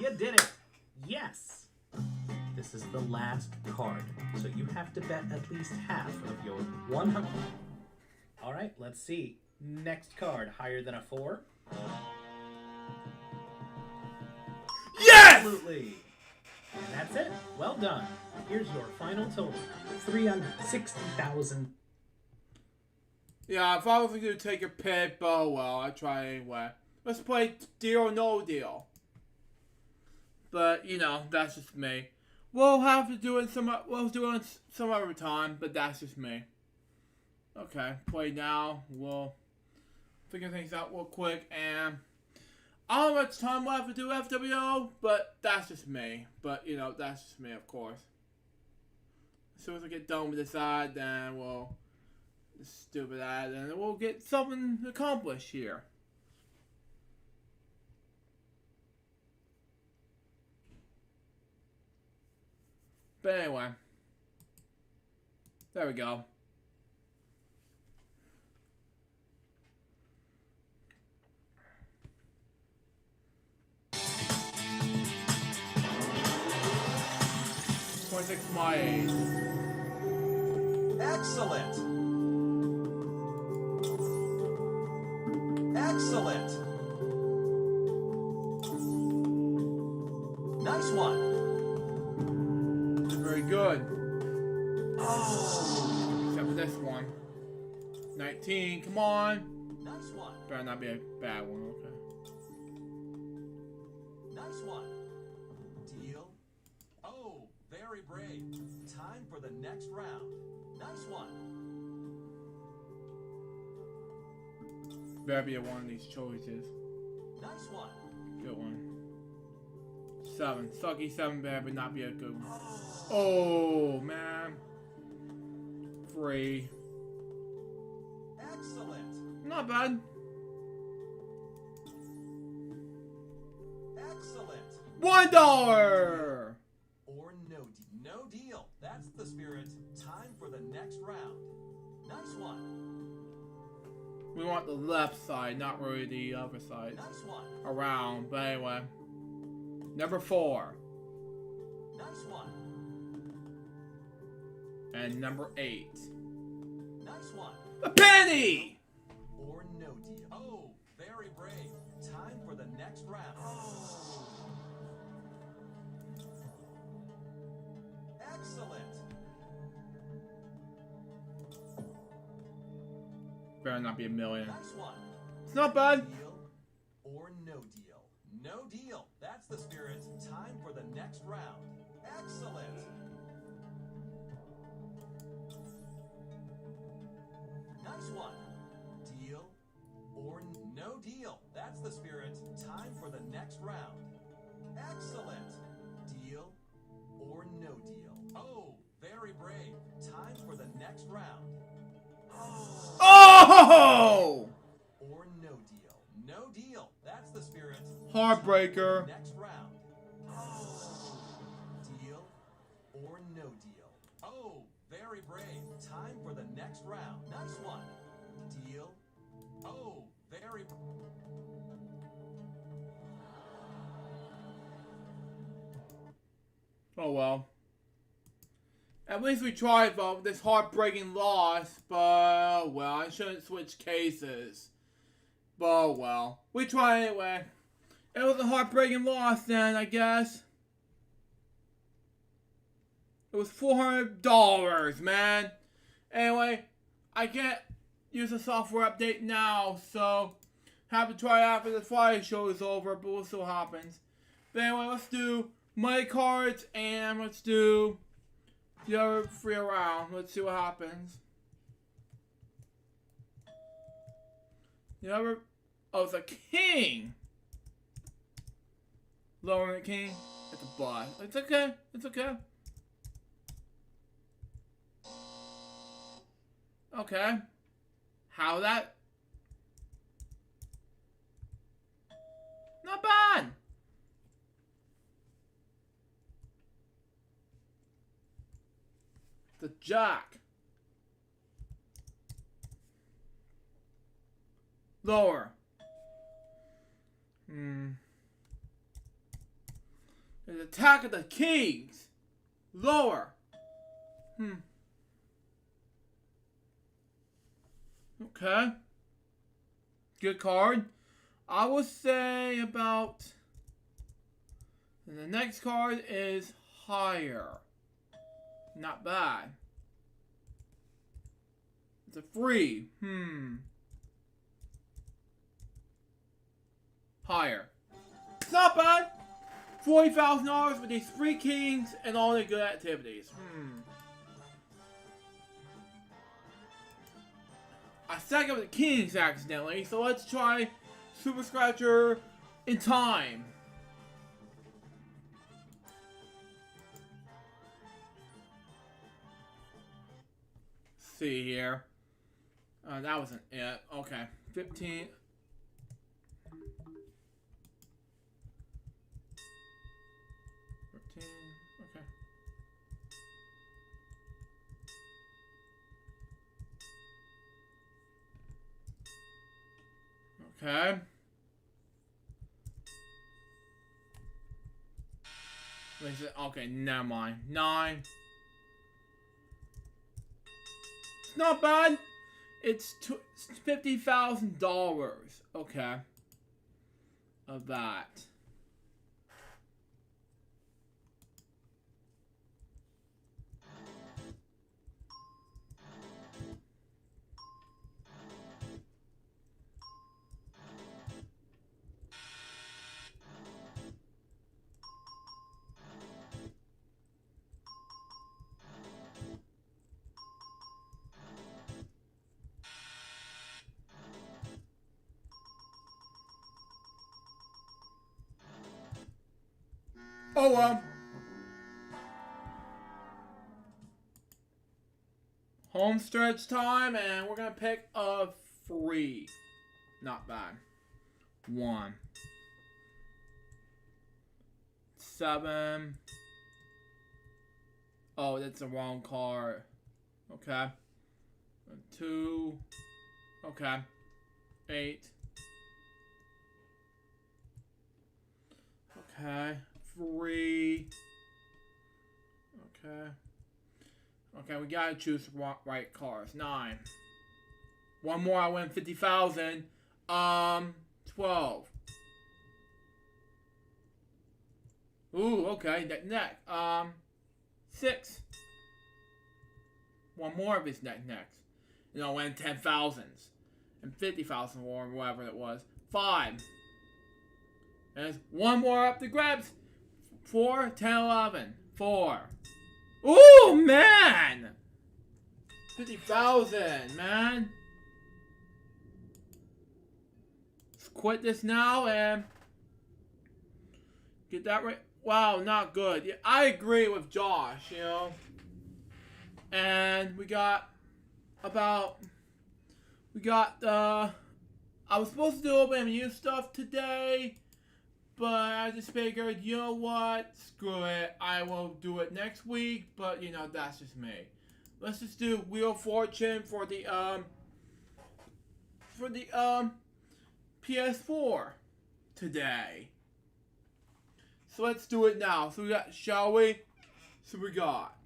You did it! Yes! This is the last card, so you have to bet at least half of your 100... Alright, let's see. Next card, higher than a 4? Yes! Absolutely! And that's it. Well done. Here's your final total. $360,000. Yeah, if I was going to take a pick, but oh well, I try anyway. Let's play Deal or No Deal. But, you know, that's just me. We'll have to do it some other time, but that's just me. Okay, play now. We'll figure things out real quick, and I don't know how much time we'll have to do FWO, but that's just me. But, you know, that's just me, of course. As soon as I get done with this side, then we'll just do that, and we'll get something accomplished here. But anyway, there we go. My age. Excellent. Excellent. Nice one. Very good. Oh. Except for this one. 19, come on. Nice one. Better not be a bad one, okay. Nice one. Deal. Oh, very brave. Time for the next round. Nice one. Better be one of these choices. Nice one. Good one. 7. Sucky 7 better not be a good one. Oh, man. 3. Excellent. Not bad. Excellent. $1. Or no deal. That's the spirit. Time for the next round. Nice one. We want the left side, not really the other side. Nice one. Around, but anyway. Number 4. Nice one. And number 8. Nice one. A penny! Or no deal. Oh, very brave. Time for the next round. Excellent. Better not be a million. Nice one. It's not bad. Deal or no deal? No deal. That's the spirit. Time for the next round. Excellent. Nice one. Deal or no deal? That's the spirit. Time for the next round. Excellent. Deal or no deal? Oh, very brave. Time for the next round. Oh! Or no deal? No deal. That's the spirit. Heartbreaker. Next round. Deal or no deal? Oh, very brave. Time for the next round. Nice one. Deal. Oh, very. Oh well. At least we tried though with this heartbreaking loss, but well, I shouldn't switch cases. But well, we tried anyway. It was a heartbreaking loss then, I guess. It was $400, man. Anyway, I can't use the software update now, so have to try after the Friday show is over, but we'll see what happens. But anyway, let's do money cards and let's do the other 3 around. Let's see what happens. The other, oh, it's a king. Lowering the king. It's a bust. It's okay. It's okay. Okay. How that? Not bad. The jack. Lower. The attack of the kings. Lower. Okay. Good card. I would say about. And the next card is higher. Not bad. It's a free. Higher. It's not bad. $40,000 with these 3 kings and all the good activities. I stacked up with the kings accidentally, so let's try Super Scratcher in time. See here. That wasn't it. Okay. 15. Okay. Okay. Okay, never mind. 9. It's not bad. It's $50,000. Okay. Of that. Oh well. Home stretch time, and we're gonna pick a 3. Not bad. 1. 7. Oh, that's the wrong card. Okay. 2. Okay. 8. Okay. 3. Okay. Okay, we gotta choose the right cards. 9. One more, I win 50,000. 12. Ooh, okay, neck. 6. One more of his necks. And I'll win 10,000s. And 50,000 or whatever it was. 5. And there's one more up the grabs. 4, 10, 11. 4. Ooh, man! 50,000, man. Let's quit this now and get that right. Wow, not good. Yeah, I agree with Josh, you know. And we got I was supposed to do OBMU stuff today, but I just figured, you know what? Screw it. I will do it next week, but you know, that's just me. Let's just do Wheel of Fortune for the PS4 today. So let's do it now. So we got, shall we? So we got.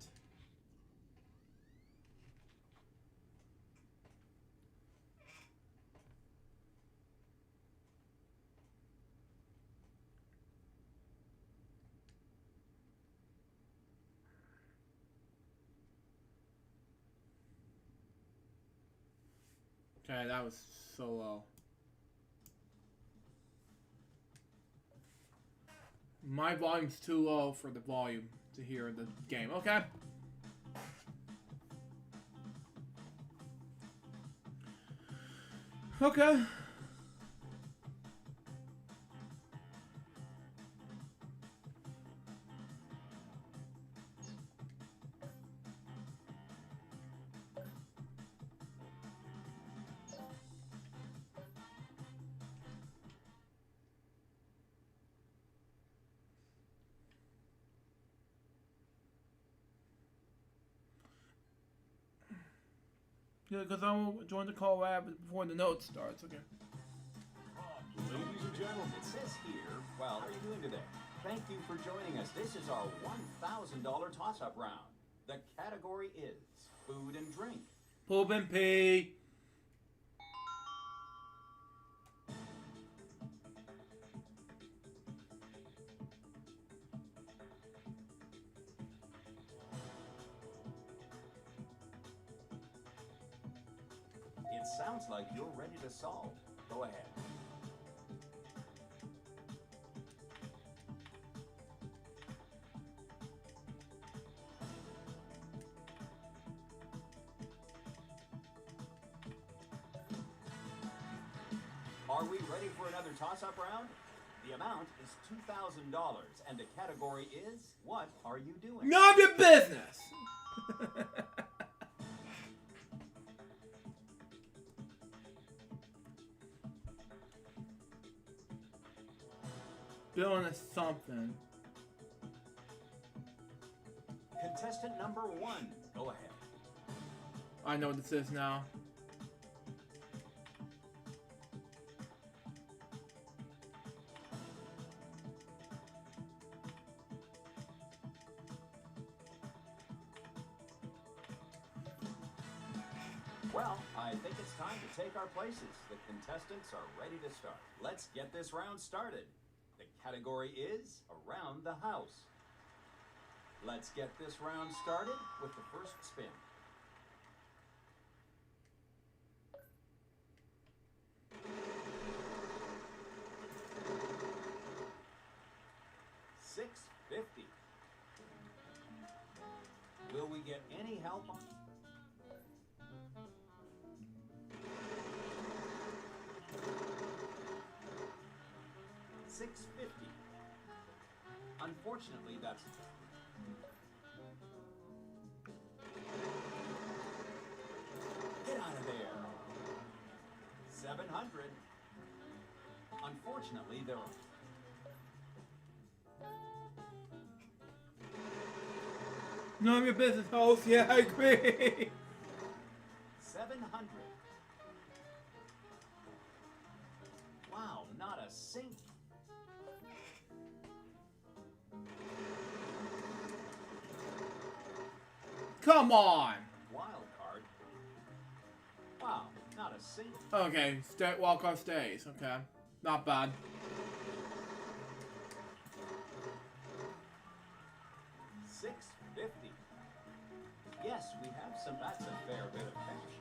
Okay, that was so low. My volume's too low for the volume to hear the game. Okay. Okay. Yeah, because I will join the call right before the note starts. Okay. Ladies and gentlemen, it says here, well, how are you doing today? Thank you for joining us. This is our $1,000 toss-up round. The category is food and drink. Poop and pee. It sounds like you're ready to solve. Go ahead. Are we ready for another toss-up round? The amount is $2,000, and the category is, what are you doing? None of your business! Doing something. Contestant number 1, go ahead. I know what this is now. Well, I think it's time to take our places. The contestants are ready to start. Let's get this round started. The category is Around the House. Let's get this round started with the first spin. $650. Will we get any help on? $650. Unfortunately, that's... Get out of there. $700. Unfortunately, there are... None of your business, host. Yeah, I agree. 700. Wow, not a sink. Come on. Wild card. Wow, not a sink. Okay, wild card stays. Okay, not bad. 650. Yes, we have some. That's a fair bit of cash.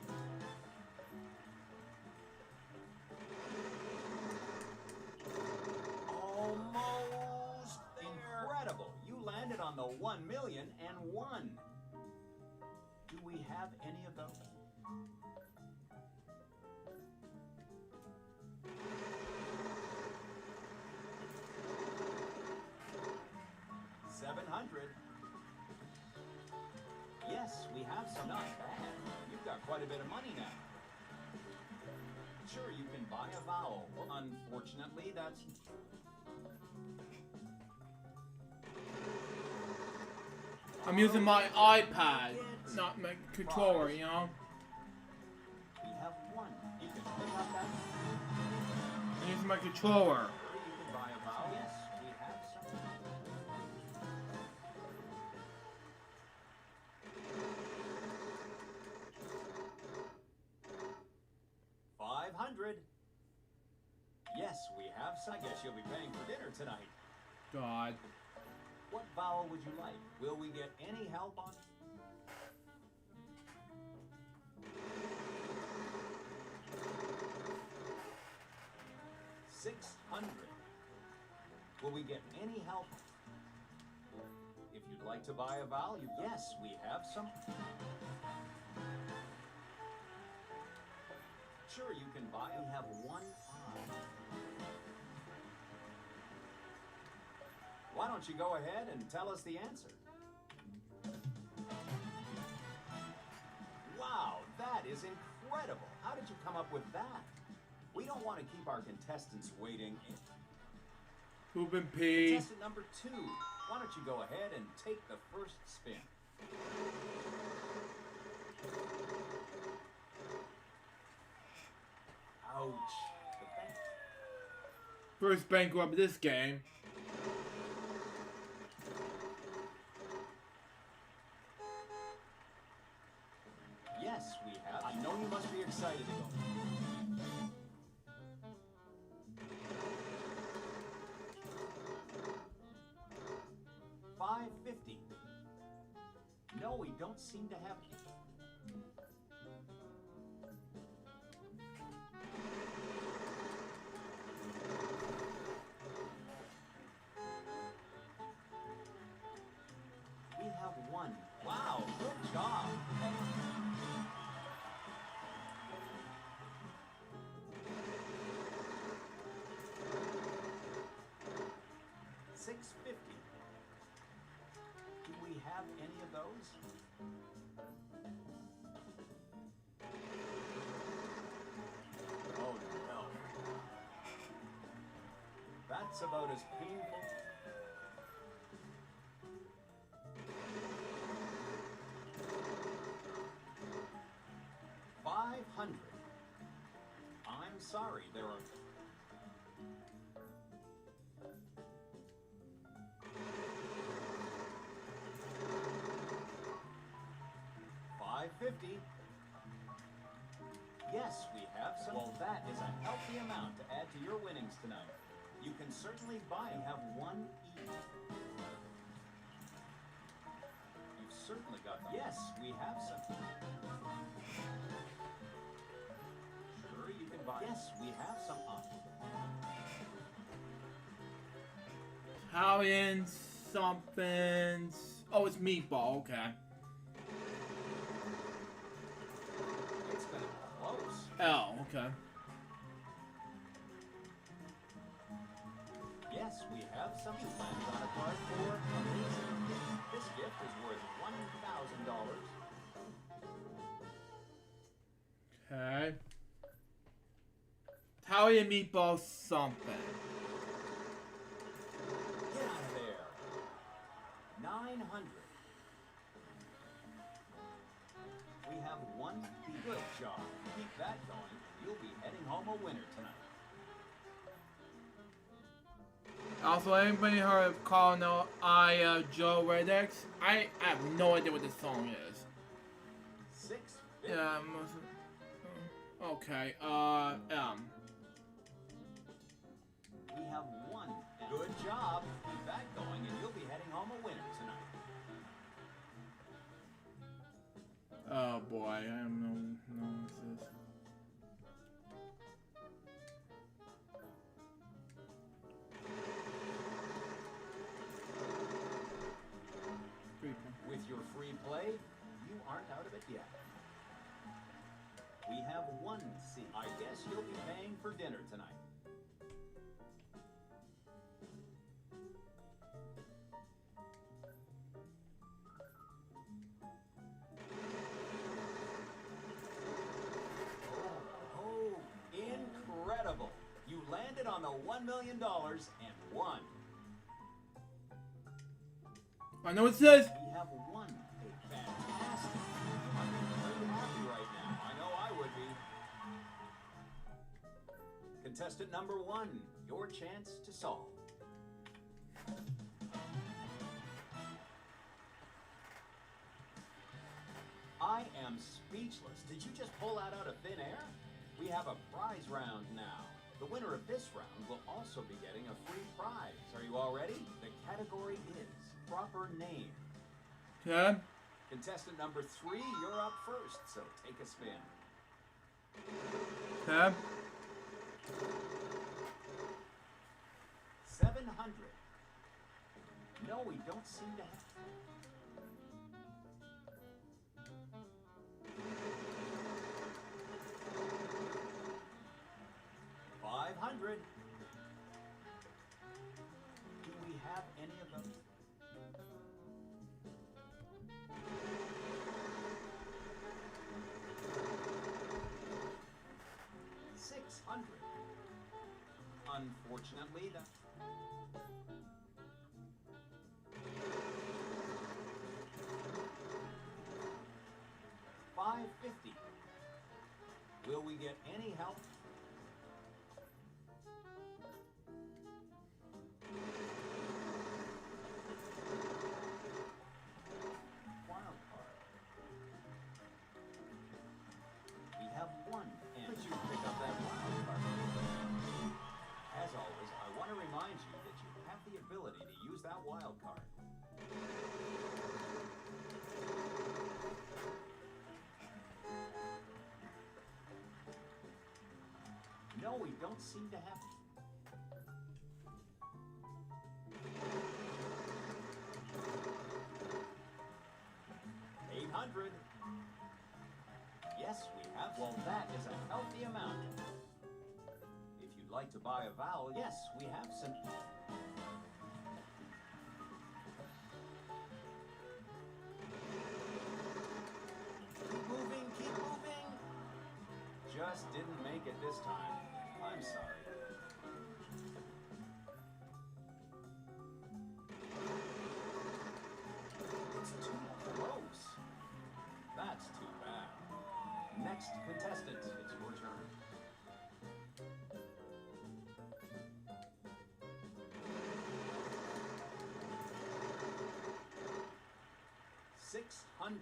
Almost incredible. You landed on the 1,000,001. Do we have any of those? $700. Yes, we have some. Not bad. You've got quite a bit of money now. Sure, you can buy a vowel. Unfortunately, that's... I'm using my iPad, not my controller, you know? We have one. You can pick up that. I'm using my controller. Or you can buy a vowel. Yes, we have some. $500. Yes, we have some. I guess you'll be paying for dinner tonight. God. What vowel would you like? Will we get any help on? $600. Will we get any help? If you'd like to buy a vowel, yes, we have some. Sure, you can buy. We have one eye. Why don't you go ahead and tell us the answer? Wow, that is incredible. How did you come up with that? We don't want to keep our contestants waiting. Poop and pee. Contestant number 2, why don't you go ahead and take the first spin? Ouch. The bank. First bankrupt of this game. Yes, we have. I know you must be excited to go. $550. No, we don't seem to have. We have one. Wow, good job. $650. Do we have any of those? Oh no. That's about as painful. $500. I'm sorry, there are. $550. Yes, we have some. Well, that is a healthy amount to add to your winnings tonight. You can certainly buy and have one each. You've certainly got them. Yes, we have some. Sure, you can buy. Yes, we have some on. Italian something. Oh, it's meatball. Okay. It's been close. Oh, okay. Yes, we have some. You landed on a card for amazing gift. This gift is worth $1,000. Okay. Italian meatball something. Get out of there. $900. Good job. Keep that going, and you'll be heading home a winner tonight. Also, anybody heard of Colonel I, Joe Redx? I have no idea what this song is. 650. Yeah, okay, We have one. Good job. Keep that going, and you'll be heading home a winner tonight. oh boy, I have no what's this. With your free play, you aren't out of it yet. We have one seat. I guess you'll be paying for dinner tonight. Oh, incredible. You landed on the $1 million and won. I know what it says. We have won a fantastic. You must be very happy right now. I know I would be. Contestant number 1, your chance to solve. I am speechless. Did you just pull that out of thin air? We have a prize round now. The winner of this round will also be getting a free prize. Are you all ready? The category is proper name. Okay. Contestant number 3, you're up first, so take a spin. Okay. 700. No, we don't seem to have. $500. Do we have any of those? $600. Unfortunately, that. $550. Will we get any help? Wild card. We have one. And did you pick up that wild card? As always, I want to remind you that you have the ability to use that wild card. No, we don't seem to have. $800. Yes, we have. Well, that is a healthy amount. If you'd like to buy a vowel, yes, we have some. Keep moving, keep moving. Just didn't make it this time. I'm sorry. It's too close. That's too bad. Next contestant, it's your turn. $600.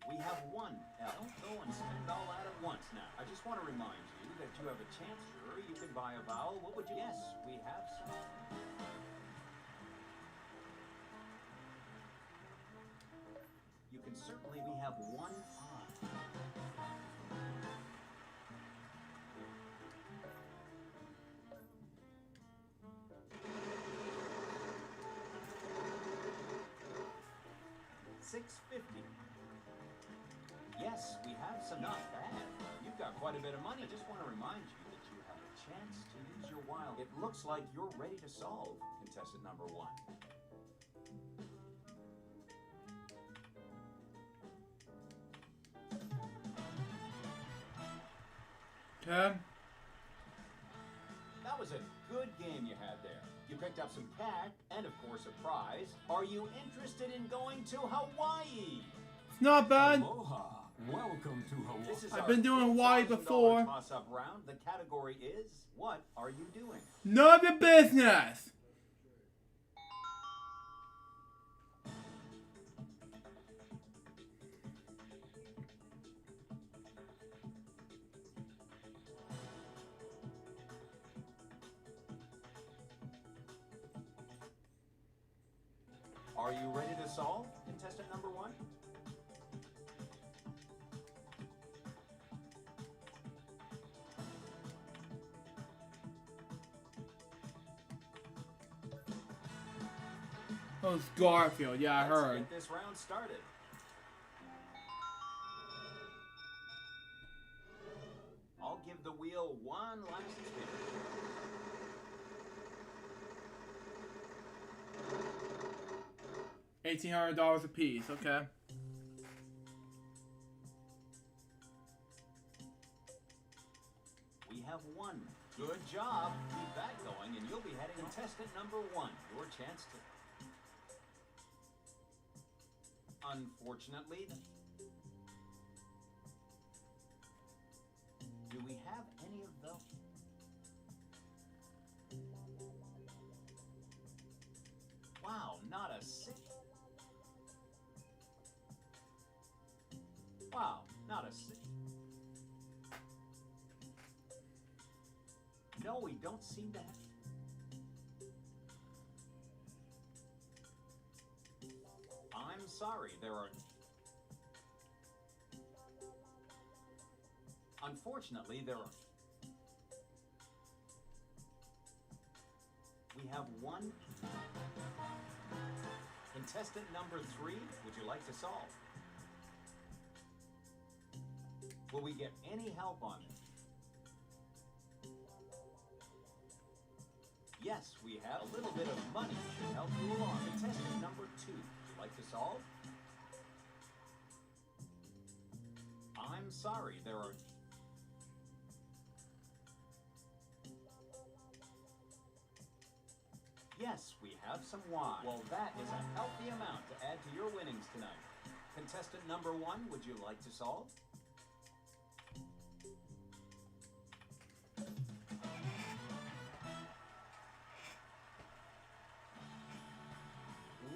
We have one. Now, don't go and spend all that at once now. I just want to remind you that you have a chance. Sure, you can buy a vowel. What would you? Yes, we have some. You can certainly. We have one odd. $650. Yes, we have some. Not bad. You've got quite a bit of money. I just want to remind you that you have a chance to use your wild. It looks like you're ready to solve, contestant number 1. Okay. That was a good game you had there. You picked up some cash And of course, a prize. Are you interested in going to Hawaii? It's not bad. Aloha. Welcome to Hawaii. This is I've our been doing Hawaii $10,000 before. toss-up round. The category is, what are you doing? None of your business. Are you ready to solve? Contestant number 1? Oh, it's Garfield. Yeah, I heard. Let's get this round started. I'll give the wheel one last spin. $1,800 a piece. Okay. We have one. Good job. Keep that going, and you'll be heading contestant number 1. Your chance to... Unfortunately... Do we have any of those? Wow, not a six. Wow, not a six. No, we don't seem to have. I'm sorry, there are. Unfortunately, there are. We have one. Contestant number 3, would you like to solve? Will we get any help on it? Yes, we have. A little bit of money should help you along. Contestant number 2, would you like to solve? I'm sorry, there are... Yes, we have some wine. Well, that is a healthy amount to add to your winnings tonight. Contestant number 1, would you like to solve?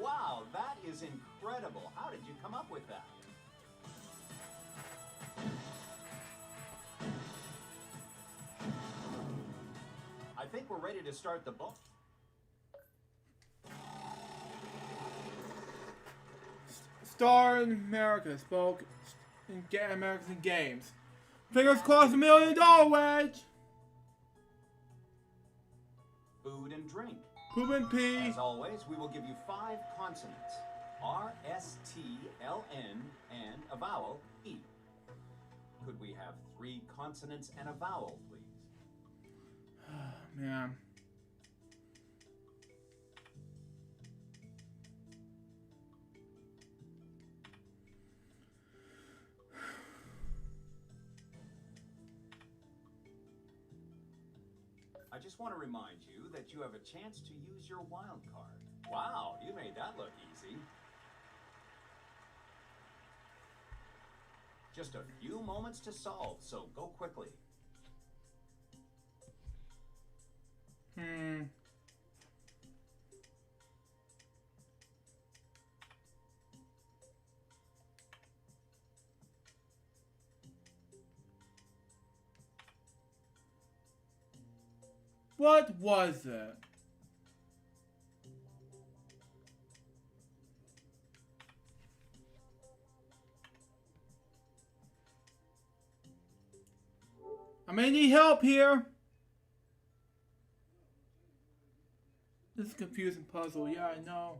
Wow, that is incredible. How did you come up with that? I think we're ready to start the book. Star in America spoke in Americans in games. Fingers crossed $1 million wedge. Food and drink. Poop and pee. As always, we will give you 5 consonants. R, S, T, L, N, and a vowel, E. Could we have 3 consonants and a vowel, please? Man. I just want to remind you that you have a chance to use your wild card. Wow, you made that look easy. Just a few moments to solve, so go quickly. What was it? I may need help here. This is a confusing puzzle. Yeah, I know.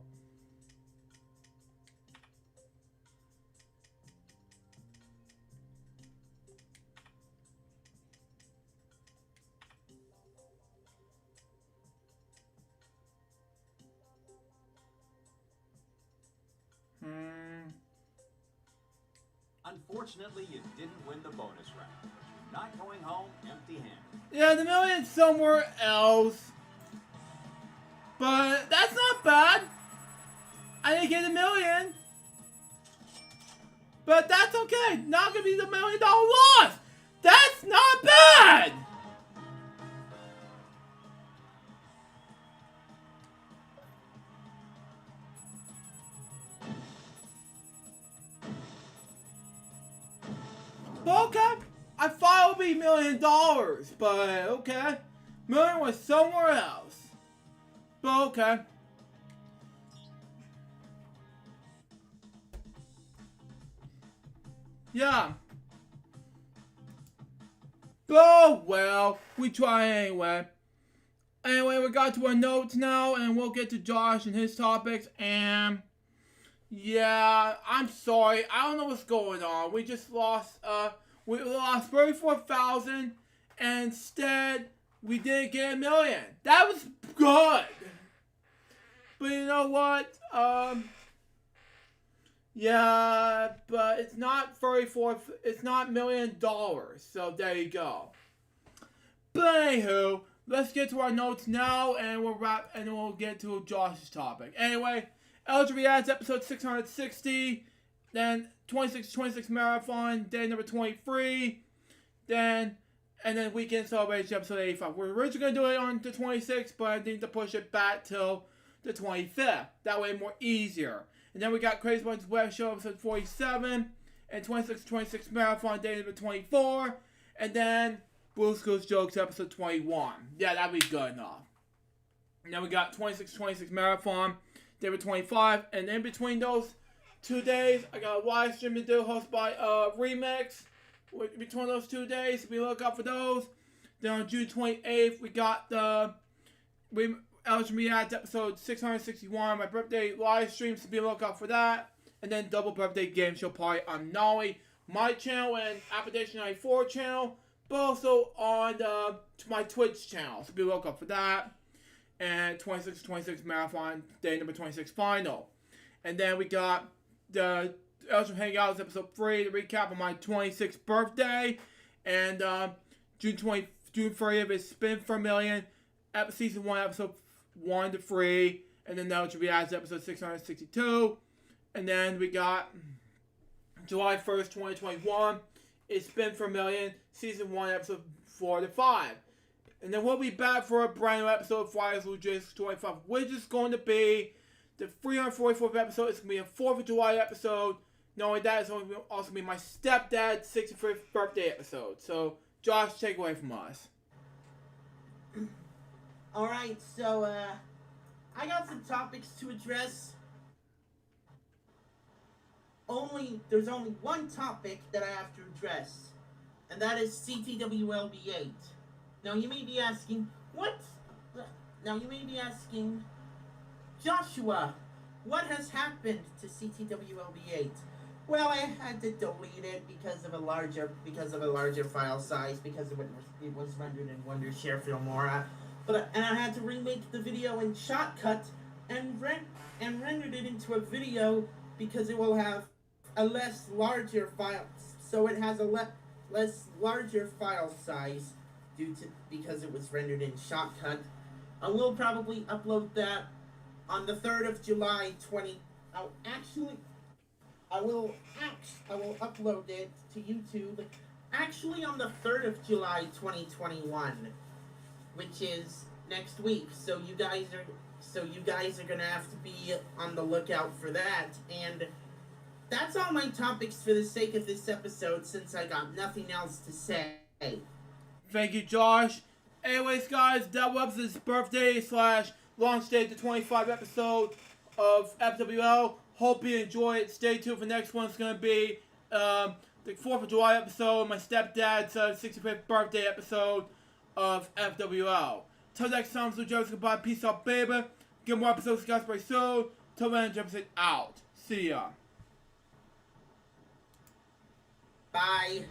Unfortunately, you didn't win the bonus round. You're not going home empty-handed. Yeah, the million's somewhere else. But that's not bad. I didn't get $1 million. But that's okay. Not gonna be the $1 million loss. That's not bad. Okay. I thought it would be $1 million, but okay. Million was somewhere else. But okay. Yeah. Oh well, we try anyway. Anyway, we got to our notes now, and we'll get to Josh and his topics. And yeah, I'm sorry, I don't know what's going on. We just lost. We lost 34,000, and instead we didn't get $1 million. That was good. But you know what? Yeah, but it's not 34. It's not $1 million. So there you go. But anywho, let's get to our notes now, and we'll wrap, and we'll get to Josh's topic. Anyway, Eligible Ads episode 660, then 26 marathon, day number 23, and then weekend celebration episode 85. We're originally gonna do it on the 26th, but I need to push it back till the 25th. That way, more easier. And then we got Crazy One's Web Show episode 47, and 26 marathon, day number 24, and then Blue School's Jokes episode 21. Yeah, that'd be good enough. And then we got 26 marathon, day number 25, and in between those 2 days, I got a live stream to do hosted by Remix. Between those 2 days, be look out for those. Then on June 28th, we got the Eligible Ads episode 661, my birthday live streams, to be look out for that. And then double birthday game show party on Nolly, my channel, and Appalachian 94 channel, but also on my Twitch channel, so be look out for that. And 26 marathon, day number 26 final. And then we got the Eligible Hangouts episode 3, the recap of my 26th birthday. And June 30th is Spin for $1 Million, season 1, episode 1 to 3. And then Eligible Ads episode 662. And then we got July 1st, 2021, is Spin for $1 Million, season 1, episode 4 to 5. And then we'll be back for a brand new episode of Fridays LukeJ62895, which is going to be the 344th episode. It's going to be a 4th of July episode. Not only that, it's also going to be my stepdad's 65th birthday episode. So, Josh, take away from us. Alright, so, I got some topics to address. There's only one topic that I have to address, and that is CTWLB8. Now you may be asking, Joshua, what has happened to CTWLB8? Well, I had to delete it because of a larger file size, because it was rendered in Wondershare Filmora. And I had to remake the video in Shotcut and rendered it into a video because it will have a larger file. So it has a less larger file size because it was rendered in Shotcut. I will probably upload that on the 3rd of July I will upload it to YouTube actually on the 3rd of July 2021, which is next week. So you guys are gonna have to be on the lookout for that. And that's all my topics for the sake of this episode, since I got nothing else to say. Thank you, Josh. Anyways, guys, that was his birthday / launch date, the 25th episode of FWL. Hope you enjoy it. Stay tuned for the next one. It's going to be the 4th of July episode, my stepdad's 65th birthday episode of FWL. Till next time, so Joe's goodbye. Peace out, baby. Get more episodes, guys, very soon. Till then, Jefferson out. See ya. Bye.